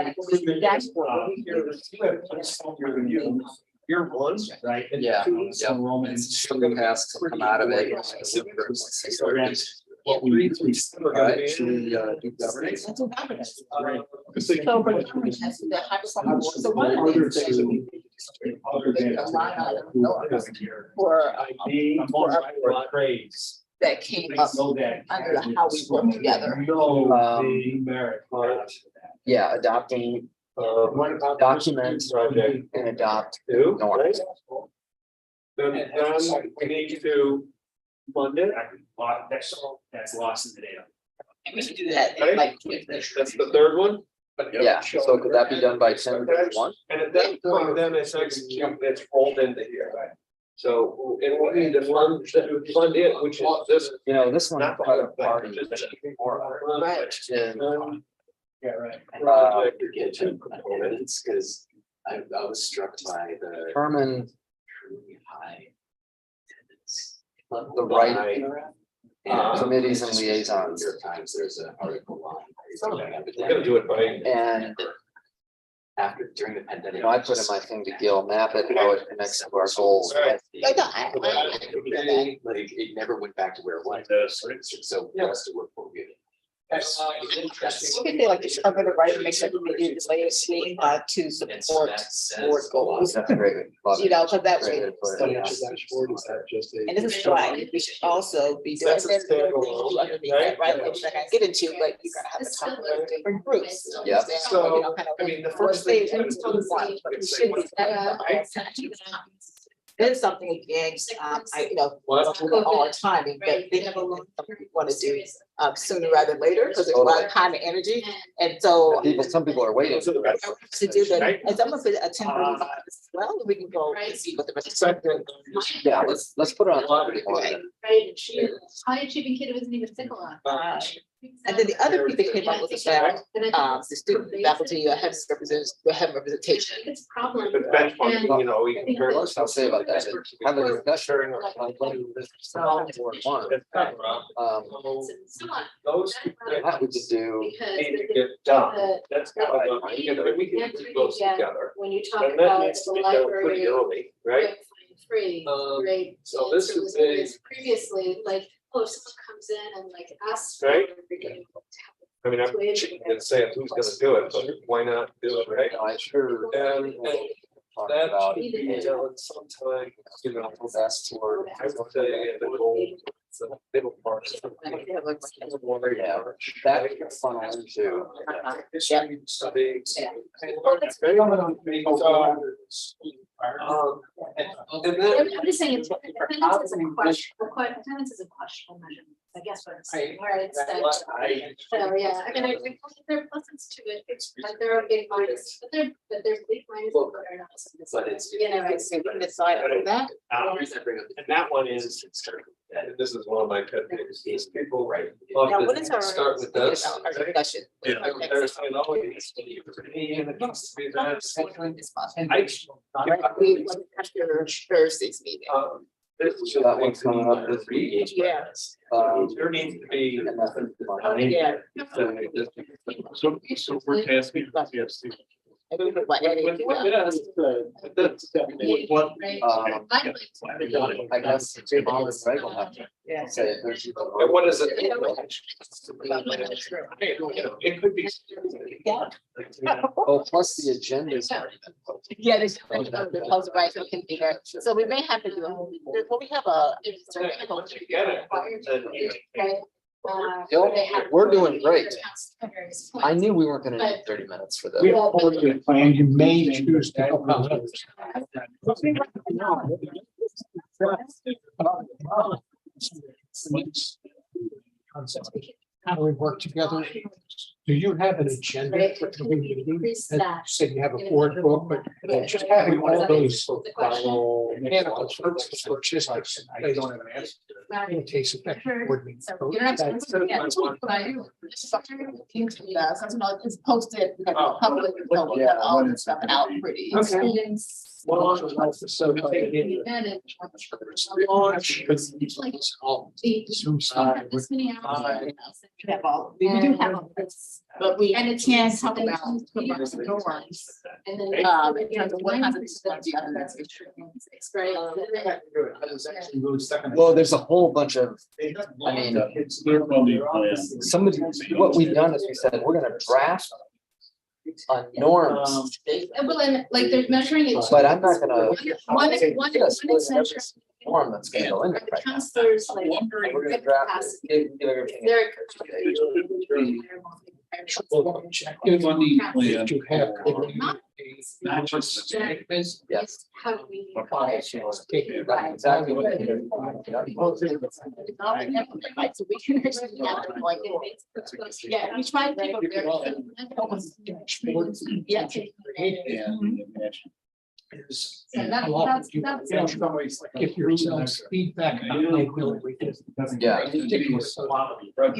Dashboard. You're one, Right? Yeah. Enrollments. Sugar has to come out of it. What we. All right, should we do governance? That's what governance. So So for the governance, that's the high performance. So one of the things that we Other than. a line item for ID, for grades. that came up under how we work together. No, Um, the merit. Yeah, adopting, document and adopt. Do, Norms. Then we need to fund it. That's lost in the data. And we can do that Right. like. That's the third one. Yeah, so could that be done by 10/31? And at that point, then it's execute, it's rolled into here. So, and we need to fund it, which is this. You know, this one. Not the quite a whole thing, party. just- Right. And, Yeah, right. Project. Get to components, because I was struck by the Determine truly high attendance. the right, and committees and liaisons. New York Times, there's an article on. We're gonna do it right. And, After, during the pandemic. you know, I put in my thing to Gil, map it, how it connects to our goals. I Like, it never went back to where it was. So, Yeah. that's the work for you. think they like to cover the right, make sure we do the latest to support board goals. That's a great. love You it. know, because that Great way. way to put it, yeah. And this is why we should also be doing. That's a standalone, Underneath that, right, which I can get into, but you're gonna have to talk about different groups. Yeah. So, you know, kind of. I mean, the what first stage thing. it's on one, but it should be that. There's something again, I, you know, all our timing, but they have a lot of something we want to do sooner rather than later, because there's a lot of time and energy. And so Some people are waiting. to do that, and someone could attend as well, we can go and see what the rest of the. Yeah, let's put it on. Saturday morning. Right, and she, high achieving kid wasn't even sick a lot. And then the other piece that came up was about the student faculty have representation. It's a problem. The benchmarking, you know, we can. Very much I'll say about that. Have a discussion on when this board one. Those That we could do. need to get done. That's kind of, we can do those together. When you talk And that about needs to the be done pretty library. early, right? Free, right? So this answer is was a- always previously, like, oh, if someone comes in and like asks. for Right. it, they're getting to have I mean, I'm cheating and saying who's gonna do it, but why not do it, right? I sure. And Talk that about should be done sometime, you know, that's for. I would say the goal, the middle part. Yeah, that could funnel into. Study. And then. I'm just saying, attendance is a question, attendance is a questionable measurement, I guess what I'm saying, where it's that. So, yeah, I mean, there are pluses to it, but there are big minus, but there's big minus, but they're not. But it's. You know, It's we can decide on that. And that one is, and this is one of my pet peeves, is people love Now, to what is our? start with this. Our discussion. Yeah, they're saying, oh, it needs to be for me, and it needs to be this. We after Thursday's meeting. This is That one's coming up this week. Yeah. There needs to be. Yeah. So we're tasking. And we put like Eddie, What? I guess. Greg will have to yeah. say if there's. And what is it? It could be. Yeah. Oh, plus the agenda. Yeah, there's the post right, so it can be there. So we may have to do, well, we have a. Get it. We're doing great. I knew we weren't gonna need 30 minutes for We this. have forward to the plan, you may choose to help out others. How do we work together? Do you have an agenda for the meeting? And you said you have a board book, but just having all those mechanical services, logistics, they don't have an answer. In case of board meeting. It's posted, we have a public, we have all this stuff out pretty. We have all, we do have all this, but we can't talk about norms. And then. In terms of what happens to the other. Well, there's a whole bunch of, I mean, somebody, what we've done is we said, we're gonna draft norms, Well, and like they're measuring it. but I'm not gonna. One Yes, is measuring. Norm that's gonna go in The there right now. counselors like. We're gonna draft it, give everything. They're. If you have. Not just. Yes. How do we. Exactly. Right, so we can actually have them like. Yeah, we try to keep them very. Yeah. is. So that- how often that's- you that's- give yourselves feedback about my ability. Yeah. You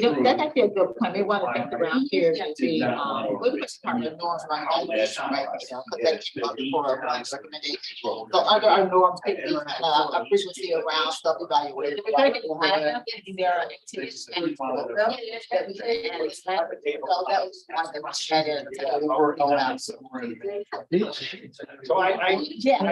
know, that's actually a good point. We want to think around here to see, what was part of the norms around evaluation, right? You know, because that came up before our recommendation. So under our norms, could be, a frequency around self-evaluation. We're trying to have, there are activities and programs that we can add. So that was one that was added. So I. Yeah.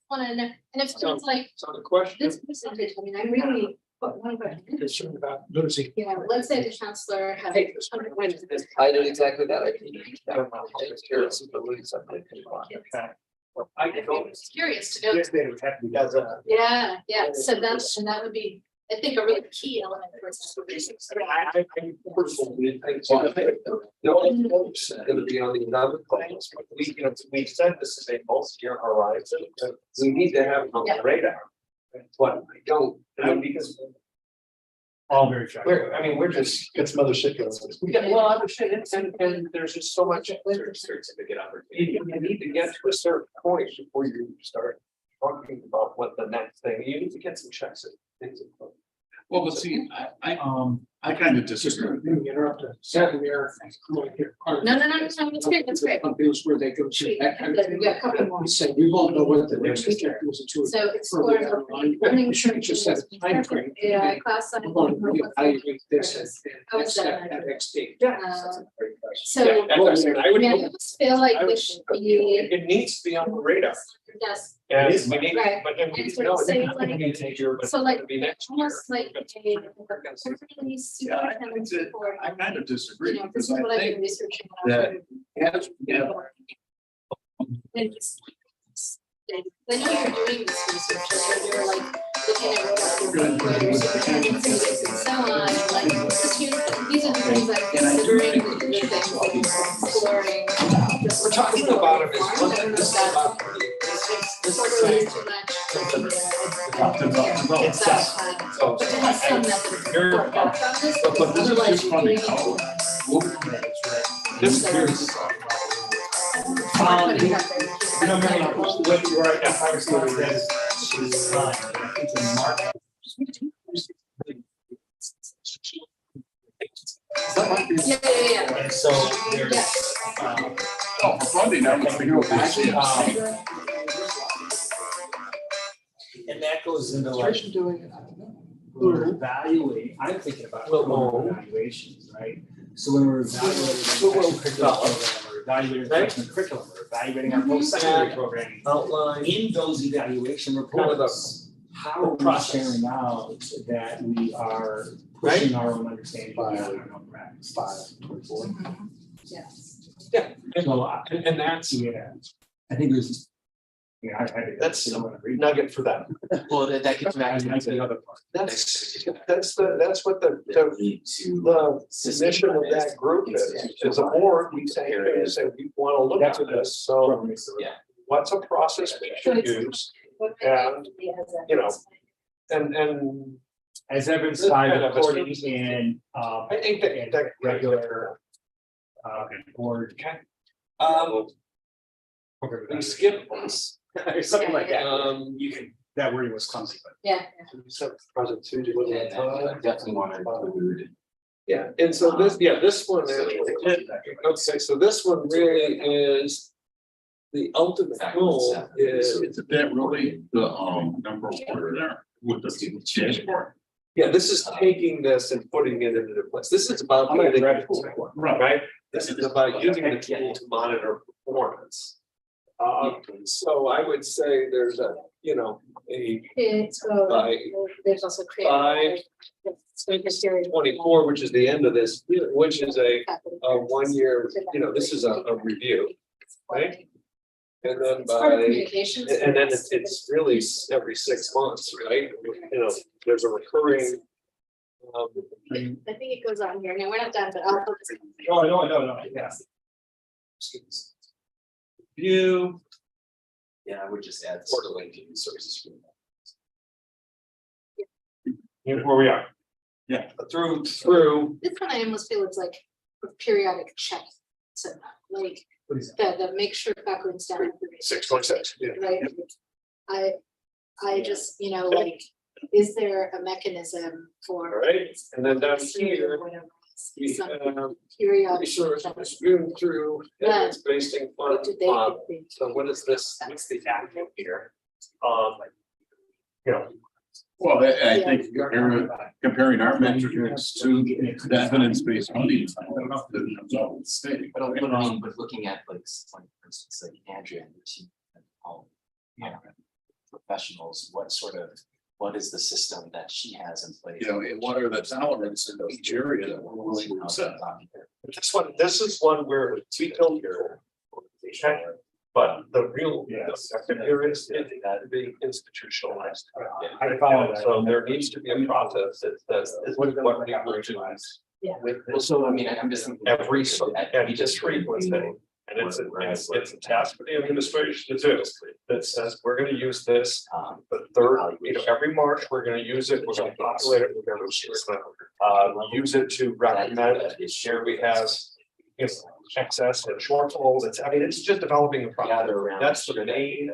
Wanna know, and if someone's like, So the question. this percentage, I mean, I really, but one question. Concerned about losing. Yeah, let's say the chancellor has. I did exactly that. I can go. Curious to know. Because Yeah, so that's, and that would be, I think, a really key element for us. I personally think so. The only hopes gonna be on the number claims, but we, you know, we said this is a multi-year horizon, but we need to have it on the radar. But I don't, because all very shy. we're just, get some other shit going. We got, well, I'm saying, and there's just so much. Certificate opportunity. You need to get to a certain point before you start talking about what the next thing, you need to get some checks and things. Well, but see, I kind of disagree. Interrupt a second there. No, it's great, that's great. Companies where they go to that kind of thing. We got a couple more. We say, we won't know what the next objective is until. So further explore. down the line. But we should just set a time frame. Yeah, class. We're going to evaluate this How and is set that? that next date. So, Yeah, that's what I'm saying. I would. I just feel like this should be. It needs to be on the radar. Yes, And we need, Right. but then we And need so to know. say it's not like- gonna be next year, but it's so like, gonna be next year. almost like a quarterly Yeah, I superintendent's think that- report. I kind of You disagree know, this because is I what I've think been researching. that as we have And just- I know you're doing this research, and you're like looking at what your superintendents and so on, like, these are the things I'm considering, the things I'm exploring. We're talking about it as one thing, this is about. This is saying. It's that, So, but to have some method of Very- report back on this, But this is otherwise just you're funny. doing. this here's. Putting that there. Where I was going with this, is, I think in March. Yeah. And so there's, Oh, for funding, that was the and that goes into like. We're evaluating, I'm thinking about evaluations, right? So when we're evaluating curriculum program, or evaluating freshman curriculum, or evaluating our post-secondary programming. Outline. In those evaluation reports, how are we sharing out that we are pushing our own understanding beyond our own practice? 5:24. Yes. Yeah, So and that's yeah, I think there's. Yeah, That's nugget for them. Well, that gets back That's the to. other part. That's what the mission of that group is. As a board, we say, we wanna look at this, so Yeah. what's a process we should use? And, you know, and As evidenced by Kind of a reporting strategy. in, I think that regular, board. we skipped this. Something like that. You can, that wording was clumsy, but. Yeah. Present two, do it at a time. Definitely want to include. Yeah, and so this one, okay, so this one really is. The ultimate goal is, Is that really the number one there with the dashboard? yeah, this is taking this and putting it into place. This is about. I'm gonna getting grab the it. tool, Right, this is about using the tool to monitor performance. So I would say there's a, you know, a It's, By there's also creative. 24, which is the end of this, which is a 1 year, you know, this is a review, right? And then It's part of by, communications. and then it's really every 6 months, right? You know, there's a recurring. I think it goes on here. No, we're not done, but I'll. No, yeah. View. Yeah, I would just add. Quarterly. Services. Here's where we are. Yeah. Through. This one I almost feel it's like periodic check. So like What is that? the make sure backwards down. 6.6, yeah. Right. I just, like, is there a mechanism All for? right, and then down here, or whatever, we some have periodic. resources moving through evidence-based fund. What do they think? So what is this? What's the action here? You know, Well, I think comparing our metrics to the evidence-based funding. State. But I mean, but looking at like, for instance, like Andrea and her team, professionals, what is the system that she has in place? And what are the tolerance in each area that we're willing to accept? this is one where we built your organization, but the real Yes. objective here is it had to be institutionalized. I follow that. So there needs to be a process that says this is what we will do. Well, so I mean, I'm just thinking. Every district was saying, and it's a task for the administration to do, that says, we're gonna use this. The third, every March, we're gonna use it, we're gonna populate it, we're gonna use it to recommend, here we have. Excess and shortfalls, it's just developing a Gather process, around. that's the main.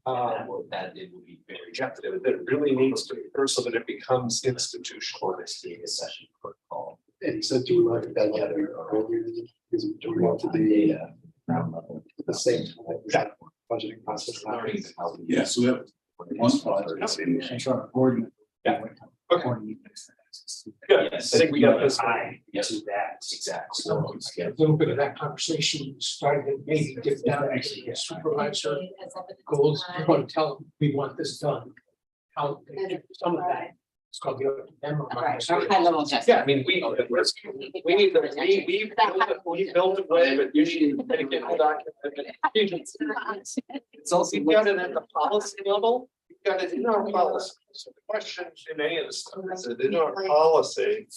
That it would be very Objective, that it really needs to occur so that it becomes institutional. this being a session protocol. And so do we want to put that letter earlier, because do we want to be Ground level. at the same time, budgeting process? Learning how we- Yeah, so we have one project. And so Gordon. Yeah. Okay. Good, I think we got this. Yes, To that. exactly. A little bit of that conversation started to maybe dip down to the supervisor goals. We're going to tell them, we want this done. How, some of that, it's called the them. Yeah, I mean, we need to, we built a way, but you need to make it documented. It's also, you've got it at the policy level, you've got it in our policy. So the question in A is, is it in our policy?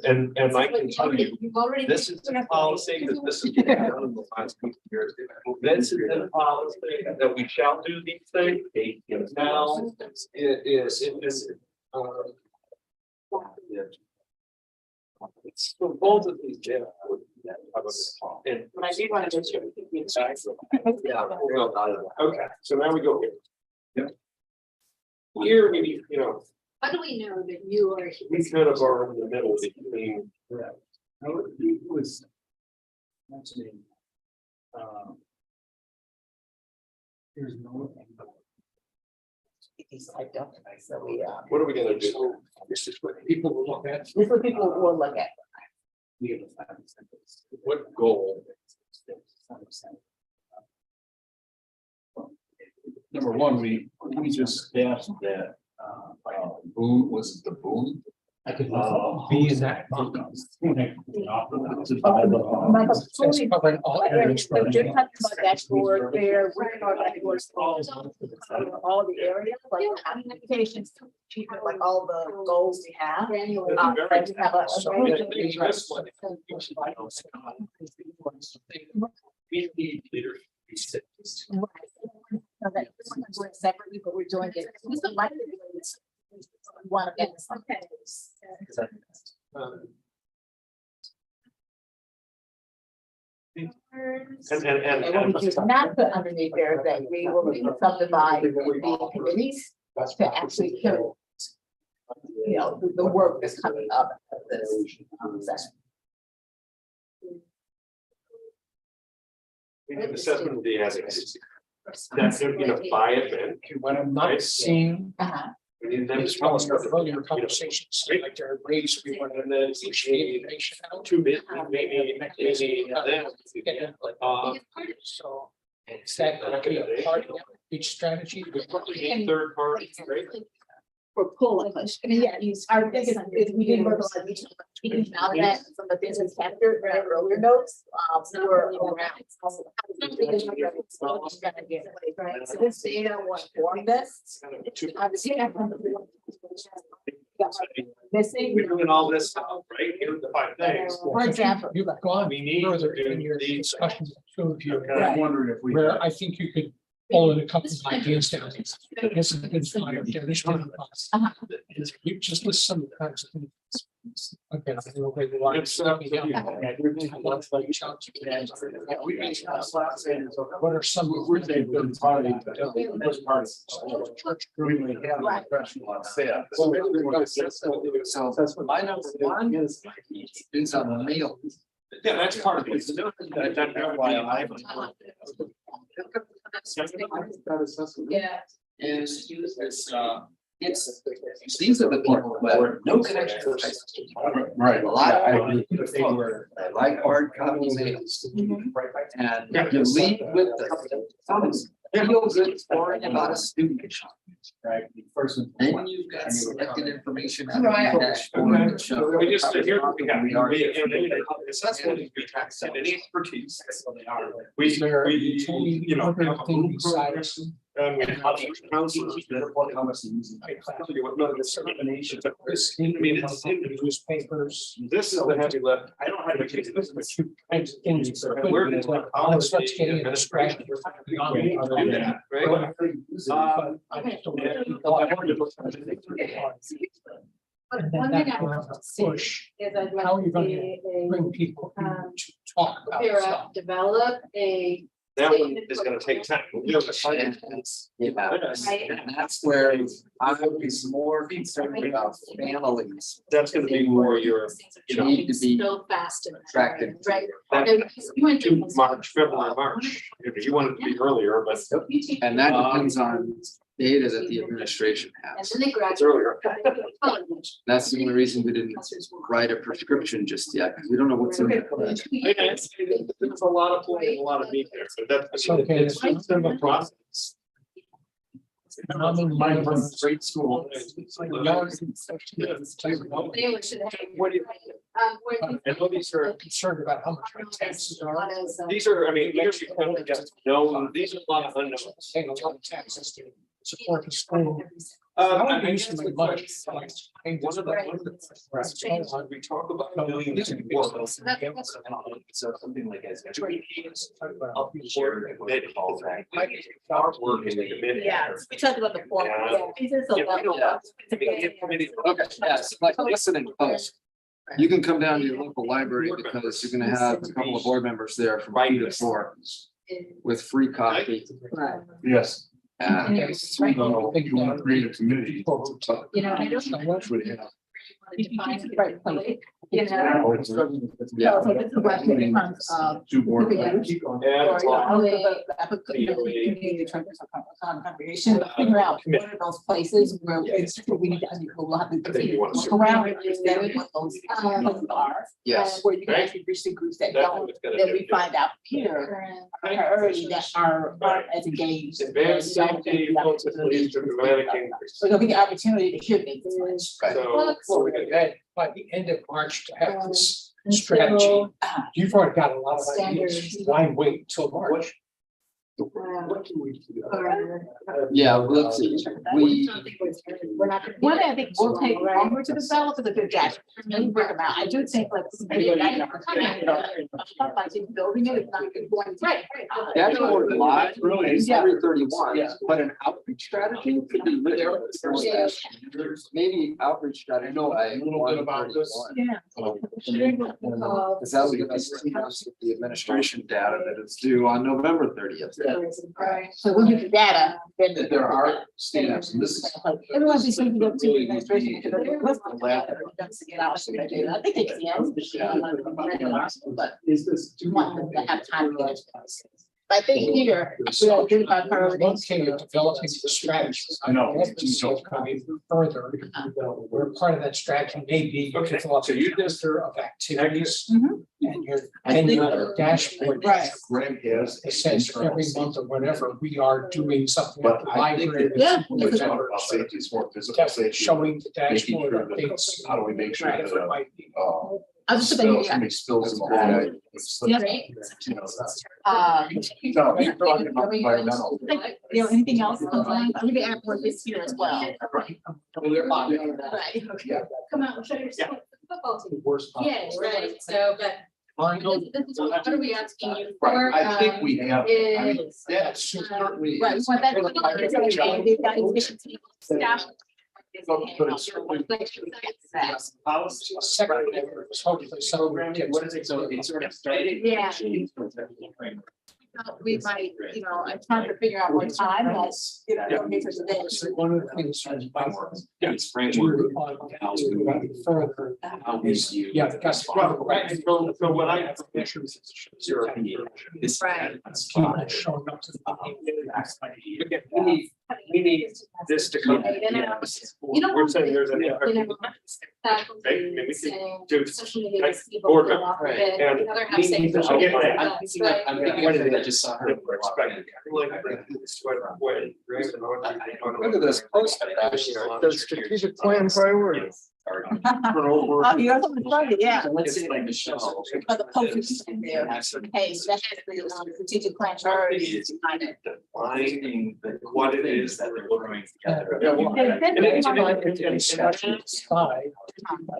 And I can tell you, this is a policy that this is been done in the last few years. This is a policy that we shall do these things. Now, it is. It's for both of these. Yeah. And But I do want to make sure. yeah, okay, so now we go here. Yep. Here we need, How do we know that you are? we kind of are in the middle between. He was mentioning. There's no. He's typed up, so we, What are we gonna do? This is what people will look at. this is what people will look at. We have a 5%. What goal? Number one, we just asked that, boom, was it the boom? I could be in that. It's covering all areas. So you're talking about dashboard where we're going dashboards all the areas, like applications, like all the goals we have. Granular. Like we have a- We need leaders. So that we're not doing separately, but we're doing it. We still like to do this. We want to get this. And what we do not put underneath there is that we will subdivide the committees to actually kill. The work that's coming up of this session. We have assessment of the as that's by event. What I'm not seeing We need them to is tell from us your what earlier conversations, like there are ways we want and then to push the information out. two bit, maybe, then. So is that going to be a part of each strategy? Third party, right? For pulling, I mean, yeah, our biggest, we did work a lot of reaching, speaking out that some of the things we captured in our earlier notes, were around. Right, so this data will inform this. Obviously, missing, We're doing all this stuff, right? Here are the 5 things. for example. You've gone We need further to in your do these. discussions, two of you, I'm wondering if we. where I think you could pull in a couple of ideas down. This is a good time, there's one of us. Uh-huh. You just list some of the kinds of things Okay. It's, what are some of the they've been part of So my number one is on the mail. Yeah, that's part of it. Yeah. Is it's, these are the people that have no connection to the high school. Right. A lot of people I like hard copy mails. And you lead with the thumbs, feel good story about a student. Right, first and Then you've got selected information. on Right. the dashboard that shows We just, here we are. We are. Assessment, and expertise. We, you know, have a group program, and we have counselors that are how much they're using. tell you what, no, it's certification, but this, I mean, it's in the newspapers. This is the heavy lift. I don't have to take this, but Two kinds of things. And we're just like, All starts getting into scratch. Right? But I just don't And then One that thing I will want have to to push, is I'd how are like you to gonna see a, bring people in to talk about figure stuff. out, develop a. That one is gonna take time. We have a And site. it's, and that's where I would be more concerned about families. That's gonna be more your, you know, Need to be So fast and. attracted. Right. that And you went to through- March, February, March. If you want it to be earlier, but You teach- And that depends on data that the administration And has. then they it's graduate. earlier. That's the only reason we didn't write a prescription just yet, because we don't know what's in it. There's a lot of point, a lot of meat there, so that's. Okay. It's in the process. I'm in my Grade school. They should have. What do you- And all these are, I'm concerned about how much my taxes are. these are, I mean, these are kind of just known, these are a lot of unknowns. Paying a lot of taxes to support the school. I I'm guess using my the money. question, one of the, we talk about millions of words. So something like as. I'll be sure that all that. Our work is to admit. Yeah, we talked about the form. Yeah. These are so Yeah, level. Okay, yes, like listening post. You can come down to your local library because you're gonna have a couple of board members there from 2 to 4 with free coffee. Yes. And You want to create a committee. You know, I don't know. Which would have. Define the right place, you know. yeah, So this is what in terms of. Two board. Yeah, it's all- Congregation, figure out what are those places where it's, we need to, we'll have to I think you want to look around and understand what those places are. yes. Where you can actually reach the groups that That's don't, what it's gonna then do. we find out here, priority that aren't as engaged. Advanced safety, focus on these dramatic increase. So there'll be the opportunity to hear things. So. Well, we had by the end of March to have this strategy. You've already got a lot of ideas. Why wait till March? What can we do? Yeah, let's see, we, We're not. gonna do One, that. I think will take longer to develop is a good guess. Really work them out. I do think like. I think building it is not good going. Right. dashboard live Really? is Yeah. 331, but an outreach strategy could be written. Yeah. Maybe outreach strategy. I know a little bit about this. 131. Yeah. Because that will give us 2 months of the administration data that is due on November 30th. Right. So we'll get the data, then. That there are standards, and this is. Everyone be thinking of to the administration. Because they're looking at that, that's to get out of the data. I think they can. But Is this? you want them to have time to get it. But I think here, we are doing our priorities. Okay, you're developing the strategy. I know. Coming further, where part of that strategy may be. Okay, develop so you a list of activities. Mhm. And your dashboard. Right. Greg has. It says every month or whatever, we are doing something at the But I think library. that. Yeah. We're talking about safety is more physical Definitely safety. showing the Making dashboard sure that, updates. how do we make sure that, Whatever it might be. I was just spills, thinking, how many spills in the hallway. Yeah. You know, that's- No, you're talking about environmental. you know, anything else? I'm gonna add more this year as well. Right. Yeah. Come out and show yourself. Football team. Worst possible. Yeah, right, so, but this is what are we asking you for? Right, I think we have, I mean, Is, that certainly. Right, we want that. They've got efficiency, staff. But it's certainly. Policy. Second, hopefully, so What is it? So it's sort of started. Yeah. We might, you know, I'm trying to figure out what time, that's, you know, because of this. So one of the things. It's framework. Further. How we view. Yeah, that's. Right, so what I. This. Right. Showing up to We need this to come. You don't We're saying there's an. faculty Maybe we saying can do. social media like, is people board go off of member, it, and the other half we say. need to social get media, that. that's I'm right. thinking of it, I just saw her. We're expecting. Look at this post. The strategic plan priorities. Oh, you're on the front, yeah. So let's say like Michelle. For the post in there, hey, so that has the strategic plan priorities behind it. Defining what it is that they're throwing together. Yeah, well, and it's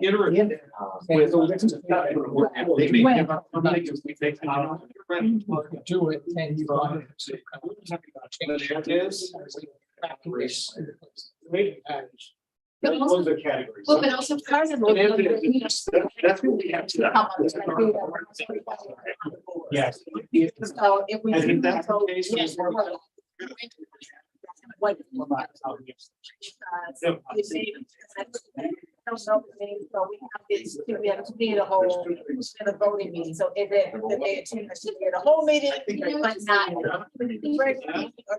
iterative. They may never. Do it and you. Those are categories. Well, but also part of That's what we have to. Yes. So if we. And if that's the case, Yes, we're- we're- What? Yep. You see, so we have this, we have to be at a whole, in a voting meeting, so if they attend the whole meeting, but not. Or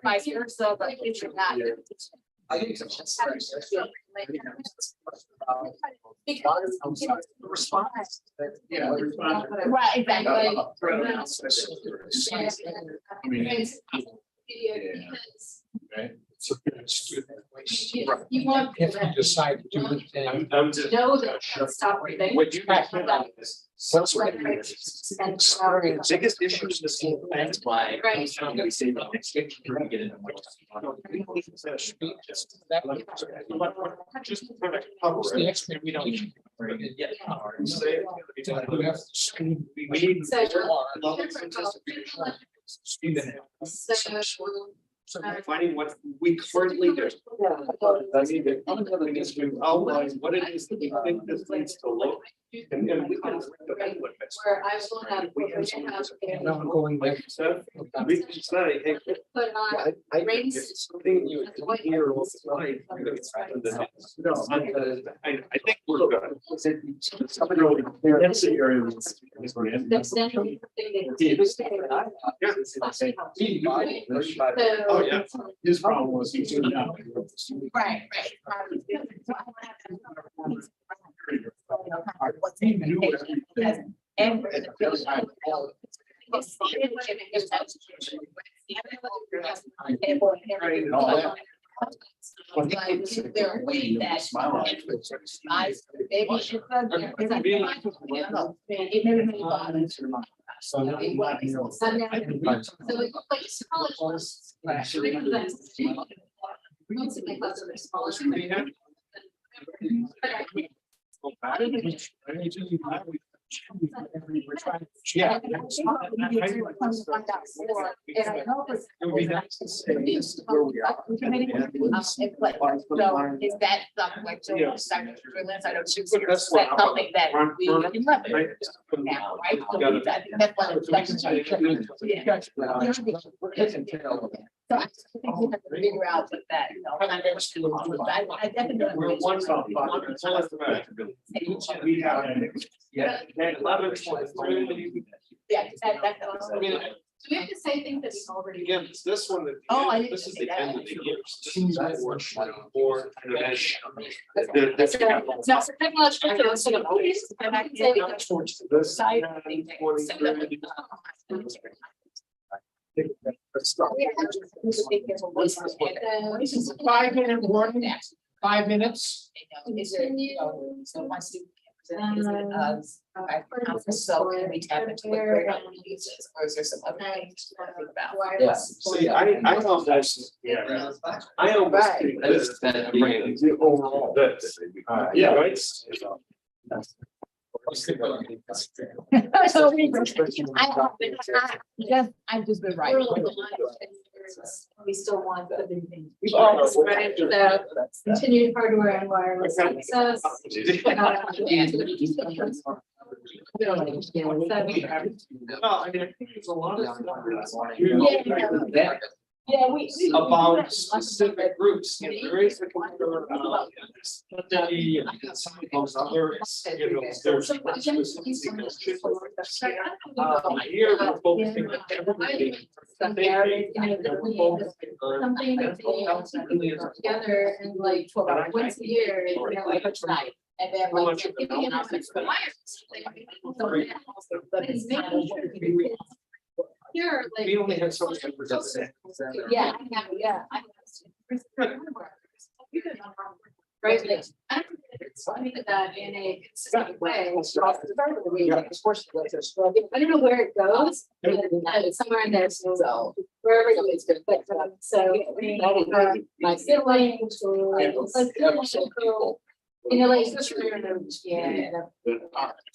vice versa, but it should not. I think it's just. Response. Yeah. Right, exactly. You want. If you decide to do it, then. I'm just. Know that stop everything. What you guys have done is. Right. Biggest issue is the same plan. That's why. Right. We say the next week, we're gonna get into more. Just for the cover It's it. the expert, we don't. Yeah. Say- We have to screen. We need. So- So finding what we currently do. I mean, the other thing is to outline what it is that we think this needs to look. And we can. Where I will have. We have some- And I'm going Like back. you said, we can say, hey, Put on race. it's something you would hear all the time. No, I think we're good. That's the area. That's definitely Oh, yeah. His problem was he tuned out. Right, What's he knew everything. and. Like, is there a way that? I, maybe it's a- it never made bottom. So now he might be able to- So we place college ones. Most of my classes are smaller. Yeah. And I know it's. It would be nice to say this is where we are. So is that something like, so I don't choose, That's that's something that we can leverage now, right? So we- I think that's one of the questions. Yeah. So I think we have to figure out what that, you know. I definitely. We're one stop. We have. Yeah. And 11, 23. Yeah, that's. I mean, Do we have to say things that we've already? again, it's this one that. Oh, I didn't This is see the that. end of the year. This is that workshop for intervention. The- No, so technological, so always, and I can say we can Towards this. Side. 23. the. 5 minute warning, 5 minutes. Is there, you know, so once you present, is it us? So can we tap into what we're going to use, or is there some other things to think about? Yes. See, I almost, Yeah. I almost Right. think That's this. that. The overall. Yeah, right. So, I've just been right. we still want the right, the continued hardware and wireless access. Well, I mean, I think there's a lot of. Yeah, we. About specific groups, you know, there is a concern about. Some of those others, you know, there's. Here we're focusing on everybody. Something that they together and like once a year, you know, like tonight. And then like. Here, like. We only have so much. Yeah, yeah. Right, like, I don't think it's, I think that in a consistent way. I don't know where it goes, but it's somewhere in there, so wherever it goes, but so. My siblings, you know, like, yeah.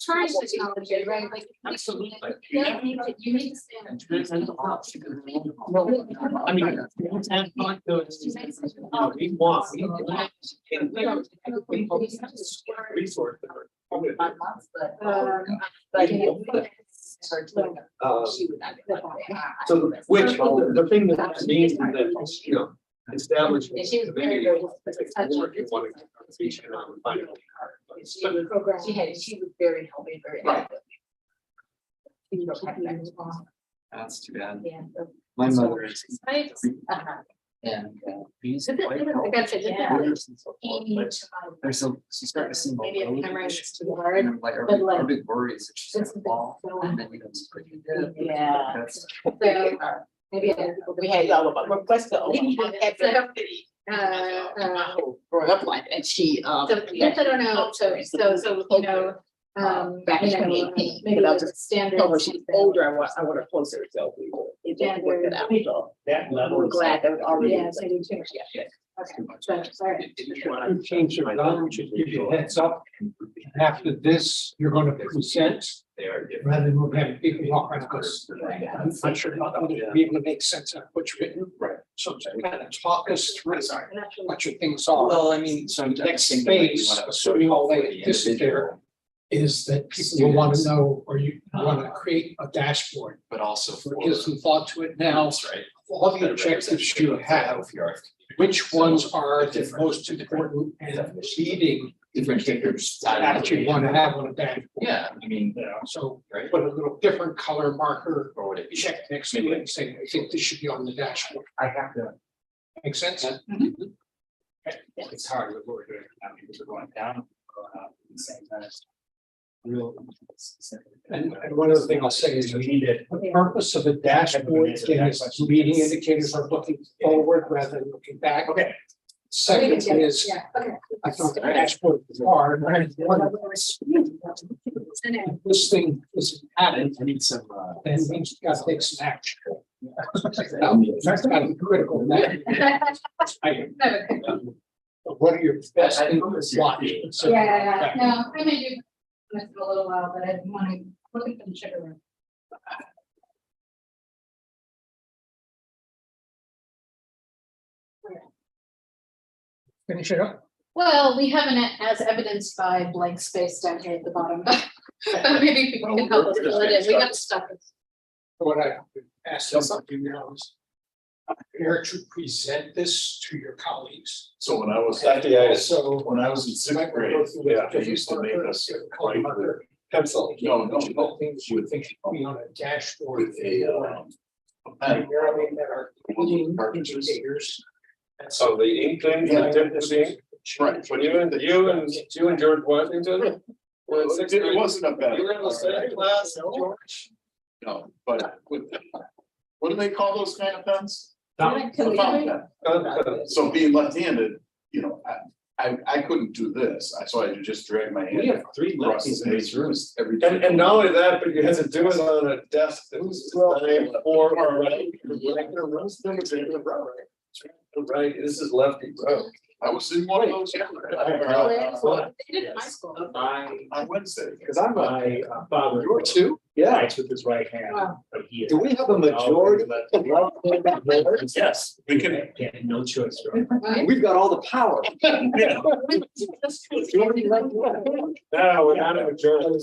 Trying technology, right, like. Absolutely. You need to stand. I mean, and like those, we want. Resource. So which, the thing that means that, you know, establish. And she was very, very. She was very helping, very active. That's too bad. Yeah. My mother is. Right? And Is it- I gotta say, yeah. there's some, she's starting to see. more Maybe a road camera issues. is too hard, And like but our like- big worry is that she's It's gonna fall and then it's pretty good. Yeah. That's. So maybe. We had y'all about request the. Growing up like, and she, So, yes, I don't know, so, you know, back in you know, 2018, maybe but I like was standard. told her she's older, I want her closer, so we will. It just worked it out, so That level. we're glad that it already. Yeah, so you too. Yeah. Okay, so, all right. Change your gun, should give you a heads up. After this, you're gonna present, They are different. rather than having people walk around us. I'm not sure how that would be able to make sense of what's written. Right. So kind of talk us through what your things are. Well, I mean, so. Next phase, assuming all that this is there, is that people will want to know, or you want to create a dashboard. But also for. Give some thought to it now. That's right. All the objectives you have, which ones are the most important and leading indicators that you want to have on a dashboard? Yeah, I mean, So right. put a little different color marker, Or would it be? check next to it and say, I think this should be on the dashboard. I have to, Make sense? it's hard with what we're doing now because we're going down, going up at the same time. Real. And one other thing I'll say is we need it. The purpose of a dashboard again is leading indicators are looking forward rather than looking back. Okay. Second is, Yeah, okay. I thought the dashboard was hard. This thing is happening, I need some, then means you gotta take some action. That's kind of critical. But what are your best things to watch? So- Yeah, no, I may do this for a little while, but I didn't want to look at the sugar. Finish it up. Well, we haven't, as evidenced by blank space down here at the bottom, but maybe people can help us fill it in. We got stuff. What I asked something now is prepare to present this to your colleagues. So when I was, So. when I was in sixth grade, yeah, they used to make us write with Pencil. No, no. Things you would think should be on a dashboard. with a pen. Primarily that are leading indicators. So the ink thing, the difference ink. Right. When you and George Washington. were in sixth It grade, wasn't a bad. You were in the same class, George? No, but with, what do they call those kind of pens? Fountain A fountain pen. So being left-handed, you know, I couldn't do this, so I had to just drag my hand. We have three across lefties the in this room. pages every. And not only that, but you had to do it on a desk that was or right. Right, this is lefty, bro. I was in one of those. They did in high school. I, On Wednesday. because I'm my father. You were two? Yeah. Writes with his right hand. Wow. But he- Do we have a majority? Yes, we can. Yeah, no choice, right? We've got all the power. No, we're not in a journal.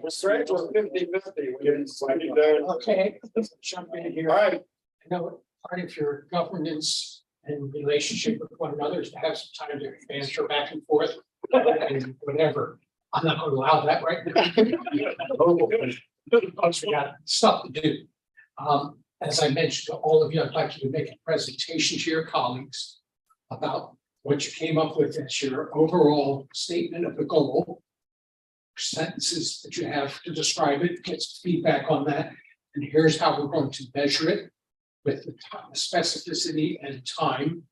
We're straight, we're 50-50. We didn't slide it down. Okay, let's jump in here. All right. I know part of your governance and relationship with one another is to have some time to answer back and forth. And whatever. I'm not going to allow that right now. Because we got stuff to do. As I mentioned to all of you, I'd like you to make a presentation to your colleagues about what you came up with as your overall statement of the goal. Sentences that you have to describe it, get some feedback on that, and here's how we're going to measure it with the specificity and time,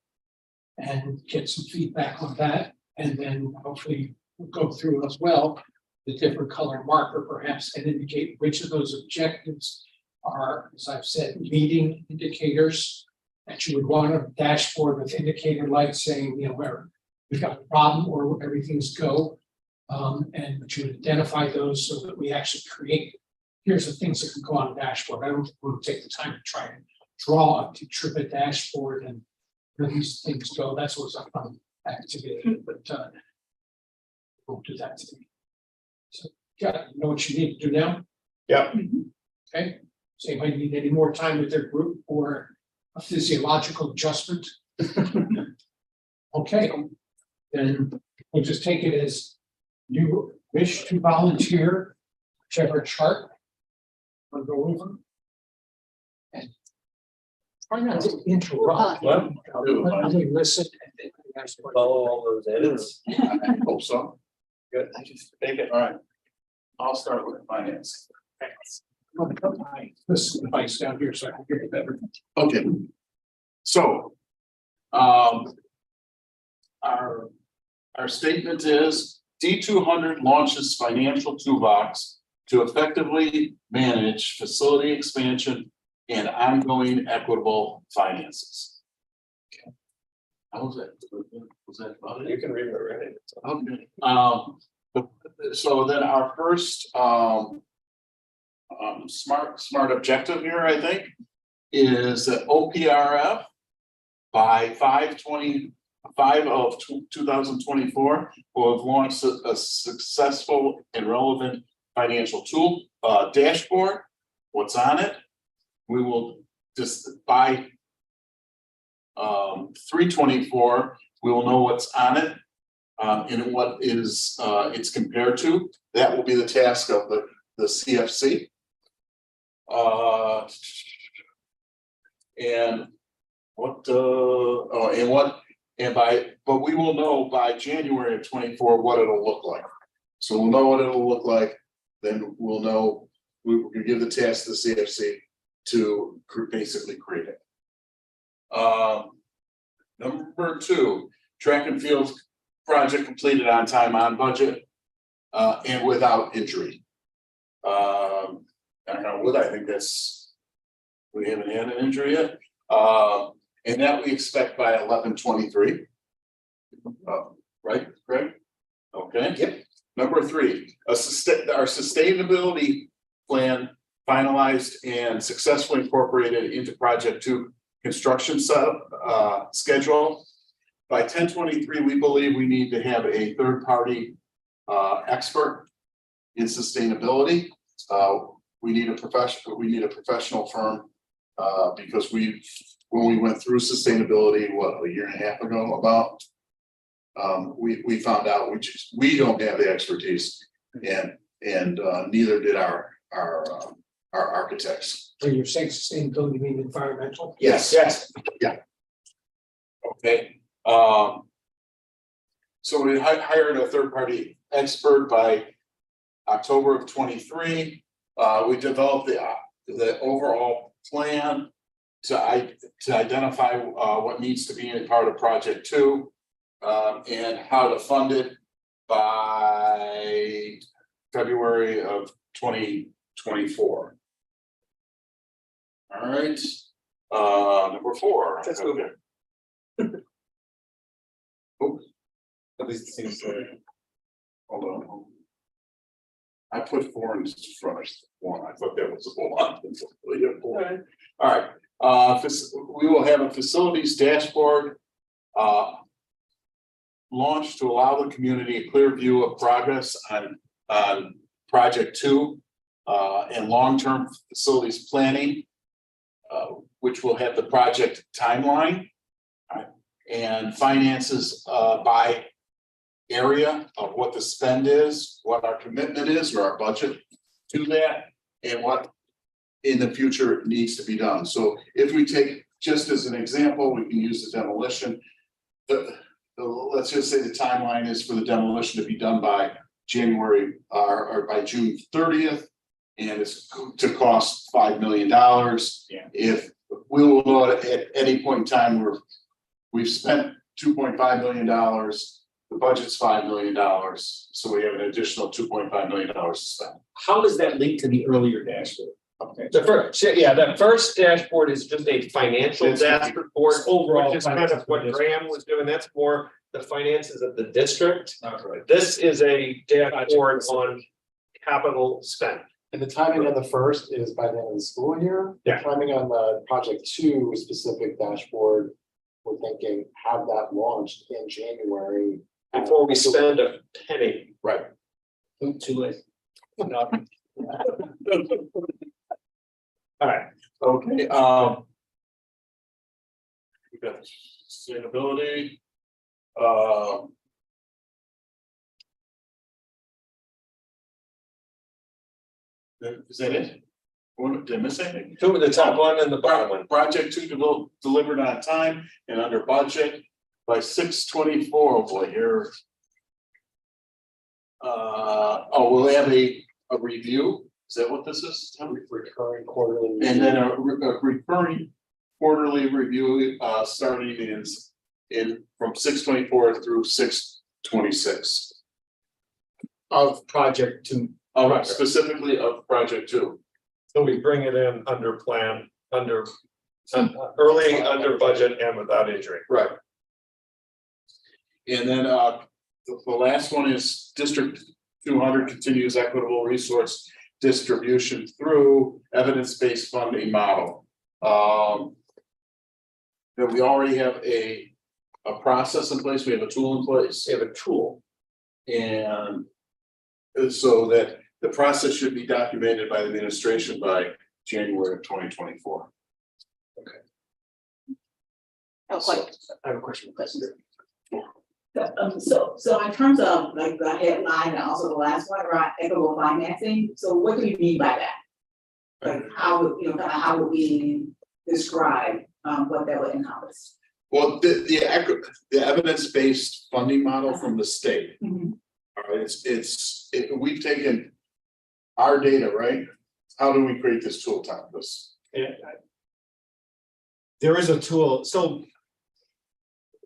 and get some feedback on that, and then hopefully we'll go through as well the different color marker perhaps and indicate which of those objectives are, as I've said, leading indicators that you would want a dashboard with indicator lights saying, you know, where we've got a problem or everything's go. And that you would identify those so that we actually create, here's the things that can go on a dashboard. I don't want to take the time to try and draw a trip dashboard and where these things go. That's what's a fun activity, but we'll do that today. So, yeah, you know what you need to do now? Yeah. Okay, does anybody need any more time with their group or a physiological adjustment? Okay, then we'll just take it as you wish to volunteer, whichever chart. We'll go over. And try not to interrupt. What? Let me listen and then ask questions. Follow all those edits. I hope so. Good. Take it. All right. I'll start with finance. I'll put my this device down here so I can hear it better. Okay. So. Our statement is D200 launches financial toolbox to effectively manage facility expansion and ongoing equitable finances. Okay. How was that? Was that about it? You can read it, right? Okay. So then our first smart objective here, I think, is that OPRF by 2024 will have launched a successful and relevant financial tool dashboard. What's on it? We will just by 324, we will know what's on it and what is it's compared to. That will be the task of the CFC. But we will know by January of 24 what it'll look like. So we'll know what it'll look like, then we'll know, we can give the task to the CFC to basically create it. Number 2, track and field project completed on time, on budget, and without injury. I don't know what, I think that's, we haven't had an injury yet. And that we expect by 11/23. Right, Greg? Okay. Yep. Number 3, our sustainability plan finalized and successfully incorporated into project 2 construction setup schedule. By 10/23, we believe we need to have a third-party expert in sustainability. We need a professional firm because when we went through sustainability, what, a year and a half ago about, we found out we don't have the expertise, and neither did our architects. When you're saying sustainability, you mean environmental? Yes. Yeah. Okay. So we hired a third-party expert by October of 23. We developed the overall plan to identify what needs to be in part of project 2 and how to fund it by February of 2024. All right, number 4. Let's move it. Oh, At least it seems hold on. I put four in front of one, I thought that was a one. All right, we will have a facilities dashboard. Launched to allow the community a clear view of progress on project 2. And long-term facilities planning. Which will have the project timeline. And finances by area of what the spend is, what our commitment is, or our budget to that, and what in the future needs to be done. So if we take, just as an example, we can use the demolition. Let's just say the timeline is for the demolition to be done by January or by June 30th. And it's to cost $5 million. Yeah. If we will know at any point in time where we've spent $2.5 million, the budget's $5 million, so we have an additional $2.5 million to spend. How does that link to the earlier dashboard? Okay. The first dashboard is just a financial dashboard, Overall which is kind of finances what of the Graham was doing. That's more the finances of the district. Okay. This is a dashboard on capital spend. And the timing on the first is by the end of the school year. Yeah. The timing on the project 2 specific dashboard, we're thinking have that launched in January. Before we spend a penny. Right. Too late. All right, okay, we got sustainability. Is that it? Did I miss anything? Two, the top one and the bottom one. Project 2 delivered on time and under budget by 6/24. Oh boy, here. We'll have a review. Is that what this is? Recurring quarterly. And then a recurring quarterly review, starting in from 6/24 through 6/26. Of project 2. Right, specifically of project 2. So we bring it in under plan, early, under budget, and without injury. Right. And then the last one is District 200 continues equitable resource distribution through evidence-based funding model. That we already have a process in place, we have a tool in place. We have a tool. And so that the process should be documented by the administration by January of 2024. I have a question. So in terms of like the headline and also the last one around equitable financing, so what do you mean by that? Like how would, kind of how would we describe what that would encompass? Well, the evidence-based funding model from the state. Mhm. All right, we've taken our data, right? How do we create this tool type? There is a tool, so.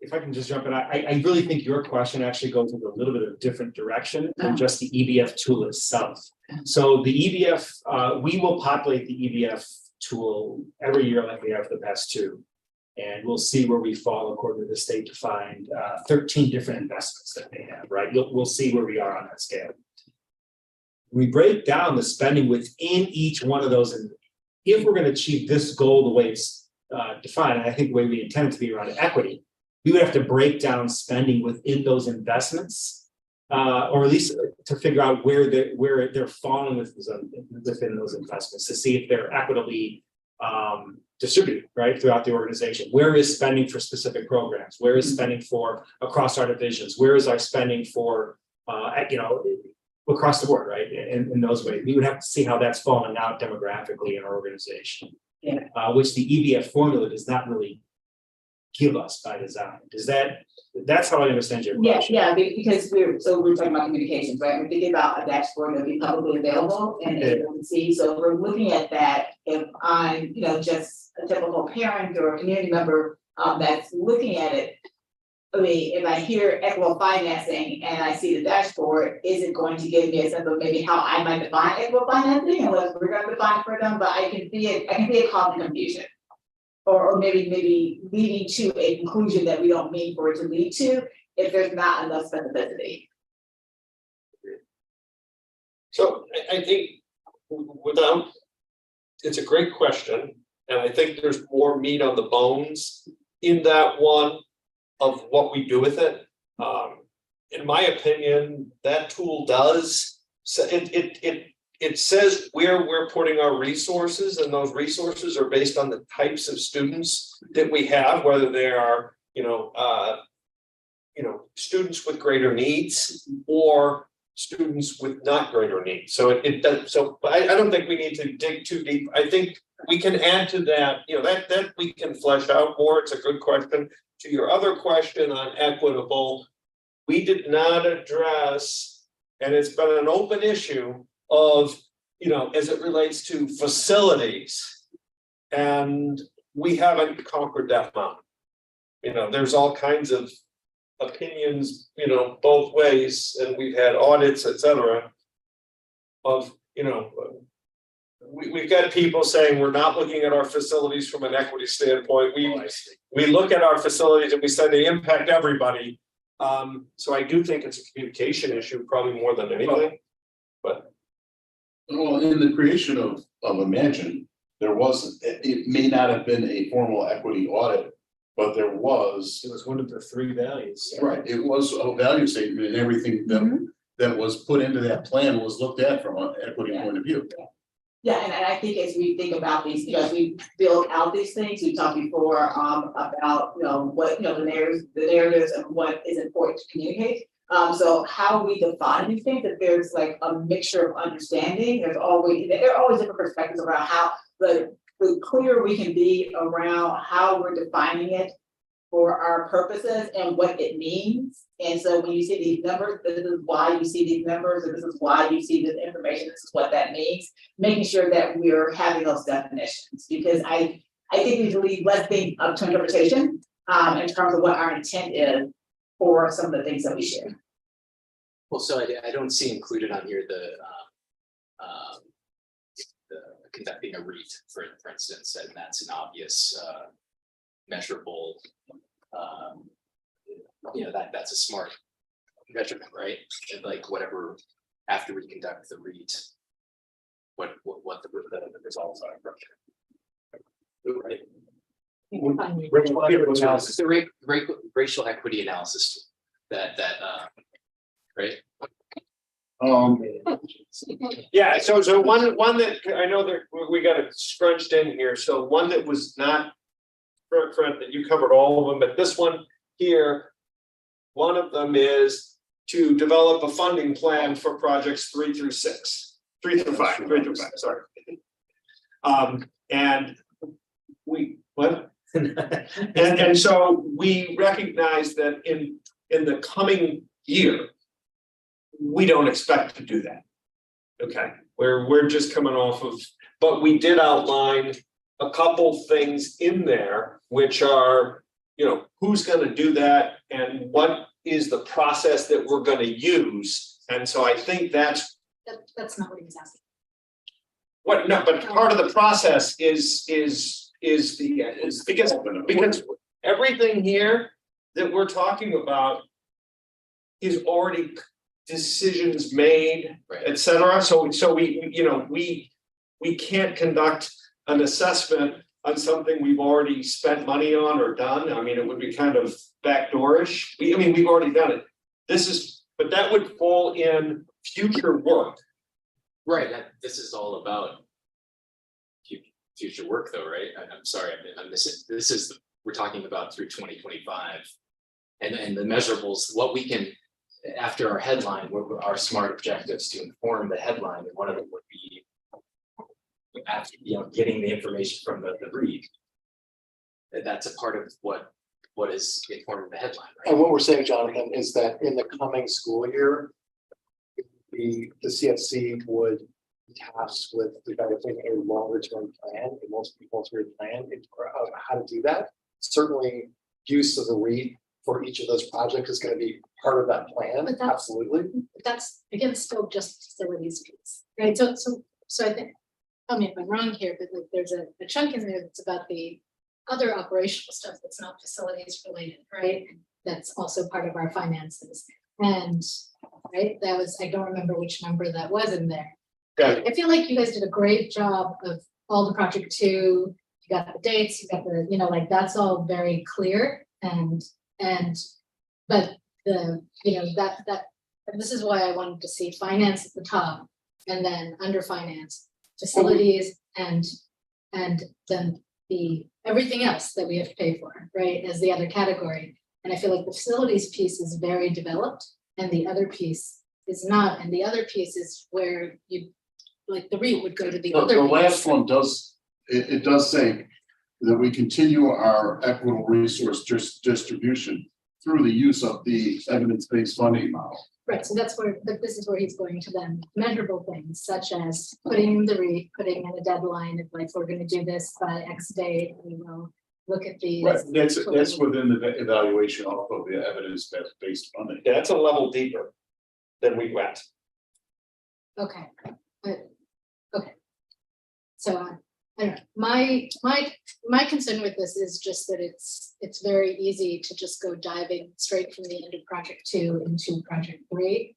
If I can just jump in, I really think your question actually goes in a little bit of a different direction than just the EBF tool itself. So the EBF, we will populate the EBF tool every year like we have for the past 2. And we'll see where we fall according to the state to find 13 different investments that they have, right? We'll see where we are on that scale. We break down the spending within each one of those, and if we're going to achieve this goal the way it's defined, and I think the way we intend it to be around equity, we would have to break down spending within those investments, or at least to figure out where they're falling within those investments to see if they're equitably distributed right throughout the organization. Where is spending for specific programs? Where is spending for across our divisions? Where is our spending for across the board, right? In those ways, we would have to see how that's falling out demographically in our organization, which the EBF formula does not really give us by design. That's how I understand your question. Yeah, because we're talking about communications, right? We're thinking about a dashboard that'll be publicly available and able to see. So we're looking at that. If I'm, just a typical parent or a community member that's looking at it. I mean, if I hear equitable financing and I see the dashboard, is it going to give me a sense of maybe how I might define equitable financing, unless we're going to define it for them? But I can see a common confusion. Or maybe leading to a conclusion that we don't mean for it to lead to if there's not enough specificity. So I think without, it's a great question, and I think there's more meat on the bones in that one of what we do with it. In my opinion, that tool does, so it says where we're putting our resources, and those resources are based on the types of students that we have, whether they are, students with greater needs or students with not greater needs. So it does, so but I don't think we need to dig too deep. I think we can add to that, that we can flesh out more. It's a good question. To your other question on equitable, we did not address, and it's been an open issue of, as it relates to facilities. And we haven't conquered that mountain. There's all kinds of opinions, both ways, and we've had audits, et cetera. Of, we've got people saying we're not looking at our facilities from an equity standpoint. We look at our facilities and we say they impact everybody. So I do think it's a communication issue, probably more than anything. But Well, in the creation of Imagine, there was, it may not have been a formal equity audit, but there was. It was one of the 3 values. Right, it was a value statement, and everything that was put into that plan was looked at from an equity point of view. Yeah, and I think as we think about these, as we build out these things, we talked before about, what, the narratives and what is important to communicate. So how we define these things, that there's like a mixture of understanding, there are always different perspectives around how the clearer we can be around how we're defining it for our purposes and what it means. And so when you see these numbers, this is why you see these numbers, and this is why you see this information, this is what that means, making sure that we're having those definitions, because I think we leave less things up to interpretation in terms of what our intent is for some of the things that we share. Well, so I don't see included on here the conducting a REIT, for instance, and that's an obvious measurable, that's a smart measurement, right? And like whatever, after we conduct the REIT, what the results are from it. Right. It's the racial equity analysis that right? yeah, so one that I know that we got it scrunched in here. So one that was not, Fred, that you covered all of them, but this one here, one of them is to develop a funding plan for projects 3 through 5, sorry. And we, what? And so we recognize that in the coming year, we don't expect to do that. Okay, we're just coming off of, but we did outline a couple things in there, which are, who's gonna do that and what is the process that we're gonna use. And so I think that's That's not what he was asking. what, no, but part of the process is because everything here that we're talking about is already decisions made, Right. et cetera. So we can't conduct an assessment on something we've already spent money on or done. I mean, it would be kind of backdoorish. We've already done it. But that would fall in future work. Right, this is all about future work though, right? I'm sorry, I'm missing, we're talking about through 2025. And the measurables, what we can, after our headline, what our SMART objectives to inform the headline, and one of them would be after, getting the information from the REIT. That's a part of what is informing the headline, right? And what we're saying, Jonathan, is that in the coming school year, the CFC would be tasked with developing a longer term plan, a multi-year plan of how to do that. Certainly, use of the REIT for each of those projects is going to be part of that plan. But that's- Absolutely. But that's, again, still just facilities piece, right? So I think, tell me if I'm wrong here, but like there's a chunk in there that's about the other operational stuff that's not facilities related, right? That's also part of our finances. And right? That was, I don't remember which number that was in there. Okay. I feel like you guys did a great job of all the project two, you got the dates, you got the, you know, like, that's all very clear and, but the, you know, that, this is why I wanted to see finance at the top and then under finance, facilities and then the, everything else that we have to pay for, right, as the other category. And I feel like the facilities piece is very developed and the other piece is not, and the other piece is where you, like, the REIT would go to the other. The piece. last one does, it does say that we continue our equitable resource distribution through the use of the evidence-based funding model. Right, so that's where, but this is where he's going to then measurable things such as putting the REIT, putting in a deadline, if like, we're gonna do this by X date, we will look at these. Right, that's within the evaluation of the evidence-based funding. Yeah, that's a level deeper than we went. Okay, okay. So, I don't know, my concern with this is just that it's very easy to just go diving straight from the end of project two into project three.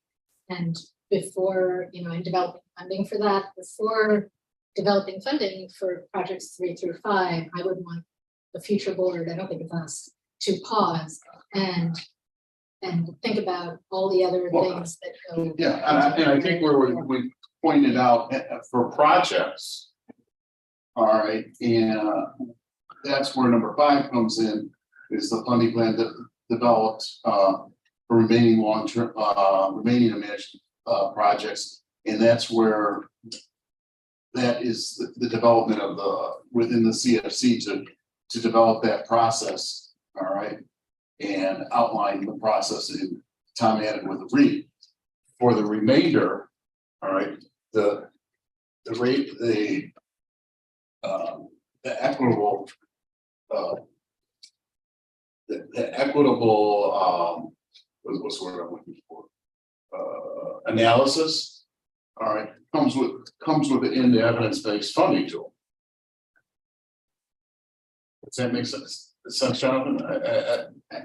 And before, you know, in developing funding for that, before developing funding for projects 3 through 5, I would want the future board, I don't think it's us, to pause and think about all the other things that go. Yeah, and I think where we pointed out for projects. All right, and that's where number 5 comes in, is the funding plan that developed for remaining long-term, remaining and managed projects. And that's where that is the development of the, within the CFC to develop that process, all right? And outline the process in Tom added with the REIT. For the remainder, all right, the rate, the equitable, the equitable, what's the word I'm looking for? Analysis, all right, comes within the evidence-based funding tool. Does that make sense? Sense, Jonathan?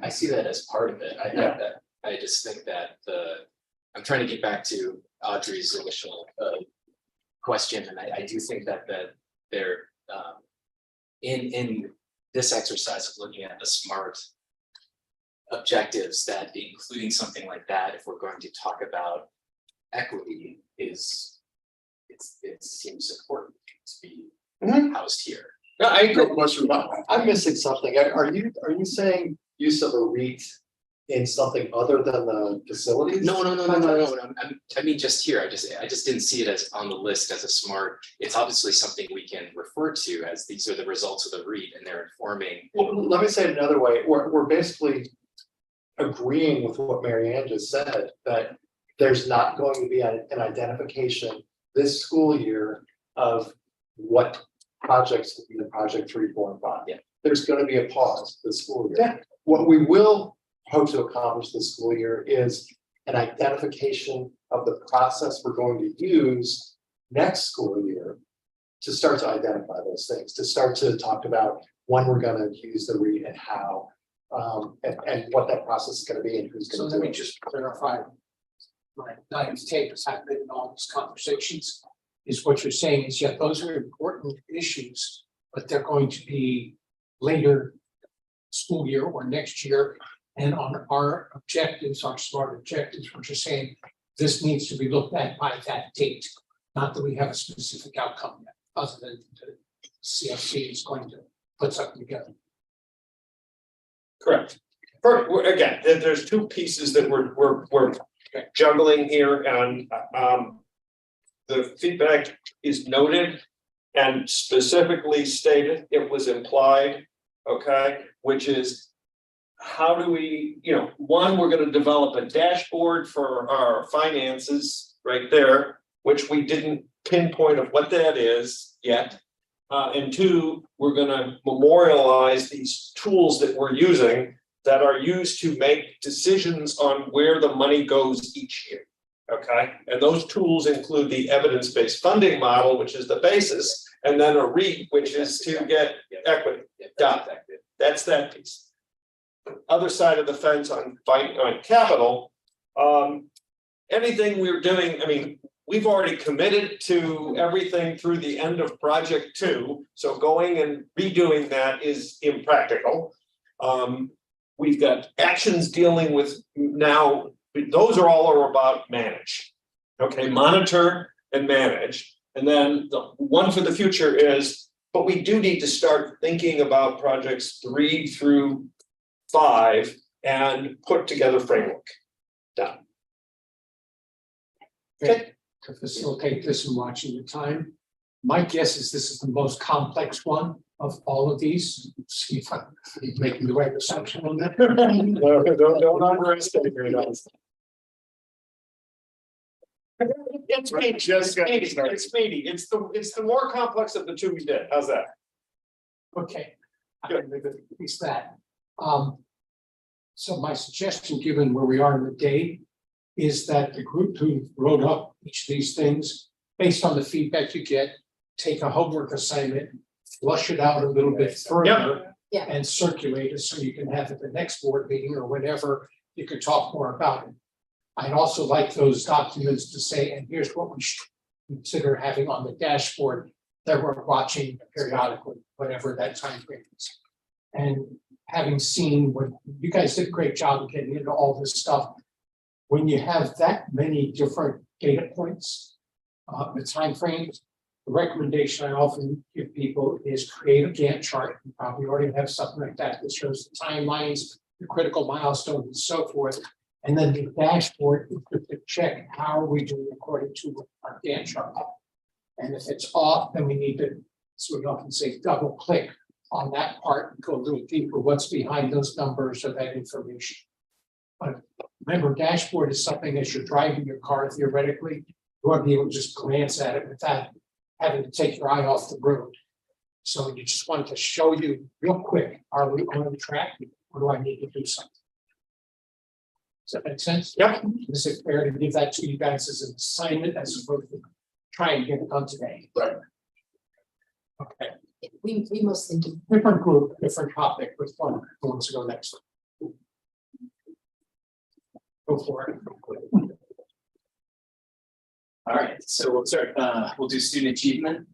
I see that as part of it. Yeah. I just think that I'm trying to get back to Audrey's initial question, and I do think that they're in this exercise of looking at the SMART objectives, that including something like that, if we're going to talk about equity, it seems important to be housed here. No, I agree. No question about that. I'm missing something. Are you saying use of a REIT in something other than the facilities? No. I mean, just here, I just didn't see it as on the list as a SMART. It's obviously something we can refer to as these are the results of the REIT, and they're informing. Well, let me say it another way. We're basically agreeing with what Mary Ann just said, that there's not going to be an identification this school year of what projects will be the project 3, 4, and 5. Yeah. There's going to be a pause this school year. Yeah. What we will hope to accomplish this school year is an identification of the process we're going to use next school year to start to identify those things, to start to talk about when we're going to use the REIT and how, and what that process is going to be and who's So going to let do me it. just clarify. My Diane's tape has happened in all these conversations, is what you're saying is, yeah, those are important issues, but they're going to be later school year or next year. And on our objectives, our SMART objectives, we're just saying this needs to be looked at by that date. Not that we have a specific outcome yet, other than the CFC is going to put something together. Correct. Again, there's two pieces that we're juggling here, and the feedback is noted and specifically stated, it was implied, okay, which is how do we, one, we're going to develop a dashboard for our finances right there, which we didn't pinpoint of what that is yet. And 2, we're going to memorialize these tools that we're using that are used to make decisions on where the money goes each year. Okay, and those tools include the evidence-based funding model, which is the basis, and then a REIT, which is to get equity. Done. That's that piece. Other side of the fence on capital, anything we're doing, I mean, we've already committed to everything through the end of project 2, so going and redoing that is impractical. We've got actions dealing with now, those are all are about manage. Okay, monitor and manage. And then the one for the future is, but we do need to start thinking about projects 3 through 5 and put together framework. Done. Okay. To facilitate this and watching the time. My guess is this is the most complex one of all of these. See if I'm making the right assumption on that. No, don't underestimate us. It's meaty, Just got started. it's meaty, it's the more complex of the 2 we did, how's that? Okay. I can leave it at least that. So my suggestion, given where we are in the day, is that the group who wrote up each of these things, based on the feedback you get, take a homework assignment, flush it out a little bit further. Yeah. And circulate it so you can have at the next board meeting or whenever you can talk more about it. I'd also like those documents to say, and here's what we should consider having on the dashboard that we're watching periodically, whatever that time frame is. And having seen what you guys did a great job of getting into all this stuff. When you have that many different data points, the timeframes, the recommendation I often give people is create a Gantt chart. You probably already have something like that that shows the timelines, the critical milestones, and so forth. And then the dashboard is to check how are we doing according to our Gantt chart. And if it's off, then we need to, so we often say, double click on that part and go a little deeper. What's behind those numbers or that information? But remember, dashboard is something as you're driving your car theoretically, you want to be able to just glance at it without having to take your eye off the road. So you just want to show you real quick, are we on track? Or do I need to do something? Does that make sense? Yep. Is it fair to give that to you guys as an assignment as opposed to try and get it done today? Right. Okay, We mostly do. different group, different topic with one, who wants to go next? Go for it. All right, so we'll start, we'll do student achievement.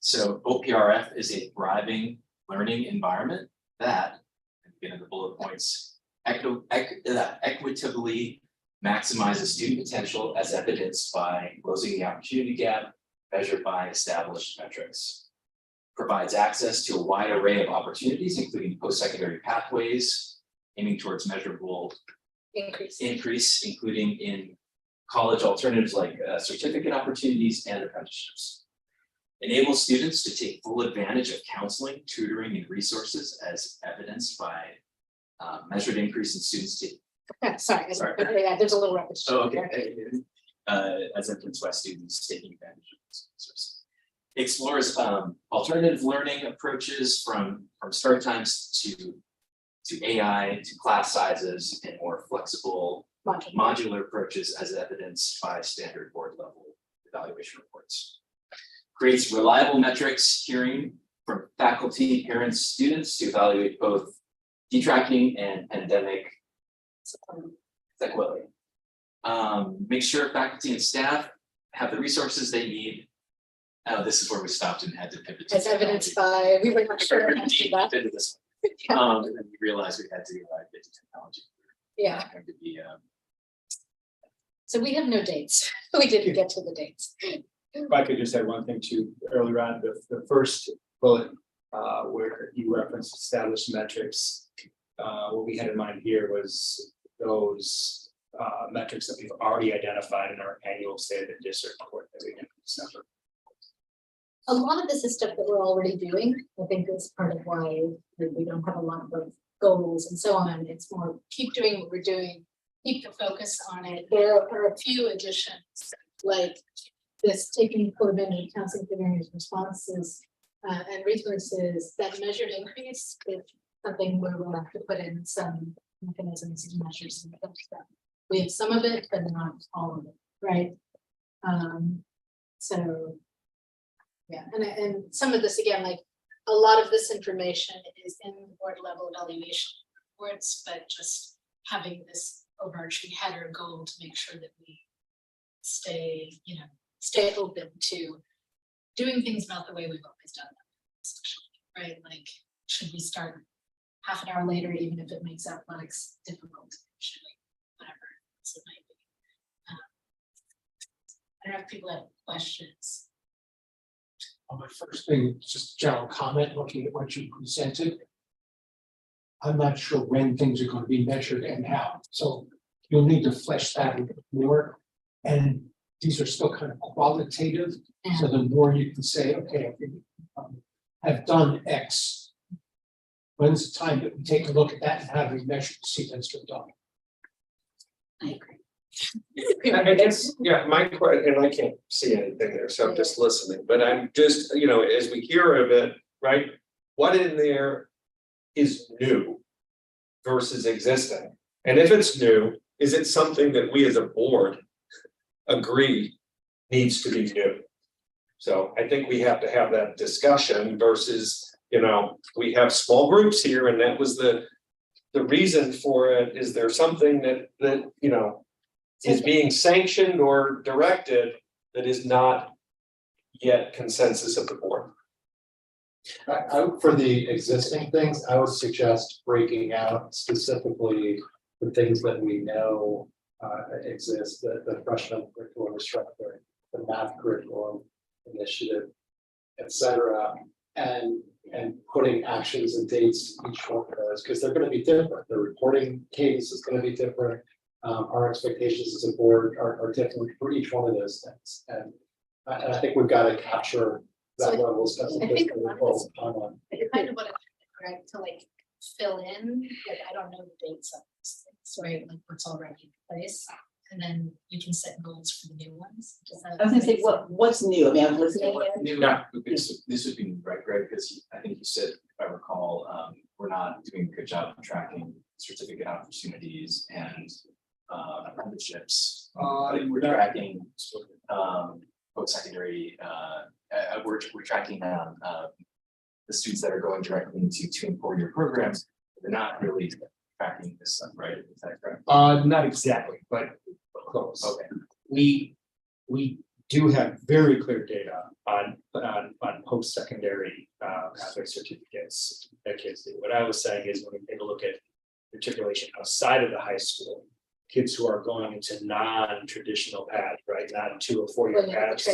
So OPRF is a thriving learning environment that, again, in the bullet points, equitably maximizes student potential as evidenced by closing the opportunity gap measured by established metrics. Provides access to a wide array of opportunities, including post-secondary pathways, aiming towards measurable increase, including in college alternatives like certificate opportunities and apprenticeships. Enables students to take full advantage of counseling, tutoring, and resources as evidenced by measured increase in students taking. Sorry, Sorry. yeah, there's a little repetition. Oh, okay. As evidenced by students taking advantage of these resources. Explores alternative learning approaches from start times to AI, to class sizes, and more flexible modular approaches as evidenced by standard board level evaluation reports. Creates reliable metrics hearing from faculty, parents, students to evaluate both detracking and pandemic sequelae. Make sure faculty and staff have the resources they need. Oh, this is where we stopped and had to pivot. As evidenced by, we were not sure how to do that. Into this. And then we realized we had to get to technology. Yeah, Going to be, so we have no dates. We didn't get to the dates. If I could just add one thing too, earlier on, the first bullet, where you referenced established metrics. What we had in mind here was those metrics that we've already identified in our annual state of the district report that we did in December. A lot of this is stuff that we're already doing. I think that's part of why we don't have a lot of goals and so on. It's more keep doing what we're doing, keep the focus on it. There are a few additions, like this taking full advantage of counseling for various responses and resources. That measured increase is something where we'll have to put in some mechanisms and measures and stuff. We have some of it, but not all of it, right? So. Yeah, and some of this, again, like a lot of this information is in the board level evaluation reports, but just having this overarching header goal to make sure that we stay open to doing things about the way we've always done them, right? Like, should we start half an hour later, even if it makes athletics difficult? Should we, whatever else it might be. I don't know if people have questions. My first thing, just a general comment, looking at what you presented. I'm not sure when things are going to be measured and how, so you'll need to flesh that a bit more. And these are still kind of qualitative, so the more you can say, okay, I've done X. When's the time that we take a look at that and how do we measure to see that's been done? I agree. I guess, yeah, my question, and I can't see anything there, so I'm just listening, but I'm just, as we hear of it, right? What in there is new versus existing? And if it's new, is it something that we as a board agree needs to be new? So I think we have to have that discussion versus, we have small groups here and that was the reason for it. Is there something that is being sanctioned or directed that is not yet consensus of the board? For the existing things, I would suggest breaking out specifically the things that we know exist, the freshman curriculum instructor, the math curriculum initiative, etc. And putting actions and dates each one of those, because they're going to be different. The reporting cadence is going to be different. Our expectations as a board are different for each one of those things. And I think we've got to capture that level of I think a specificity. lot of this- I kind of want to, right, to like fill in, like, I don't know the dates of these things, right, like what's already in place. And then you can set goals for the new ones. I was gonna say, what's new? I mean, I'm listening. Yeah, this would be right, Greg, because I think you said, if I recall, we're not doing a good job of tracking certificate opportunities and apprenticeships. We're tracking post-secondary, we're tracking the students that are going directly into 2 and 4 year programs. They're not really tracking this stuff, right? Is that correct? Not exactly, but close. Okay. We do have very clear data on post-secondary pathway certificates that kids do. What I was saying is when we take a look at matriculation outside of the high school, kids who are going into non-traditional paths, right, not 2 or 4 year paths,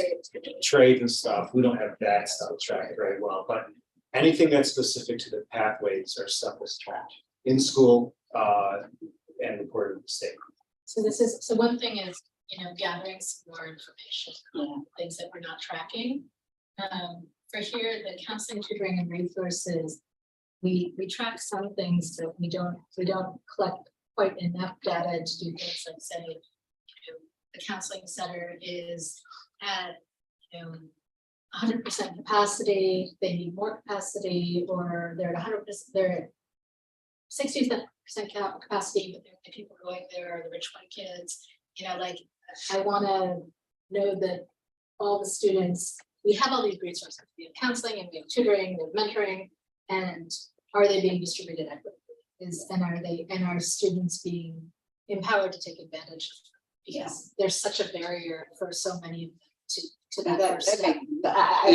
trade and stuff, we don't have that stuff tracked very well, but anything that's specific to the pathways or stuff is tracked in school and reported to the state. So one thing is, gathering some more information on things that we're not tracking. For here, the counseling, tutoring and resources, we track some things, but we don't collect quite enough data to do things like say, the counseling center is at 100% capacity, they need more capacity, or they're at 100%, they're at 60% capacity, but there are people going there, the rich white kids, like I want to know that all the students, we have all these resources, we have counseling and we have tutoring, we have mentoring, and are they being distributed equitably? And are students being empowered to take advantage of them? Because there's such a barrier for so many of them to that first step. I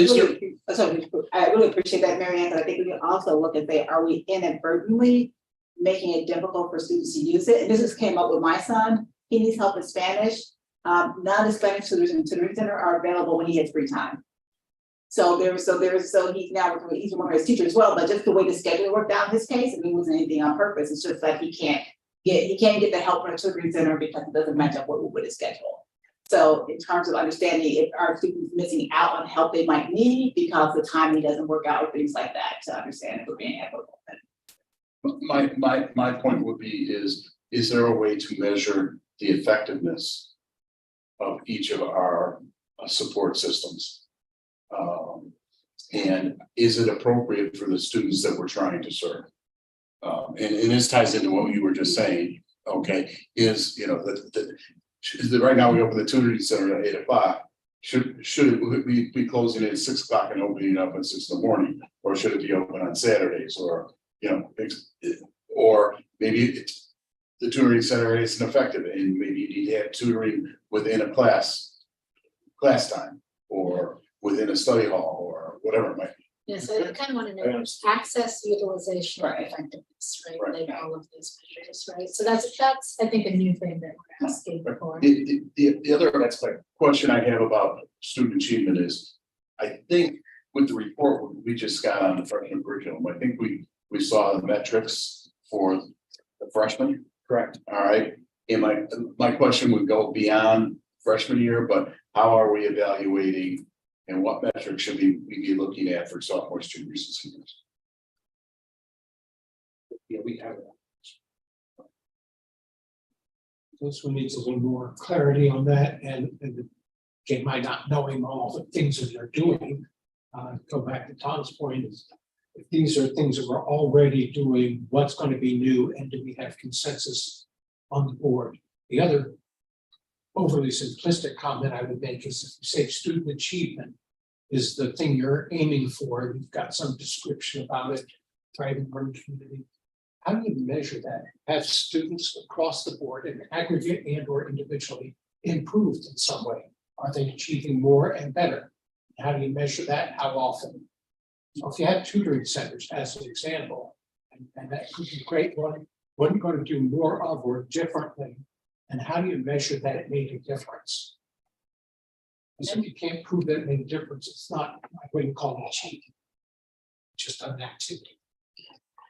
really appreciate that, Marianne, but I think we can also look and say, are we inadvertently making it difficult for students to use it? And this just came up with my son. He needs help in Spanish. Non-Spanish tutors in the tutoring center are available when he has free time. So he's now, he's one of his teachers as well, but just the way the schedule worked out in his case, I mean, it wasn't anything on purpose. It's just that he can't get the help from a tutoring center because it doesn't match up with his schedule. So in terms of understanding if our students missing out on help they might need because the timing doesn't work out or things like that, to understand if we're being equitable. My point would be is there a way to measure the effectiveness of each of our support systems? And is it appropriate for the students that we're trying to serve? And this ties into what you were just saying, okay, is, right now we open the tutoring center at 8 o'clock. Should we be closing it at 6 o'clock and opening it up at 6 in the morning? Or should it be open on Saturdays or, or maybe the tutoring center isn't effective and maybe you need to have tutoring within a class time or within a study hall or whatever it might be. Yes, I kind of want to know access, utilization, and Right. effectiveness, right, Right. like all of those measures, right? So that's, I think, a new thing that we're asking for. The other question I have about student achievement is, I think with the report we just got on the freshman curriculum, I think we saw the metrics for the freshmen. Correct. All right, and my question would go beyond freshman year, but how are we evaluating? And what metrics should we be looking at for sophomores, juniors, and seniors? Yeah, we have. Those who needs a little more clarity on that and again, by not knowing all the things that they're doing. Go back to Tom's point is, if these are things that we're already doing, what's going to be new and do we have consensus on the board? The other overly simplistic comment I would make is if you say student achievement is the thing you're aiming for, you've got some description about it, thriving learning community. How do you measure that? Have students across the board in aggregate and or individually improved in some way? Are they achieving more and better? How do you measure that? How often? So if you had tutoring centers as an example, and that could be great, what are you going to do more of or differently? And how do you measure that it made a difference? Because if you can't prove that it made a difference, it's not, I wouldn't call it achievement. Just an activity.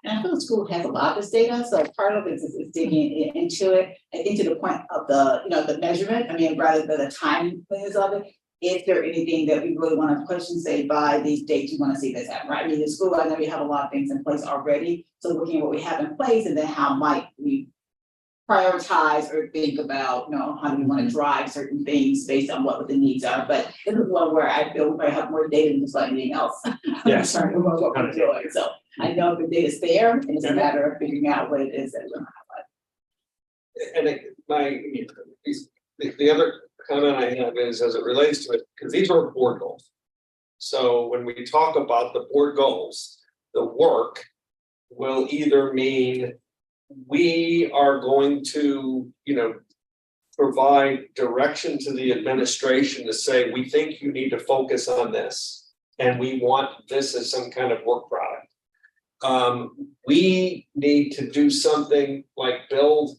And I feel the school has a lot of this data, so part of it is digging into it, and into the point of the, the measurement, I mean, rather than the timeliness of it. Is there anything that we really want to push and say by these dates, you want to see this happen, right? I mean, the school, I know we have a lot of things in place already, so looking at what we have in place and then how might we prioritize or think about, how do we want to drive certain things based on what the needs are, but this is one where I feel we probably have more data than just like anything else. Yes. In terms of what we're doing, so I know the data's there, and it's a matter of figuring out what it is that we're gonna And the other comment I have is as it relates to it, because these are board goals. So when we talk about the board goals, the work will either mean we are going to, provide direction to the administration to say, we think you need to focus on this. And we want this as some kind of work product. We need to do something like build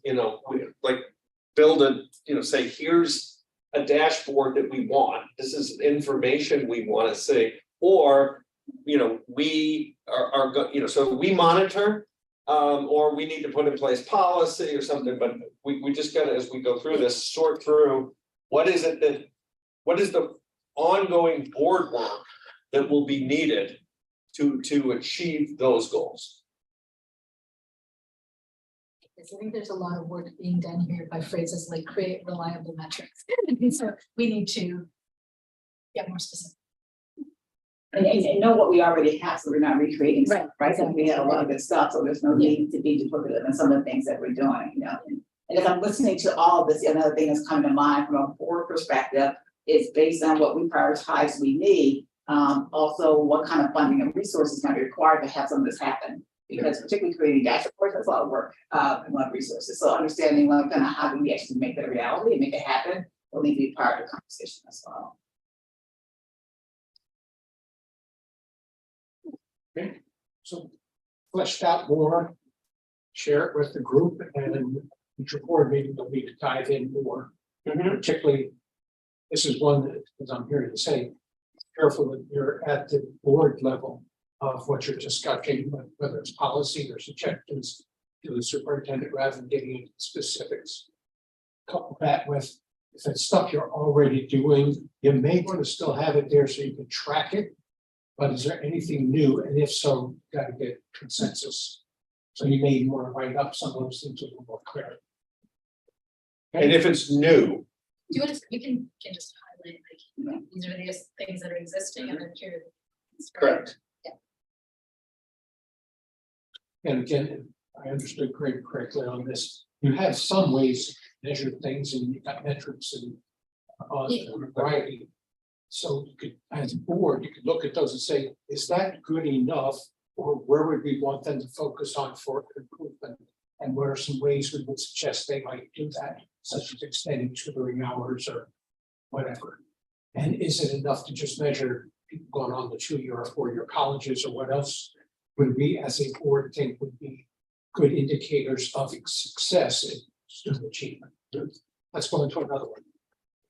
a, say, here's a dashboard that we want. This is information we want to see, or, we are so we monitor, or we need to put in place policy or something, but we just gotta, as we go through this, sort through what is the ongoing board work that will be needed to achieve those goals. Because I think there's a lot of work being done here by phrases like create reliable metrics. And so we need to get more specific. and know what we already have, so we're not recreating stuff, Right, right? So we have a lot of good stuff, so there's no need to be duplicative in some of the things that we're doing, And as I'm listening to all of this, another thing that's coming to mind from a board perspective is based on what we prioritize we need. Also, what kind of funding and resources might be required to have some of this happen? Because particularly creating dashboards, that's a lot of work, and a lot of resources. So understanding kind of how do we actually make that a reality and make it happen will need to be part of the conversation as well. Okay, so fleshed out more, share it with the group and future board meeting, we'll need to dive in more. Particularly, this is one that, as I'm hearing to say, careful that you're at the board level of what you're discussing, whether it's policy or suggestions to the superintendent rather than getting into specifics. Couple that with, if it's stuff you're already doing, you may want to still have it there so you can track it. But is there anything new? And if so, you gotta get consensus. So you may want to write up some of those things a little more clear. And if it's new, You can just highlight, like, these are the things that are existing and then here. are the things, right? correct. And again, I understood Craig correctly on this. You have some ways to measure things and you've got metrics and a variety. So you could, as a board, you could look at those and say, is that good enough? Or where would we want them to focus on for improvement? And what are some ways we would suggest they might do that, such as extending tutoring hours or whatever? And is it enough to just measure people going on the 2-year or 4-year colleges, or what else would we as a board think would be good indicators of success in student achievement? Let's go into another one.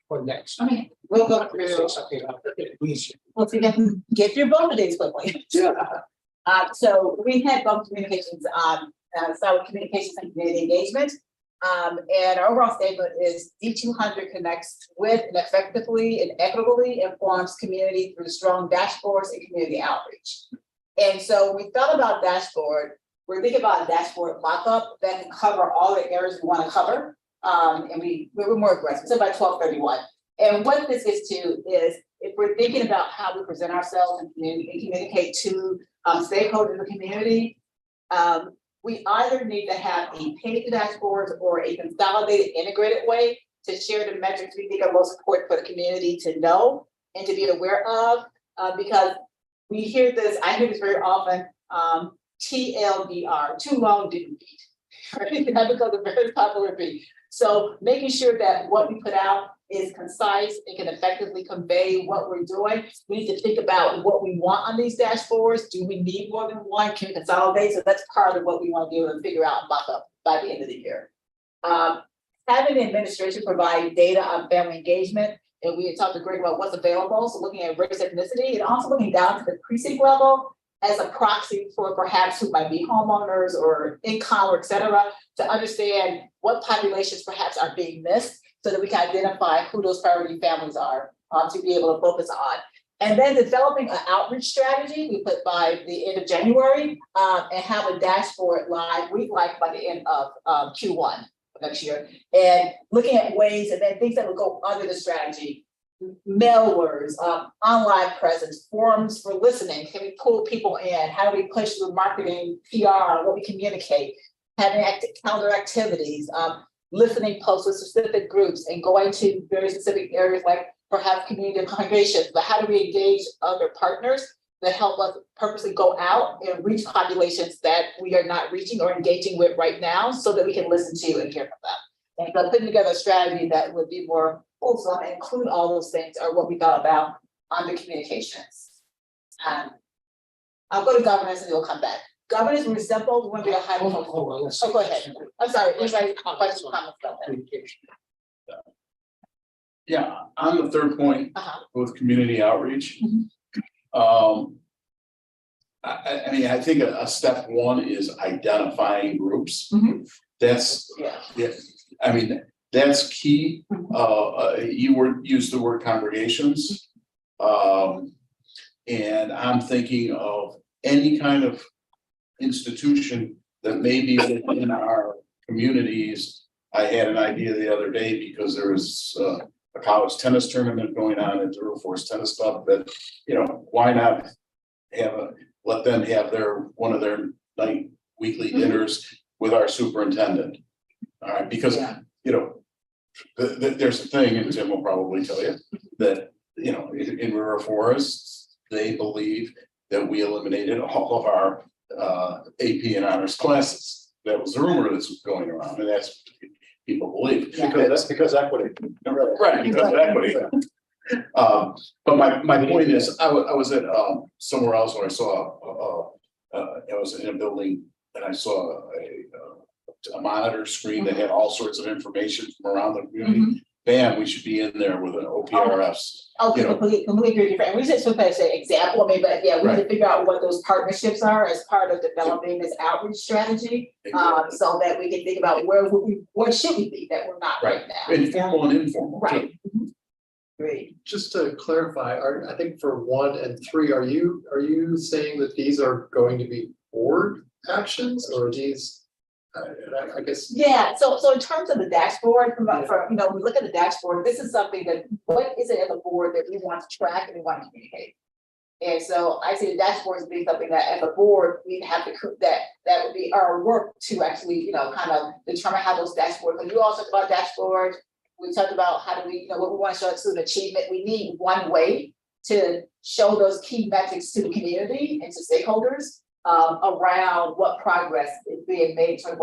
What next? Okay, we'll go Say through, something about it, please. let's see if I can get through both of these quickly. Yeah. So we had both communications, start with communications and community engagement. And our overall statement is D200 connects with and effectively and equitably informs community through strong dashboards and community outreach. And so we thought about dashboard, we're thinking about a dashboard mock-up that can cover all the areas we want to cover. And we were more aggressive, so by 1231. And what this is to is, if we're thinking about how we present ourselves and communicate to stakeholders in the community, we either need to have a paid dashboard or a consolidated, integrated way to share the metrics we think are most important for the community to know and to be aware of, because we hear this, I hear this very often, TLDR, too long didn't beat, right? That becomes a very popular beat. So making sure that what we put out is concise, it can effectively convey what we're doing. We need to think about what we want on these dashboards. Do we need more than one? Can we consolidate? So that's part of what we want to be able to figure out and mock up by the end of the year. Having the administration provide data on family engagement, and we had talked to Greg about what's available. So looking at race, ethnicity, and also looking down to the precinct level as a proxy for perhaps who might be homeowners or income, or et cetera, to understand what populations perhaps are being missed so that we can identify who those priority families are to be able to focus on. And then developing an outreach strategy we put by the end of January and have a dashboard live week like by the end of Q1 next year. And looking at ways and then things that will go under the strategy. Mail words, online presence, forums for listening. Can we pull people in? How do we push through marketing, PR, what we communicate? Having calendar activities, listening posts with specific groups and going to very specific areas like perhaps community congregations. But how do we engage other partners that help us purposely go out and reach populations that we are not reaching or engaging with right now so that we can listen to and hear from them? And so putting together a strategy that would be more wholesome and include all those things are what we thought about on the communications. I'll go to governance and we'll come back. Governance will be simple, we want to be a high level. Oh, go ahead. I'm sorry, anybody questions, comments about that? Yeah, on the third point with community outreach. I mean, I think a step one is identifying groups. That's, Yeah. I mean, that's key. You used the word congregations. And I'm thinking of any kind of institution that may be within our communities. I had an idea the other day because there was a college tennis tournament going on at the Air Force Tennis Club, that, you know, why not let them have one of their weekly dinners with our superintendent. All right, because you know, there's a thing, and Tim will probably tell you, that, you know, in River Forest, they believe that we eliminated all of our AP and honors classes. That was the rumor that's going around, and that's what people believe. Because equity. Right, because of equity. But my point is, I was at somewhere else where I saw I was in a building and I saw a monitor screen that had all sorts of information from around the community. Bam, we should be in there with an OPRFs. Okay, completely different. We just sometimes say example, maybe, but yeah, we need to figure out what those partnerships are as part of developing this outreach strategy. So that we can think about what should we be that we're not right now. Informal and informal. Right. Great. Just to clarify, I think for 1 and 3, are you saying that these are going to be board actions, or are these? I guess. Yeah, so in terms of the dashboard, you know, we look at the dashboard, this is something that, what is it as a board that we want to track and we want to communicate? And so I see the dashboard as being something that as a board, we have to, that would be our work to actually, you know, kind of determine how those dashboards, because you also talked about dashboards. We talked about how do we, you know, what we want to show student achievement. We need one way to show those key metrics to the community and to stakeholders. around what progress is being made, in terms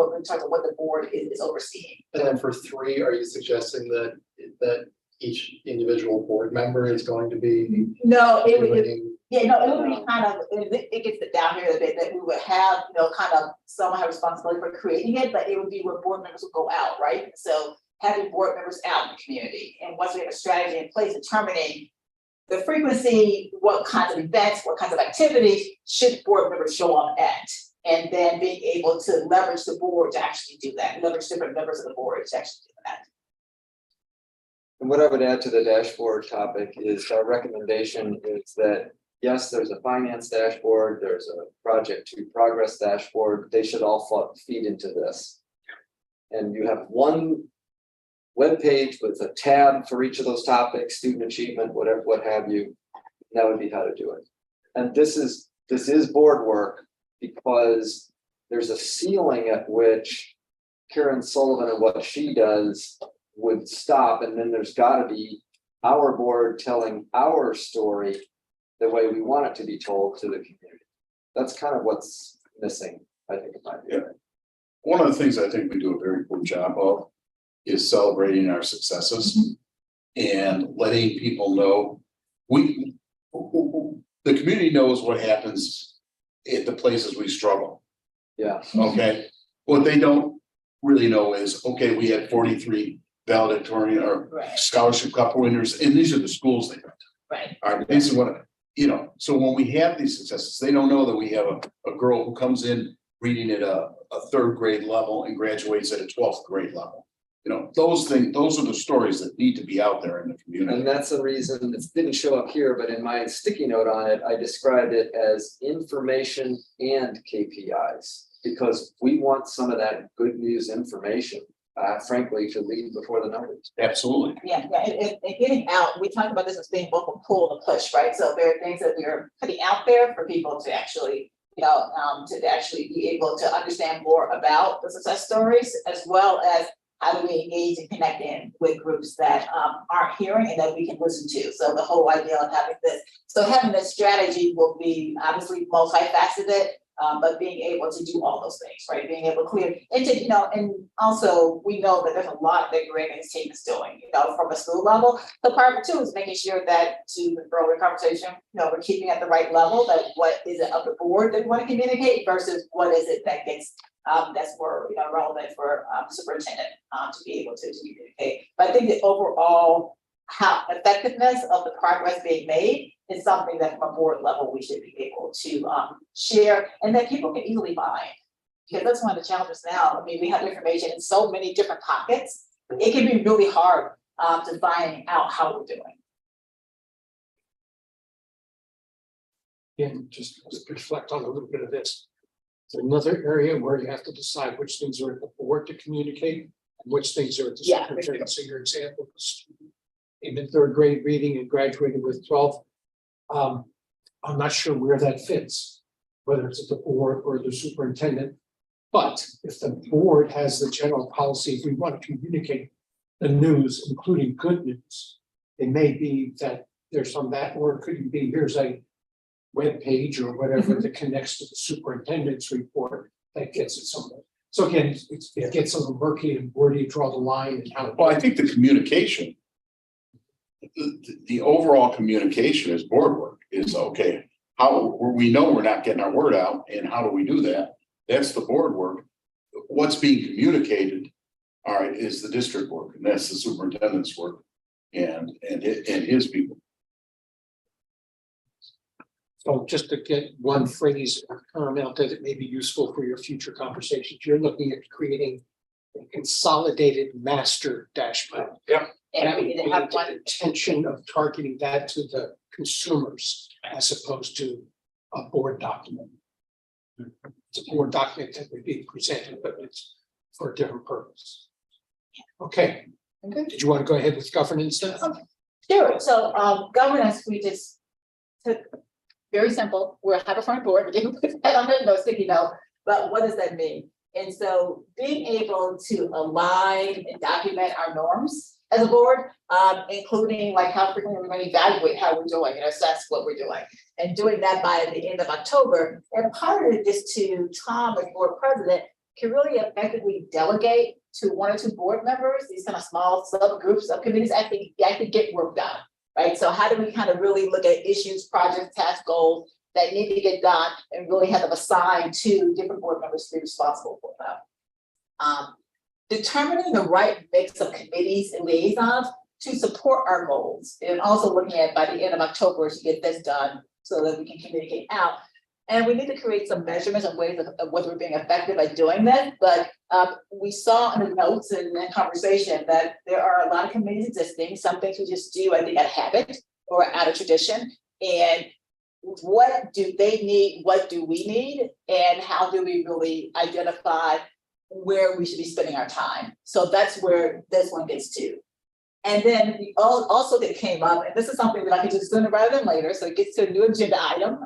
of what the board is overseeing. And then for 3, are you suggesting that each individual board member is going to be No, it would, doing? yeah, no, it would be kind of, it gets it down here a bit, that we would have, kind of someone have responsibility for creating it, but it would be where board members would go out, right? So having board members out in the community, and once we have a strategy in place, determining the frequency, what kinds of events, what kinds of activities should board members show up at? And then being able to leverage the board to actually do that, leverage different members of the board to actually do that. And what I would add to the dashboard topic is our recommendation is that, yes, there's a finance dashboard, there's a project to progress dashboard, they should all feed into this. And you have one web page with a tab for each of those topics, student achievement, whatever, what have you. That would be how to do it. And this is board work because there's a ceiling at which Karen Sullivan and what she does would stop, and then there's got to be our board telling our story the way we want it to be told to the community. That's kind of what's missing, I think, in my view. One of the things I think we do a very good job of is celebrating our successes and letting people know the community knows what happens at the places we struggle. Yeah. Okay, what they don't really know is, okay, we had 43 valedictorian or Right. scholarship cup winners, and these are the schools they went to. Right. All right, this is what, so when we have these successes, they don't know that we have a girl who comes in reading at a 3rd grade level and graduates at a 12th grade level. Those are the stories that need to be out there in the community. And that's the reason it didn't show up here, but in my sticky note on it, I described it as information and KPIs. Because we want some of that good news information, frankly, to lead before the numbers. Absolutely. Yeah, and getting out, we talked about this as being both a pull and a push, right? So there are things that we're putting out there for people to actually, to actually be able to understand more about the success stories, as well as how do we engage and connect in with groups that aren't hearing and that we can listen to. So the whole idea of having this strategy will be obviously multifaceted. But being able to do all those things, right? Being able to clear and to, and also we know that there's a lot that Greg and his team is doing, from a school level. The part 2 is making sure that, to the earlier conversation, we're keeping at the right level, that what is it of the board that we want to communicate versus what is it that gets that's more relevant for superintendent to be able to communicate. But I think the overall effectiveness of the progress being made is something that from a board level we should be able to share and that people can easily find. Because that's one of the challenges now. I mean, we have information in so many different pockets. It can be really hard to find out how we're doing. Again, just to reflect on a little bit of this. It's another area where you have to decide which things are at the board to communicate and which things are at the Yeah. superintendent. So your example was in the 3rd grade reading and graduated with 12. I'm not sure where that fits, whether it's at the board or the superintendent. But if the board has the general policy, if we want to communicate the news, including good news, it may be that there's some that, or it could be, here's a web page or whatever that connects to the superintendent's report that gets it somewhere. So again, it gets a little murky, and where do you draw the line and how? Well, I think the communication, the overall communication is board work, is okay. How we know we're not getting our word out, and how do we do that? That's the board work. What's being communicated, all right, is the district work, and that's the superintendent's work and his people. So just to get one phrase or term out that it may be useful for your future conversations, you're looking at creating a consolidated master dashboard. And That we would need be to have the one. intention of targeting that to the consumers as opposed to a board document. It's a board document that would be presented, but it's for a different purpose. Okay. Okay. Did you want to go ahead with governance then? Sure, so governance, we just took very simple, we're a high-performing board, we didn't put that on the sticky note, but what does that mean? And so being able to align and document our norms as a board, including like how frequently we're going to evaluate how we're doing and assess what we're doing. And doing that by the end of October. And part of it is to Tom as board president can really effectively delegate to 1 or 2 board members, these kind of small subgroups, subcommittees, I think get work done, right? So how do we kind of really look at issues, projects, task goals that need to get done and really have them assigned to different board members to be responsible for them. Determining the right mix of committees and liaisons to support our goals, and also looking at by the end of October to get this done so that we can communicate out. And we need to create some measurements and ways of whether we're being effective at doing that. But we saw in the notes and the conversation that there are a lot of committees existing. Some things we just do, I think, out of habit or out of tradition. And what do they need? What do we need? And how do we really identify where we should be spending our time? So that's where this one gets to. And then we also that came up, and this is something we like to do sooner rather than later, so it gets to a new agenda item,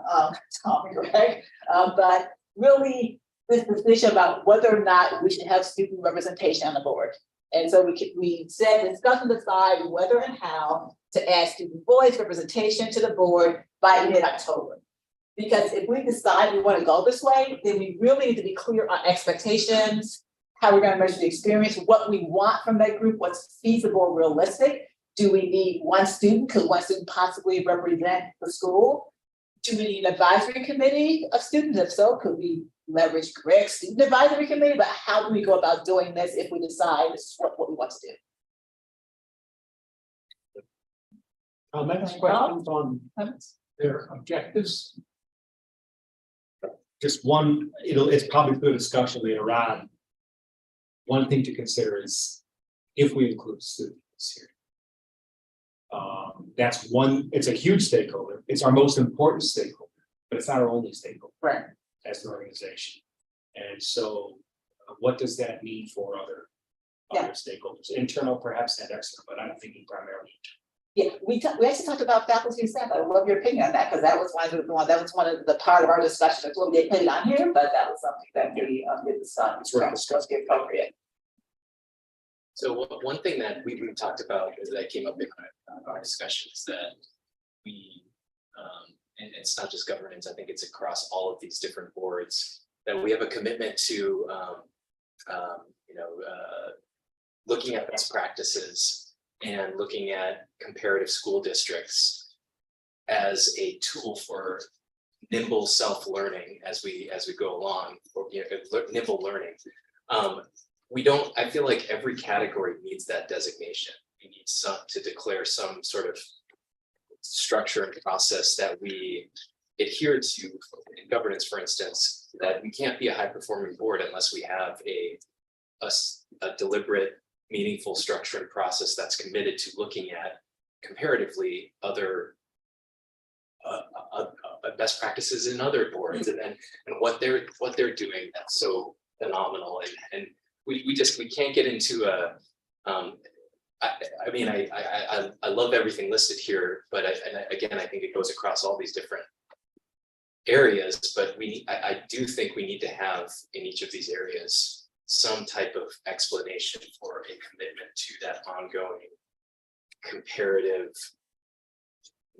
Tom, correct? But really this decision about whether or not we should have student representation on the board. And so we said, discuss and decide whether and how to add student voice representation to the board by mid-October. Because if we decide we want to go this way, then we really need to be clear on expectations, how we're going to measure the experience, what we want from that group, what's feasible, realistic. Do we need 1 student? Could 1 student possibly represent the school? Do we need an advisory committee of students? If so, could we leverage Greg's student advisory committee? But how do we go about doing this if we decide this is what we want to do? Comments, questions on their objectives? Just one, it's probably through discussion later on. One thing to consider is if we include students here. That's one, it's a huge stakeholder. It's our most important stakeholder, but it's not our only stakeholder. Right. As an organization. And so what does that mean for other stakeholders, internal perhaps and external, but I'm thinking primarily. Yeah, we actually talked about faculty and staff. I love your opinion on that because that was one of the part of our discussion. That's what we didn't put it on here, but that was something that we did discuss. It's right. Discuss get appropriate. So one thing that we talked about that came up in our discussions that we, and it's not just governance, I think it's across all of these different boards, that we have a commitment to, looking at best practices and looking at comparative school districts as a tool for nimble self-learning as we go along, or nimble learning. I feel like every category needs that designation. We need to declare some sort of structure and process that we adhere to in governance, for instance, that we can't be a high-performing board unless we have a deliberate, meaningful structure and process that's committed to looking at comparatively other best practices in other boards and what they're doing that's so phenomenal, and we can't get into a I love everything listed here, but I think it goes across all these different areas, but I do think we need to have in each of these areas some type of explanation for a commitment to that ongoing comparative,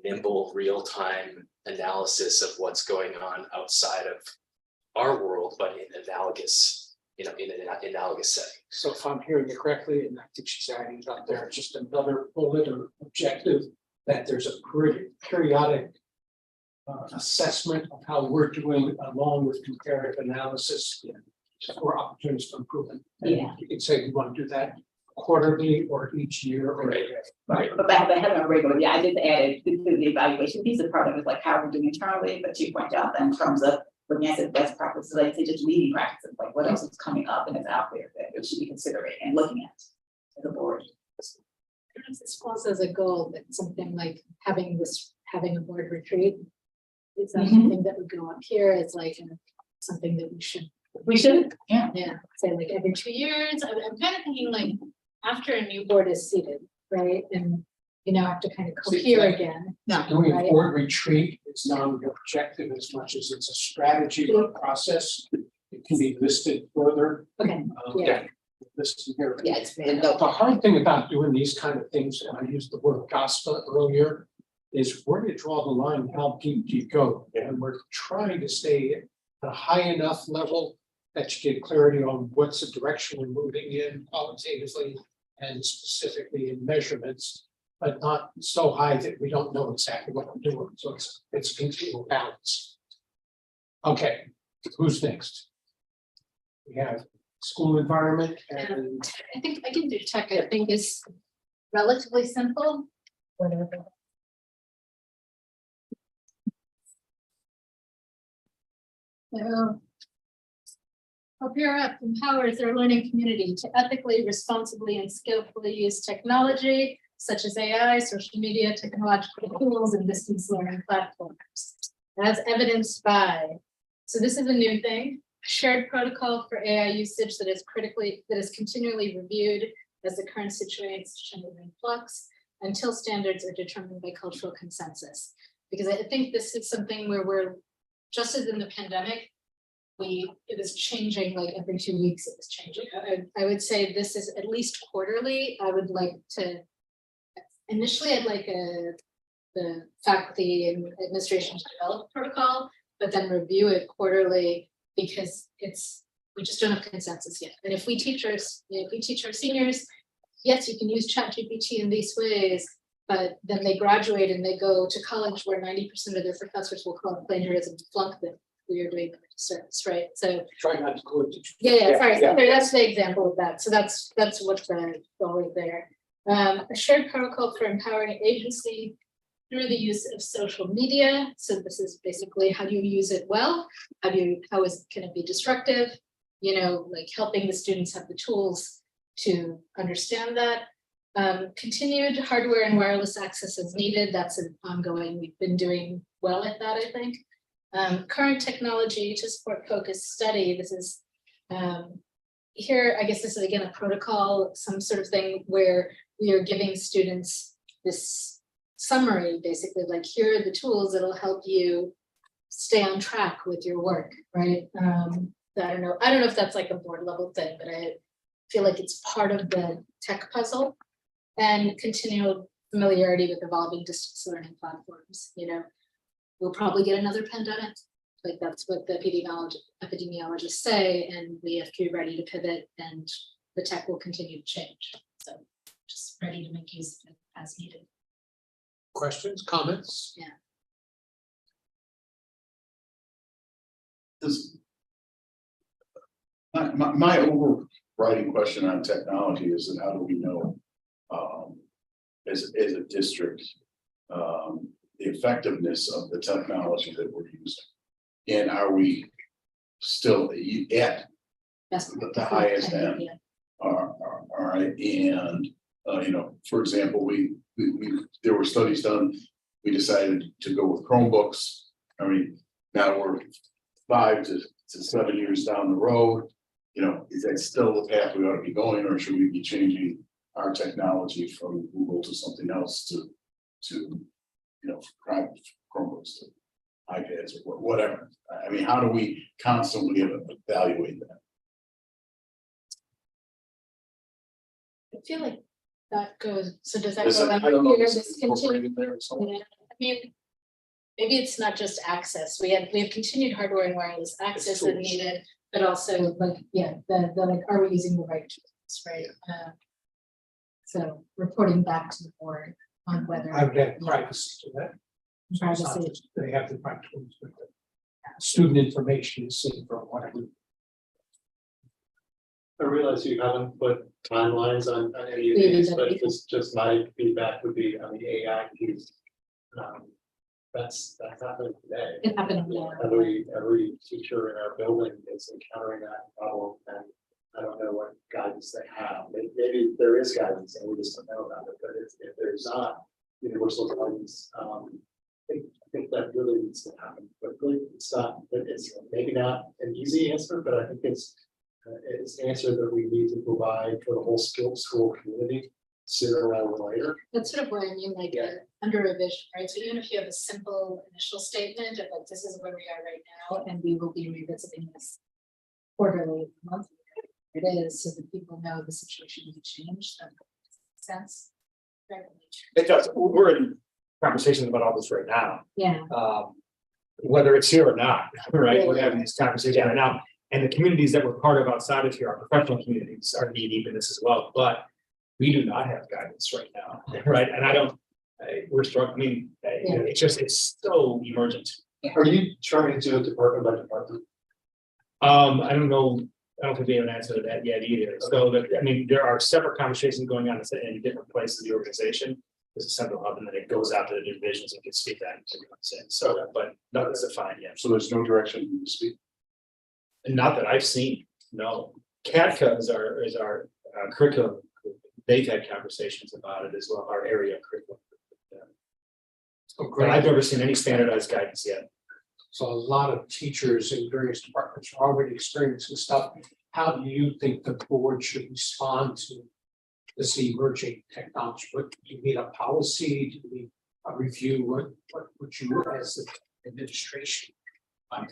nimble, real-time analysis of what's going on outside of our world, but in analogous setting. So if I'm hearing you correctly, and I think she's adding up there, just another bullet or objective, that there's a periodic assessment of how we're doing along with comparative analysis for opportunities for improvement. And you can say we want to do that quarterly or each year. Or Right, but having a regular, I just added to the evaluation piece of part of it, like how we're doing internally, but you point out that in terms of looking at best practices, like say just leading practices, like what else is coming up and is out there that we should be considering and looking at as a board. This falls as a goal, that something like having a board retreat. Is that something that would go up here? It's like something that we should, yeah, say like every 2 years. I'm kind of thinking like after a new board is seated, right? And have to kind of cohere again. Doing a board retreat is not an objective as much as it's a strategy or process. It can be listed further. Okay, listen here. Yeah, it's been, The hard thing about doing these kind of things, and I used the word gospel earlier, is where do you draw the line, how deep do you go? And we're trying to stay at a high enough level that you get clarity on what's the direction we're moving in qualitatively and specifically in measurements, but not so high that we don't know exactly what we're doing. So it's a continual balance. Okay, who's next? We have school environment and I think I can do tech, I think is relatively simple. Whatever. So. Prepare Up empowers their learning community to ethically, responsibly, and skillfully use technology such as AI, social media, technological tools, and distance learning platforms. As evidenced by, so this is a new thing, a shared protocol for AI usage that is continually reviewed as the current situation is in flux until standards are determined by cultural consensus. Because I think this is something where we're, just as in the pandemic, it was changing like every 2 weeks, it was changing. I would say this is at least quarterly. I would like to, initially I'd like the faculty and administration to develop protocol, but then review it quarterly because we just don't have consensus yet. And if we teach our seniors, yes, you can use ChatGPT in these ways, but then they graduate and they go to college where 90% of their professors will call it plagiarism and flunk them. We are doing a service, right? So try not to go into. sorry. So that's the example of that. So that's what's the goal is there. A shared protocol for empowering agency through the use of social media. So this is basically how do you use it well? Can it be destructive? You know, like helping the students have the tools to understand that. Continued hardware and wireless access as needed. That's an ongoing. We've been doing well at that, I think. Current technology to support focused study. This is here, I guess this is again a protocol, some sort of thing where we are giving students this summary, basically like here are the tools that'll help you stay on track with your work, right? I don't know if that's like a board level thing, but I feel like it's part of the tech puzzle. And continual familiarity with evolving distance learning platforms, you know. We'll probably get another pandemic. Like that's what the epidemiologists say, and we have to be ready to pivot and the tech will continue to change. So just ready to make use of it as needed. Questions, comments? Yeah. My overriding question on technology is that how do we know, as a district, the effectiveness of the technology that we're using? And are we still at the highest end? All right, and you know, for example, there were studies done, we decided to go with Chromebooks. I mean, now we're 5 to 7 years down the road. You know, is that still the path we ought to be going, or should we be changing our technology from Google to something else to you know, Chromebooks to iPads or whatever? I mean, how do we constantly evaluate that? I feel like that goes, so does that Is go it- back I don't know, here, is it this continue? incorporated there or something? Yeah, I mean, maybe it's not just access. We have continued hardware and wireless access as needed, but also like, yeah, the like, are we using the right tools, right? So reporting back to the board on whether. I would add privacy to that. So it's not Privacy. just they have the right tools, but the student information is safe or whatever. I realize you haven't put timelines on any of We haven't these, done but anything. just my feedback would be on the AI piece. That's happening today. It happened now. Every teacher in our building is encountering that problem, and I don't know what guidance they have. Maybe there is guidance and we just don't know about it, but if there's not universal guidance, I think that really needs to happen quickly. It's maybe not an easy answer, but I think it's an answer that we need to provide for the whole school community sooner rather than later. That's sort of what I mean, like under revision, right? So even if you have a simple initial statement of like, this is where we are right now, and we will be revisiting this quarterly, monthly, it is, so that people know the situation has changed, that makes sense. It does, we're in conversations about all this right now, Yeah. whether it's here or not, right? We're having this conversation right now. And the communities that we're part of outside of here, our professional communities are knee deep in this as well, but we do not have guidance right now, right? And I don't, we're struggling, it's so emergent. Are you trying to do it department by department? I don't know, I don't think we have an answer to that yet either. So that, I mean, there are separate conversations going on in different places of the organization. There's a central hub and then it goes out to the divisions and gets feedback. So, but nothing's defined yet. So there's no direction to speak. Not that I've seen, no. CATCA is our curriculum. They've had conversations about it as well, our area curriculum. But I've never seen any standardized guidance yet. So a lot of teachers in various departments are already experiencing stuff. How do you think the board should respond to this emerging technology? What, do you need a policy? Do you need a review? What would you as the administration? I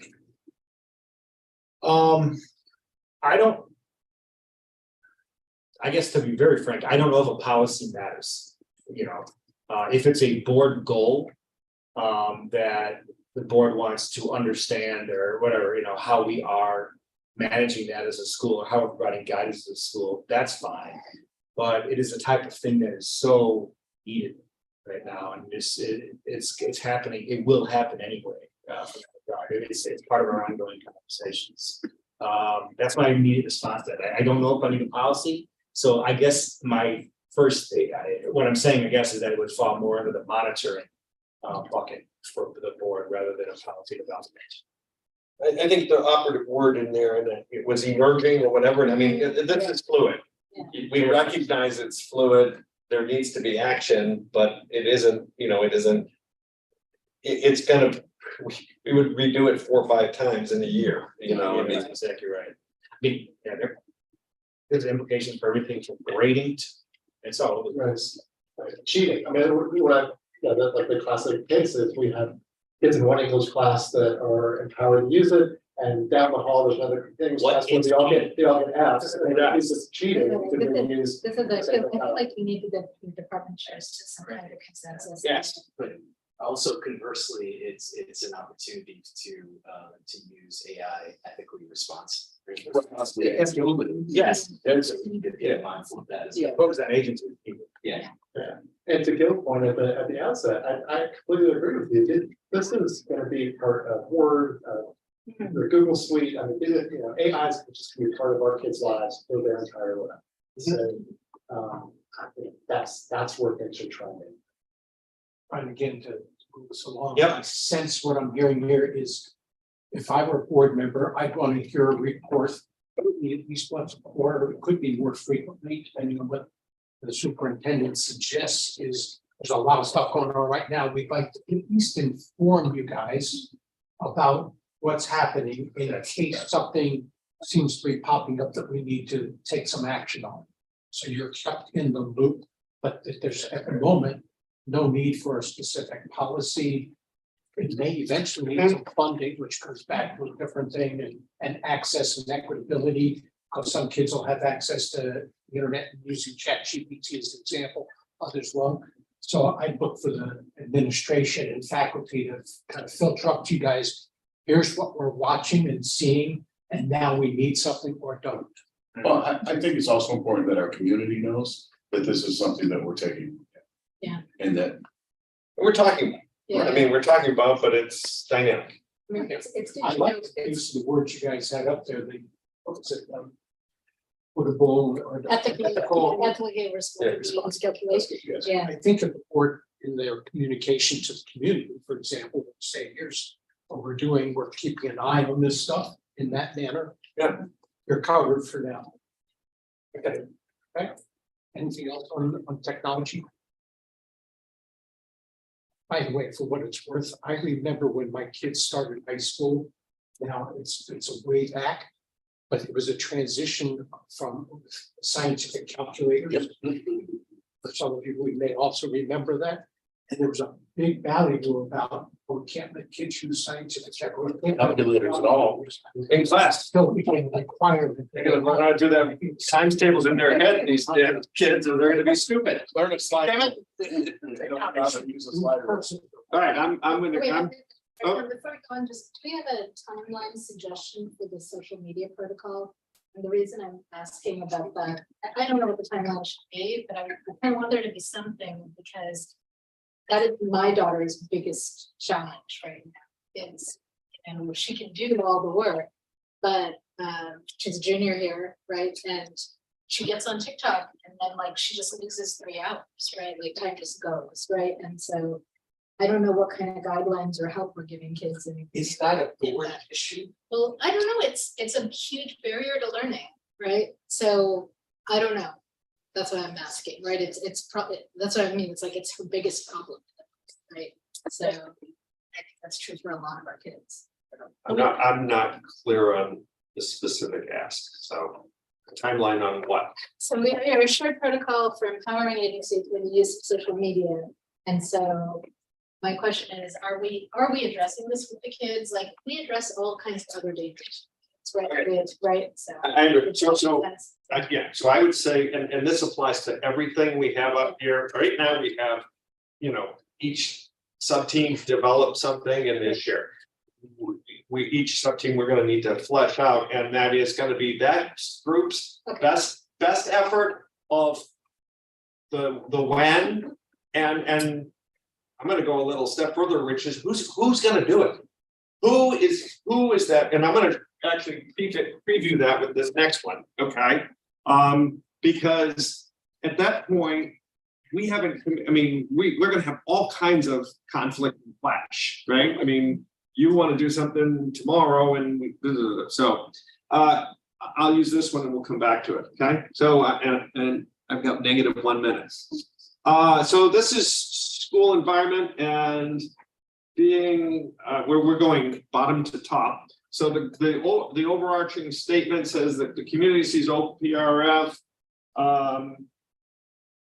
guess to be very frank, I don't know if a policy matters, if it's a board goal. That the board wants to understand or whatever, how we are managing that as a school or how we're providing guidance as a school, that's fine. But it is the type of thing that is so needed right now, and it's happening, it will happen anyway. It's part of our ongoing conversations. That's my immediate response to that. I don't know if I need a policy, so I guess my first, what I'm saying, I guess, is that it would fall more under the monitoring bucket for the board rather than a policy development. I think the operative word in there, and it was emerging or whatever, and I mean, this is fluid. We recognize it's fluid, there needs to be action, but it isn't, it's kind of, we would redo it 4 or 5 times in a year, I mean. That's exactly right. I mean, there's implications for everything from grading to, it's all over the place. Right. Cheating, I mean, that's like the classic case is we have kids in one English class that are empowered to use it, and down the hall, there's another English What class where is they all get Fs, and it's just cheating. because they use This is the same I feel account. like you need to get the department chairs to some kind of consensus. Yes. But also conversely, it's an opportunity to use AI ethically responsibly. Yes, there's, You could get mindful of that as well. what was that agency? Yeah. And to Gil's point at the outset, I completely agree with you. This is gonna be part of Word, the Google Suite. I mean, AI is just gonna be part of our kids' lives for their entire life. So, I think that's where things are trending. Trying again to move us along. Yep. I sense what I'm hearing here is, if I were a board member, I'd want to hear a report, probably at least once a quarter, it could be more frequently, depending on what the superintendent suggests. Is there's a lot of stuff going on right now. We'd like to at least inform you guys about what's happening in case something seems to be popping up that we need to take some action on. So you're kept in the loop, but if there's at the moment no need for a specific policy. It may eventually need some funding, which comes back to a different thing, and access and equitability, because some kids will have access to the internet and using ChatGPT as an example, others won't. So I look for the administration and faculty to kind of filter up to you guys. Here's what we're watching and seeing, and now we need something or don't. Well, I think it's also important that our community knows that this is something that we're taking. Yeah. And that, We're talking, I mean, we're talking about, but it's dynamic. It's I like the use of the words you guys had up there, the, what was it? Equitable or the ethical. Ethically responsible calculation, yes, yeah. I think of the board in their communication to the community, for example, say, here's what we're doing, we're keeping an eye on this stuff in that manner. Yeah. You're covered for now. Okay, okay. Anything else on technology? By the way, for what it's worth, I remember when my kids started high school. Now it's a way back, but it was a transition from scientific calculators. For some of you, we may also remember that. And there was a big ballyhoo about, oh, we can't let kids use scientific techniques. Calculators at all. In class. Still became a requirement. They're gonna learn how to do that times tables in their head, these damn kids, or they're gonna be stupid. Learn a slide. Damn it. They don't know how to use a slider. All right, I'm gonna, Wait, oh. before we go on, just, do we have a timeline suggestion for the social media protocol? And the reason I'm asking about that, I don't know what the timeline should be, but I want there to be something, because that is my daughter's biggest challenge right now, is, and she can do all the work, but she's a junior here, right? And she gets on TikTok and then like she just loses 3 hours, right? Like time just goes, right? And so I don't know what kind of guidelines or help we're giving kids. And Is that a board issue? well, I don't know. It's a huge barrier to learning, right? So I don't know. That's what I'm asking, right? It's probably, that's what I mean. It's like it's her biggest problem, right? So I think that's true for a lot of our kids. I'm not clear on the specific ask, so timeline on what? So we have a shared protocol for empowering agencies with the use of social media. And so my question is, are we addressing this with the kids? Like we address all kinds of other dangers, right? Right. So Yeah, so I would say, and this applies to everything we have up here. Right now, we have, each sub-team develop something and then share. Each sub-team, we're gonna need to flesh out, and that is gonna be that group's best effort of the when, and I'm gonna go a little step further, which is who's gonna do it? Who is that? And I'm gonna actually preview that with this next one, okay? Because at that point, we haven't, we're gonna have all kinds of conflict and clash, right? I mean, you wanna do something tomorrow and so I'll use this one and we'll come back to it, okay? So, and I've got -1 minute. So this is school environment and being, where we're going bottom to top. So the overarching statement says that the community sees OPRF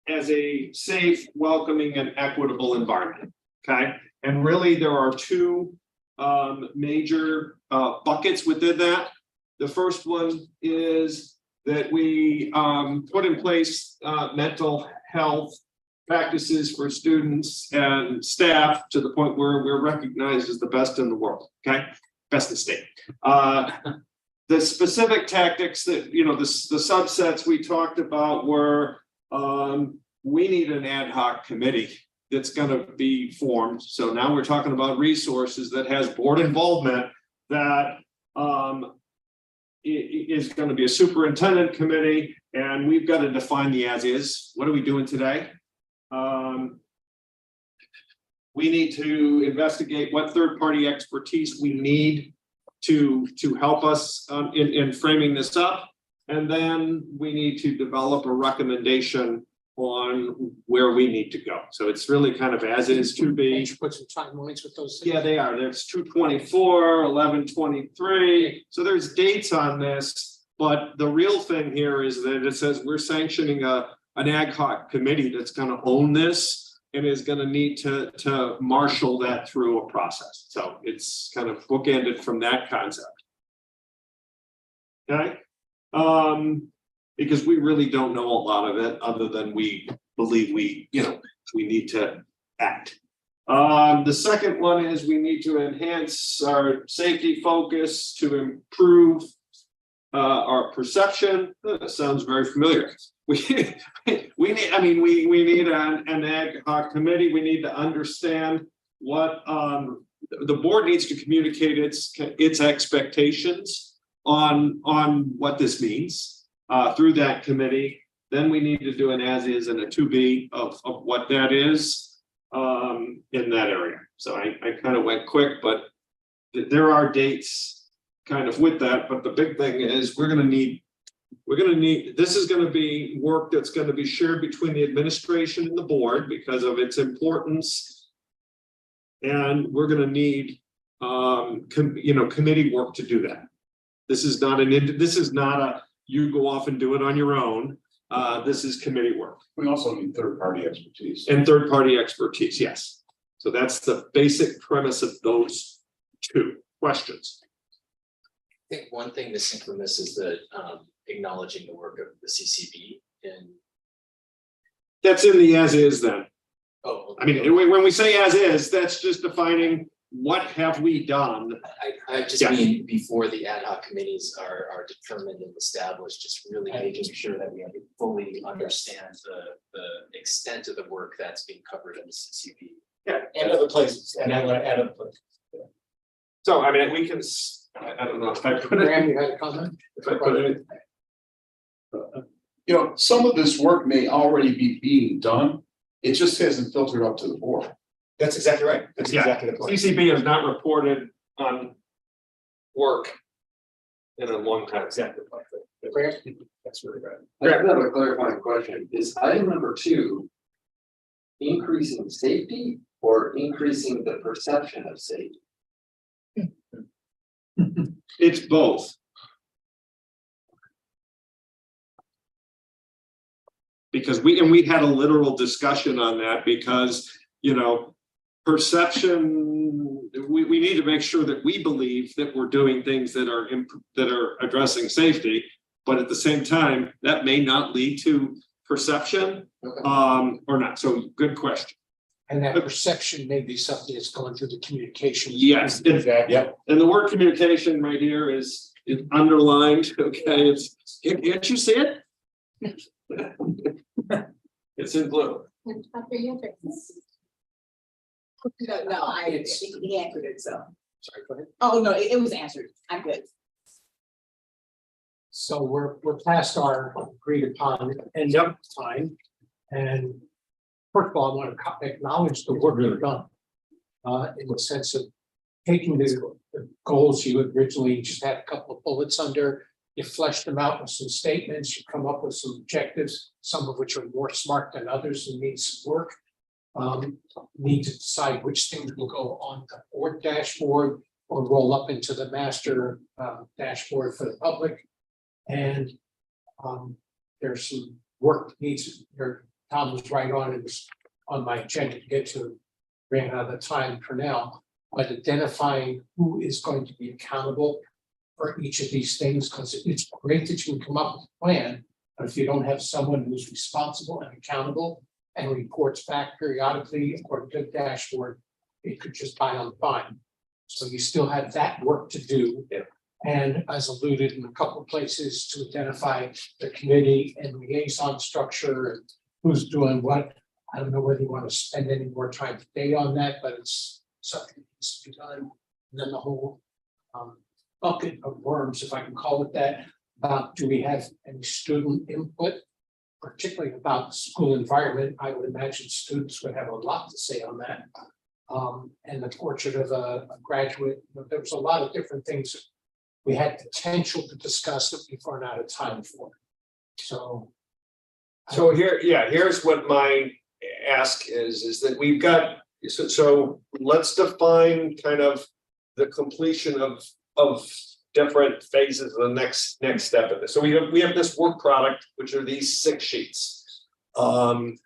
as a safe, welcoming, and equitable environment, okay? And really, there are 2 major buckets within that. The first one is that we put in place mental health practices for students and staff to the point where we're recognized as the best in the world, okay? Best in state. The specific tactics that, the subsets we talked about were, we need an ad hoc committee that's gonna be formed. So now we're talking about resources that has board involvement that is gonna be a superintendent committee, and we've got to define the as is. What are we doing today? We need to investigate what third-party expertise we need to help us in framing this up. And then we need to develop a recommendation on where we need to go. So it's really kind of as is to be. Put some timelines with those. Yeah, they are. There's 2/24, 11/23. So there's dates on this, but the real thing here is that it says we're sanctioning an ad hoc committee that's gonna own this and is gonna need to marshal that through a process. So it's kind of bookended from that concept. Okay, because we really don't know a lot of it, other than we believe we need to act. The second one is we need to enhance our safety focus to improve our perception. That sounds very familiar. We need an ad hoc committee. We need to understand what the board needs to communicate its expectations on what this means through that committee. Then we need to do an as is and a to be of what that is in that area. So I kind of went quick, but there are dates kind of with that. But the big thing is we're going to need, this is going to be work that's going to be shared between the administration and the board because of its importance. And we're going to need, committee work to do that. This is not a, you go off and do it on your own. This is committee work We also need third-party expertise. and third-party expertise, yes. So that's the basic premise of those two questions. I think one thing missing from this is that acknowledging the work of the CCB and. That's in the as is then. Oh, I mean, when we say as is, that's just defining what have we done. I just Yeah. mean before the ad hoc committees are determined and established, just really making sure that we fully understand the extent of the work that's being covered in the CCB. And other places, and other places. So, I mean, we can, I don't know if I put it, Graham, you had a comment? if I put it, You know, some of this work may already be being done. It just hasn't filtered up to the board. That's exactly right. That's Yeah. exactly the point. CCB has not reported on work in a long time. Exactly. That's really right. I have a clarifying question. Is item number 2 increasing safety or increasing the perception of safety? It's both. Because we had a literal discussion on that because, you know, perception, we need to make sure that we believe that we're doing things that are addressing safety. But at the same time, that may not lead to perception, or not. So good question. And that perception may be something that's going through the communication. Yes, Exactly. Yeah. and the word communication right here is underlined, okay, can't you see it? It's in blue. No, he answered it, so. Sorry, go ahead. Oh, no, it was answered. I'm good. So we're past our agreed upon end of time. And first of all, I want to acknowledge the work you've done. In the sense of taking the goals you originally just had a couple of bullets under, you fleshed them out with some statements, you come up with some objectives, some of which are more smart than others and need some work. Need to decide which things will go on the board dashboard or roll up into the master dashboard for the public. And there's some work that needs, Tom was right on, it was on my agenda to get to, ran out of time for now, but identifying who is going to be accountable for each of these things, because it's great that you can come up with a plan, but if you don't have someone who's responsible and accountable and reports back periodically according to the dashboard, it could just die on the vine. So you still have that work to do. Yeah. And as alluded in a couple of places, to identify the committee and liaison structure and who's doing what. I don't know whether you want to spend any more time today on that, but it's something that needs to be done. And then the whole bucket of worms, if I can call it that, about do we have any student input, particularly about the school environment. I would imagine students would have a lot to say on that. And the portrait of a graduate, there was a lot of different things we had potential to discuss that we've run out of time for. So here, yeah, here's what my ask is that we've got, so let's define kind of the completion of different phases of the next step of this. So we have this work product, which are these 6 sheets. We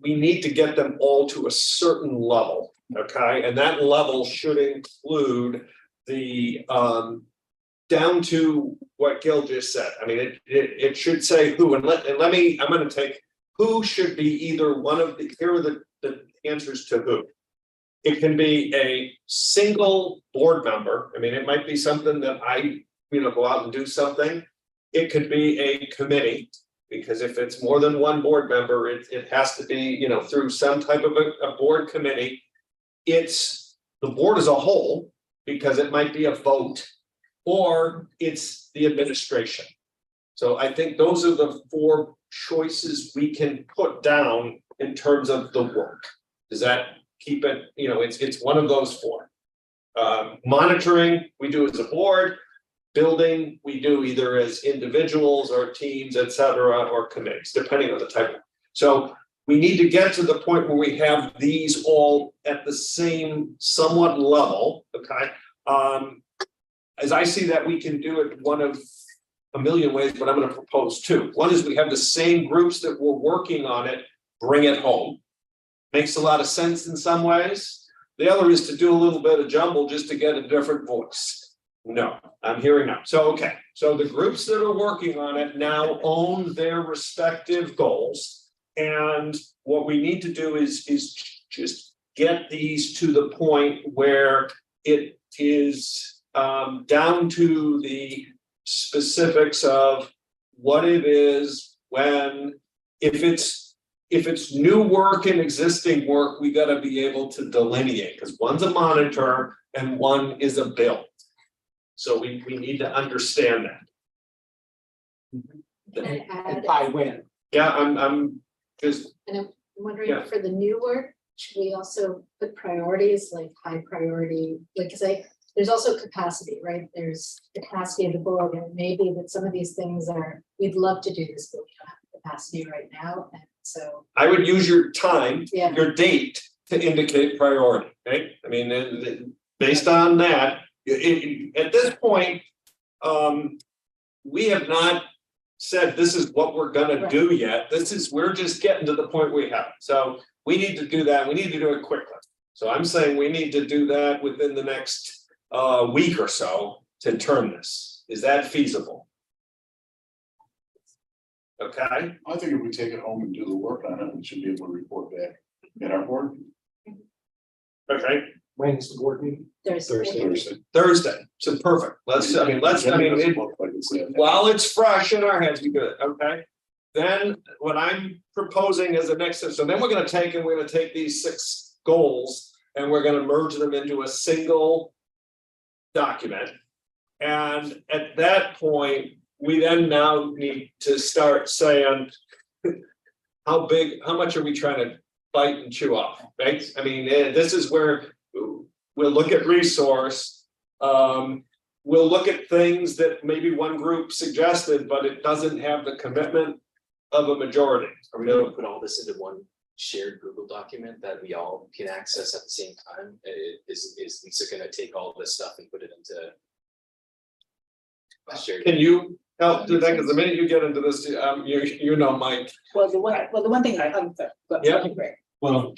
need to get them all to a certain level, okay? And that level should include the down to what Gil just said. I mean, it should say who, and let me, I'm gonna take who should be either one of the, here are the answers to who. It can be a single board member. I mean, it might be something that I, go out and do something. It could be a committee, because if it's more than one board member, it has to be, through some type of a board committee. It's the board as a whole, because it might be a vote, or it's the administration. So I think those are the 4 choices we can put down in terms of the work. Does that keep it, it's one of those 4. Monitoring, we do as a board. Building, we do either as individuals or teams, et cetera, or committees, depending on the type. So we need to get to the point where we have these all at the same somewhat level, okay? As I see that, we can do it one of a million ways, but I'm gonna propose two. One is we have the same groups that were working on it, bring it home. Makes a lot of sense in some ways. The other is to do a little bit of jumble just to get a different voice. No, I'm hearing no. So, okay, so the groups that are working on it now own their respective goals. And what we need to do is just get these to the point where it is down to the specifics of what it is when, if it's new work and existing work, we gotta be able to delineate, because one's a monitor and one is a bill. So we need to understand that. Can I add? By when? Yeah, I'm just, And I'm wondering, Yeah. for the new work, should we also put priorities, like high priority, like, cause there's also capacity, right? There's capacity of the board, and maybe that some of these things are, we'd love to do this, but we don't have capacity right now, and so, I would use your time, yeah. your date to indicate priority, right? I mean, based on that, at this point, we have not said this is what we're gonna do yet. This is, we're just getting to the point we have. So we need to do that. We need to do it quickly. So I'm saying we need to do that within the next week or so to turn this. Is that feasible? Okay, I think if we take it home and do the work on it, we should be able to report back at our board okay, When's the board meeting? Thursday. Thursday. So perfect. Let's, I mean, it, Look like it's there. while it's fresh in our heads, we do it, okay? Then what I'm proposing as the next step, so then we're gonna take these 6 goals and we're gonna merge them into a single document. And at that point, we then now need to start saying how much are we trying to bite and chew off, right? I mean, this is where we'll look at resource. We'll look at things that maybe one group suggested, but it doesn't have the commitment of a majority. Are we gonna put all this into one shared Google document that we all can access at the same time? Is Lisa gonna take all this stuff and put it into a shared? Can you help do that? Because the minute you get into this, you know, Mike. Well, the one thing, I'm sorry, go Yeah. ahead, Greg. Well,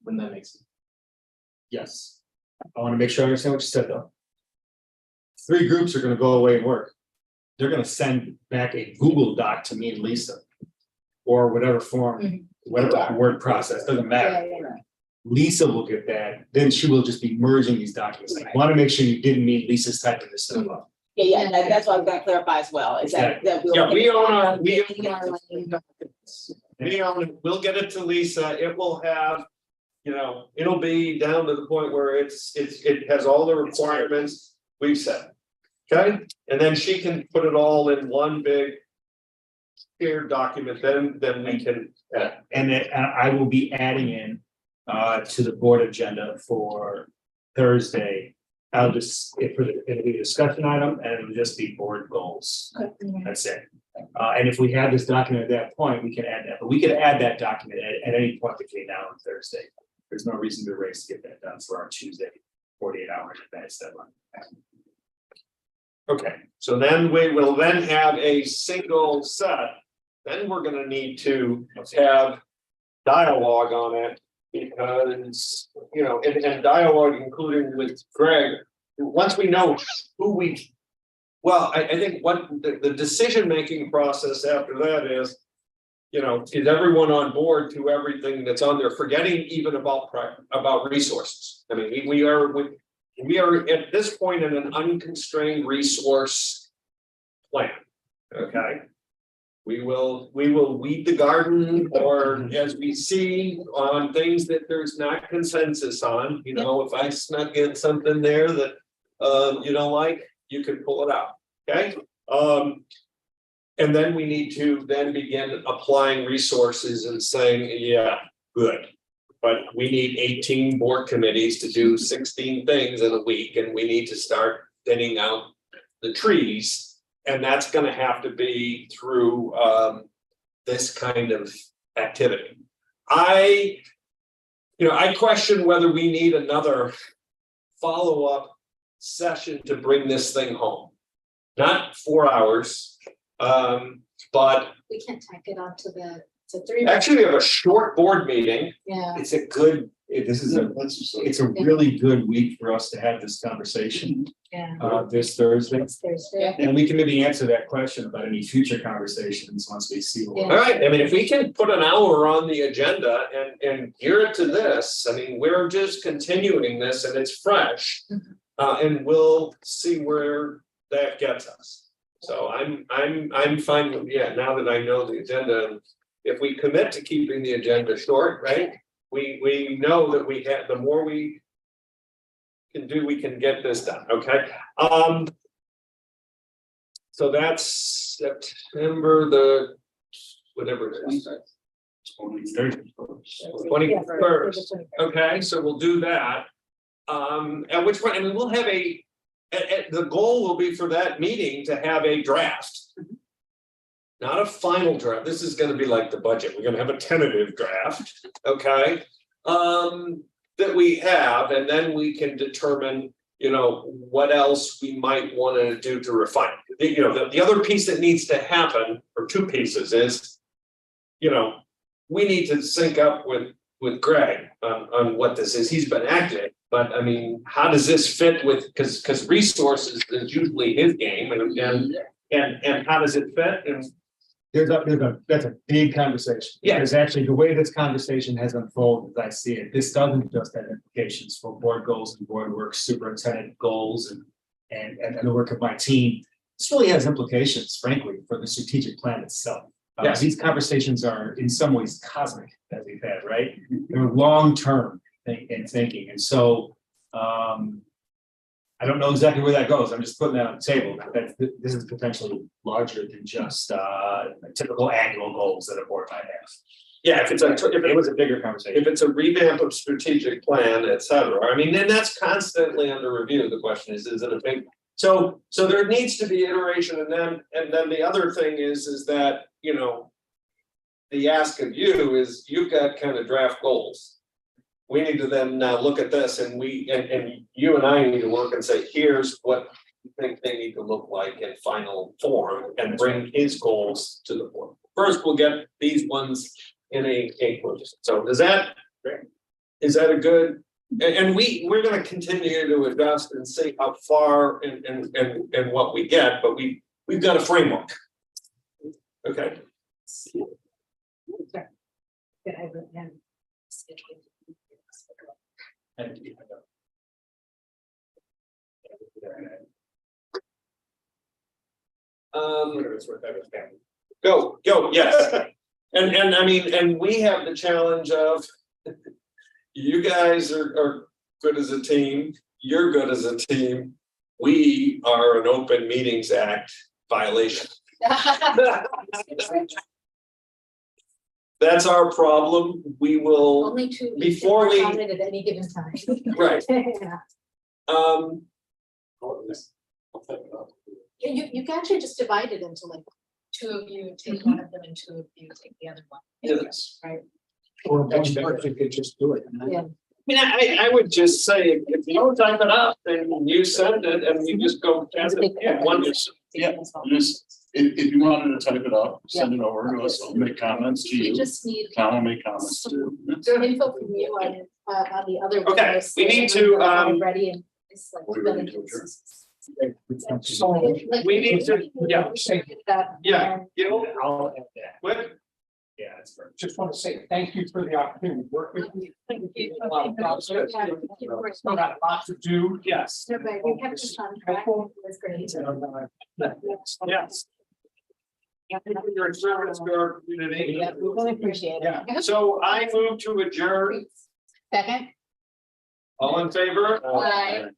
When that makes. yes, I wanna make sure I understand what you said though. 3 groups are gonna go away and work. They're gonna send back a Google Doc to me and Lisa. Or whatever form, whatever word process, doesn't matter. Yeah. Lisa will get that, then she will just be merging these documents. I wanna make sure you didn't mean Lisa's typing this stuff up. Yeah, that's what I'm gonna clarify as well, is that we'll. Yeah, we own our, we Yeah. own it. We'll get it to Lisa. It will have, you know, it'll be down to the point where it has all the requirements we've set. Okay, and then she can put it all in one big shared document, then we can. And then I will be adding in to the board agenda for Thursday. I'll just, it'll be a discussion item and it'll just be board goals. That's it. And if we have this document at that point, we can add that, but we could add that document at any point between now and Thursday. There's no reason to race to get that done for our Tuesday, 48 hours advance deadline. Okay, so then we will then have a single set. Then we're gonna need to have dialogue on it. Because, you know, and dialogue, including with Greg, once we know who we. Well, I think what the decision-making process after that is, you know, is everyone on board to everything that's on there, forgetting even about resources. I mean, we are at this point in an unconstrained resource plan, okay? We will weed the garden, or as we see on things that there's not consensus on, you know, if I snuck in something there that you don't like, you can pull it out, okay? And then we need to then begin applying resources and saying, yeah, good. But we need 18 board committees to do 16 things in a week, and we need to start thinning out the trees. And that's gonna have to be through this kind of activity. I question whether we need another follow-up session to bring this thing home. not 4 hours. But We can't tack it onto the, to 3. actually we have a short board meeting. Yeah. It's a good, this is a, it's a really good week for us to have this conversation, Yeah. this Thursday. It's Thursday. And we can maybe answer that question about any future conversations once we see. what- Yeah. All right, I mean, if we can put an hour on the agenda and gear it to this, I mean, we're just continuing this and it's fresh. And we'll see where that gets us. So I'm fine with, yeah, now that I know the agenda, if we commit to keeping the agenda short, right? We know that we have, the more we can do, we can get this done, okay? So that's September the, whatever it is. 21st, okay, so we'll do that. At which point, I mean, we'll have the goal will be for that meeting to have a draft. Not a final draft, this is gonna be like the budget, we're gonna have a tentative draft, okay? That we have, and then we can determine, you know, what else we might wanna do to refine. You know, the other piece that needs to happen, or two pieces, is, you know, we need to sync up with Greg on what this is, he's been active. But I mean, how does this fit with, because resources is usually his game, and how does it fit? And That's a big conversation. Yeah. Because actually, the way this conversation has unfolded, as I see it, this doesn't just have implications for board goals and board work, superintendent goals and the work of my team. This really has implications, frankly, for the strategic plan itself. Yes. These conversations are in some ways cosmic, as we've had, right? They're long-term thinking, and so, I don't know exactly where that goes. I'm just putting that on the table. That this is potentially larger than just typical annual goals that a board might have. yeah, if It was a bigger conversation. if it's a revamp of strategic plan, et cetera, I mean, then that's constantly under review. The question is it a big? So there needs to be iteration, and then the other thing is that, you know, the ask of you is you've got kind of draft goals. We need to then now look at this, and you and I need to work and say, here's what we think they need to look like in final form, and bring his goals to the board. First, we'll get these ones in a position. So is that a good? And we're gonna continue to adjust and see how far and what we get, but we've got a framework. Okay. Go, yes. And I mean, and we have the challenge of, you guys are good as a team, you're good as a team. We are an Open Meetings Act violation. That's our problem. We will, Only 2 weeks before we- on it at any given time. right, Yeah. You can actually just divide it into like 2 of you take one of them and 2 of you take the other one. yes. Right. Or one person could just do it. Yeah. I mean, I would just say, if you don't type it up, then you send it and you just go. One is- Yeah. Just, if you wanted to type it up, send it over to us, I'll make comments to We you. just need Tom will make comments too. some info from you on the other. Okay, ones we need that to, are ready and it's like. We're ready to adjourn. We need to, yeah, yeah, you know, I'll add that. what? Yeah, that's perfect. Just want to say thank you for the opportunity to work with you. Thank you. A lot of process. Still got a lot to do, yes. No, but you kept us on track. It was great. Yes. Your service to our community. Yeah, we really appreciate it. Yeah, so I move to adjourn. Second? All in favor? Bye.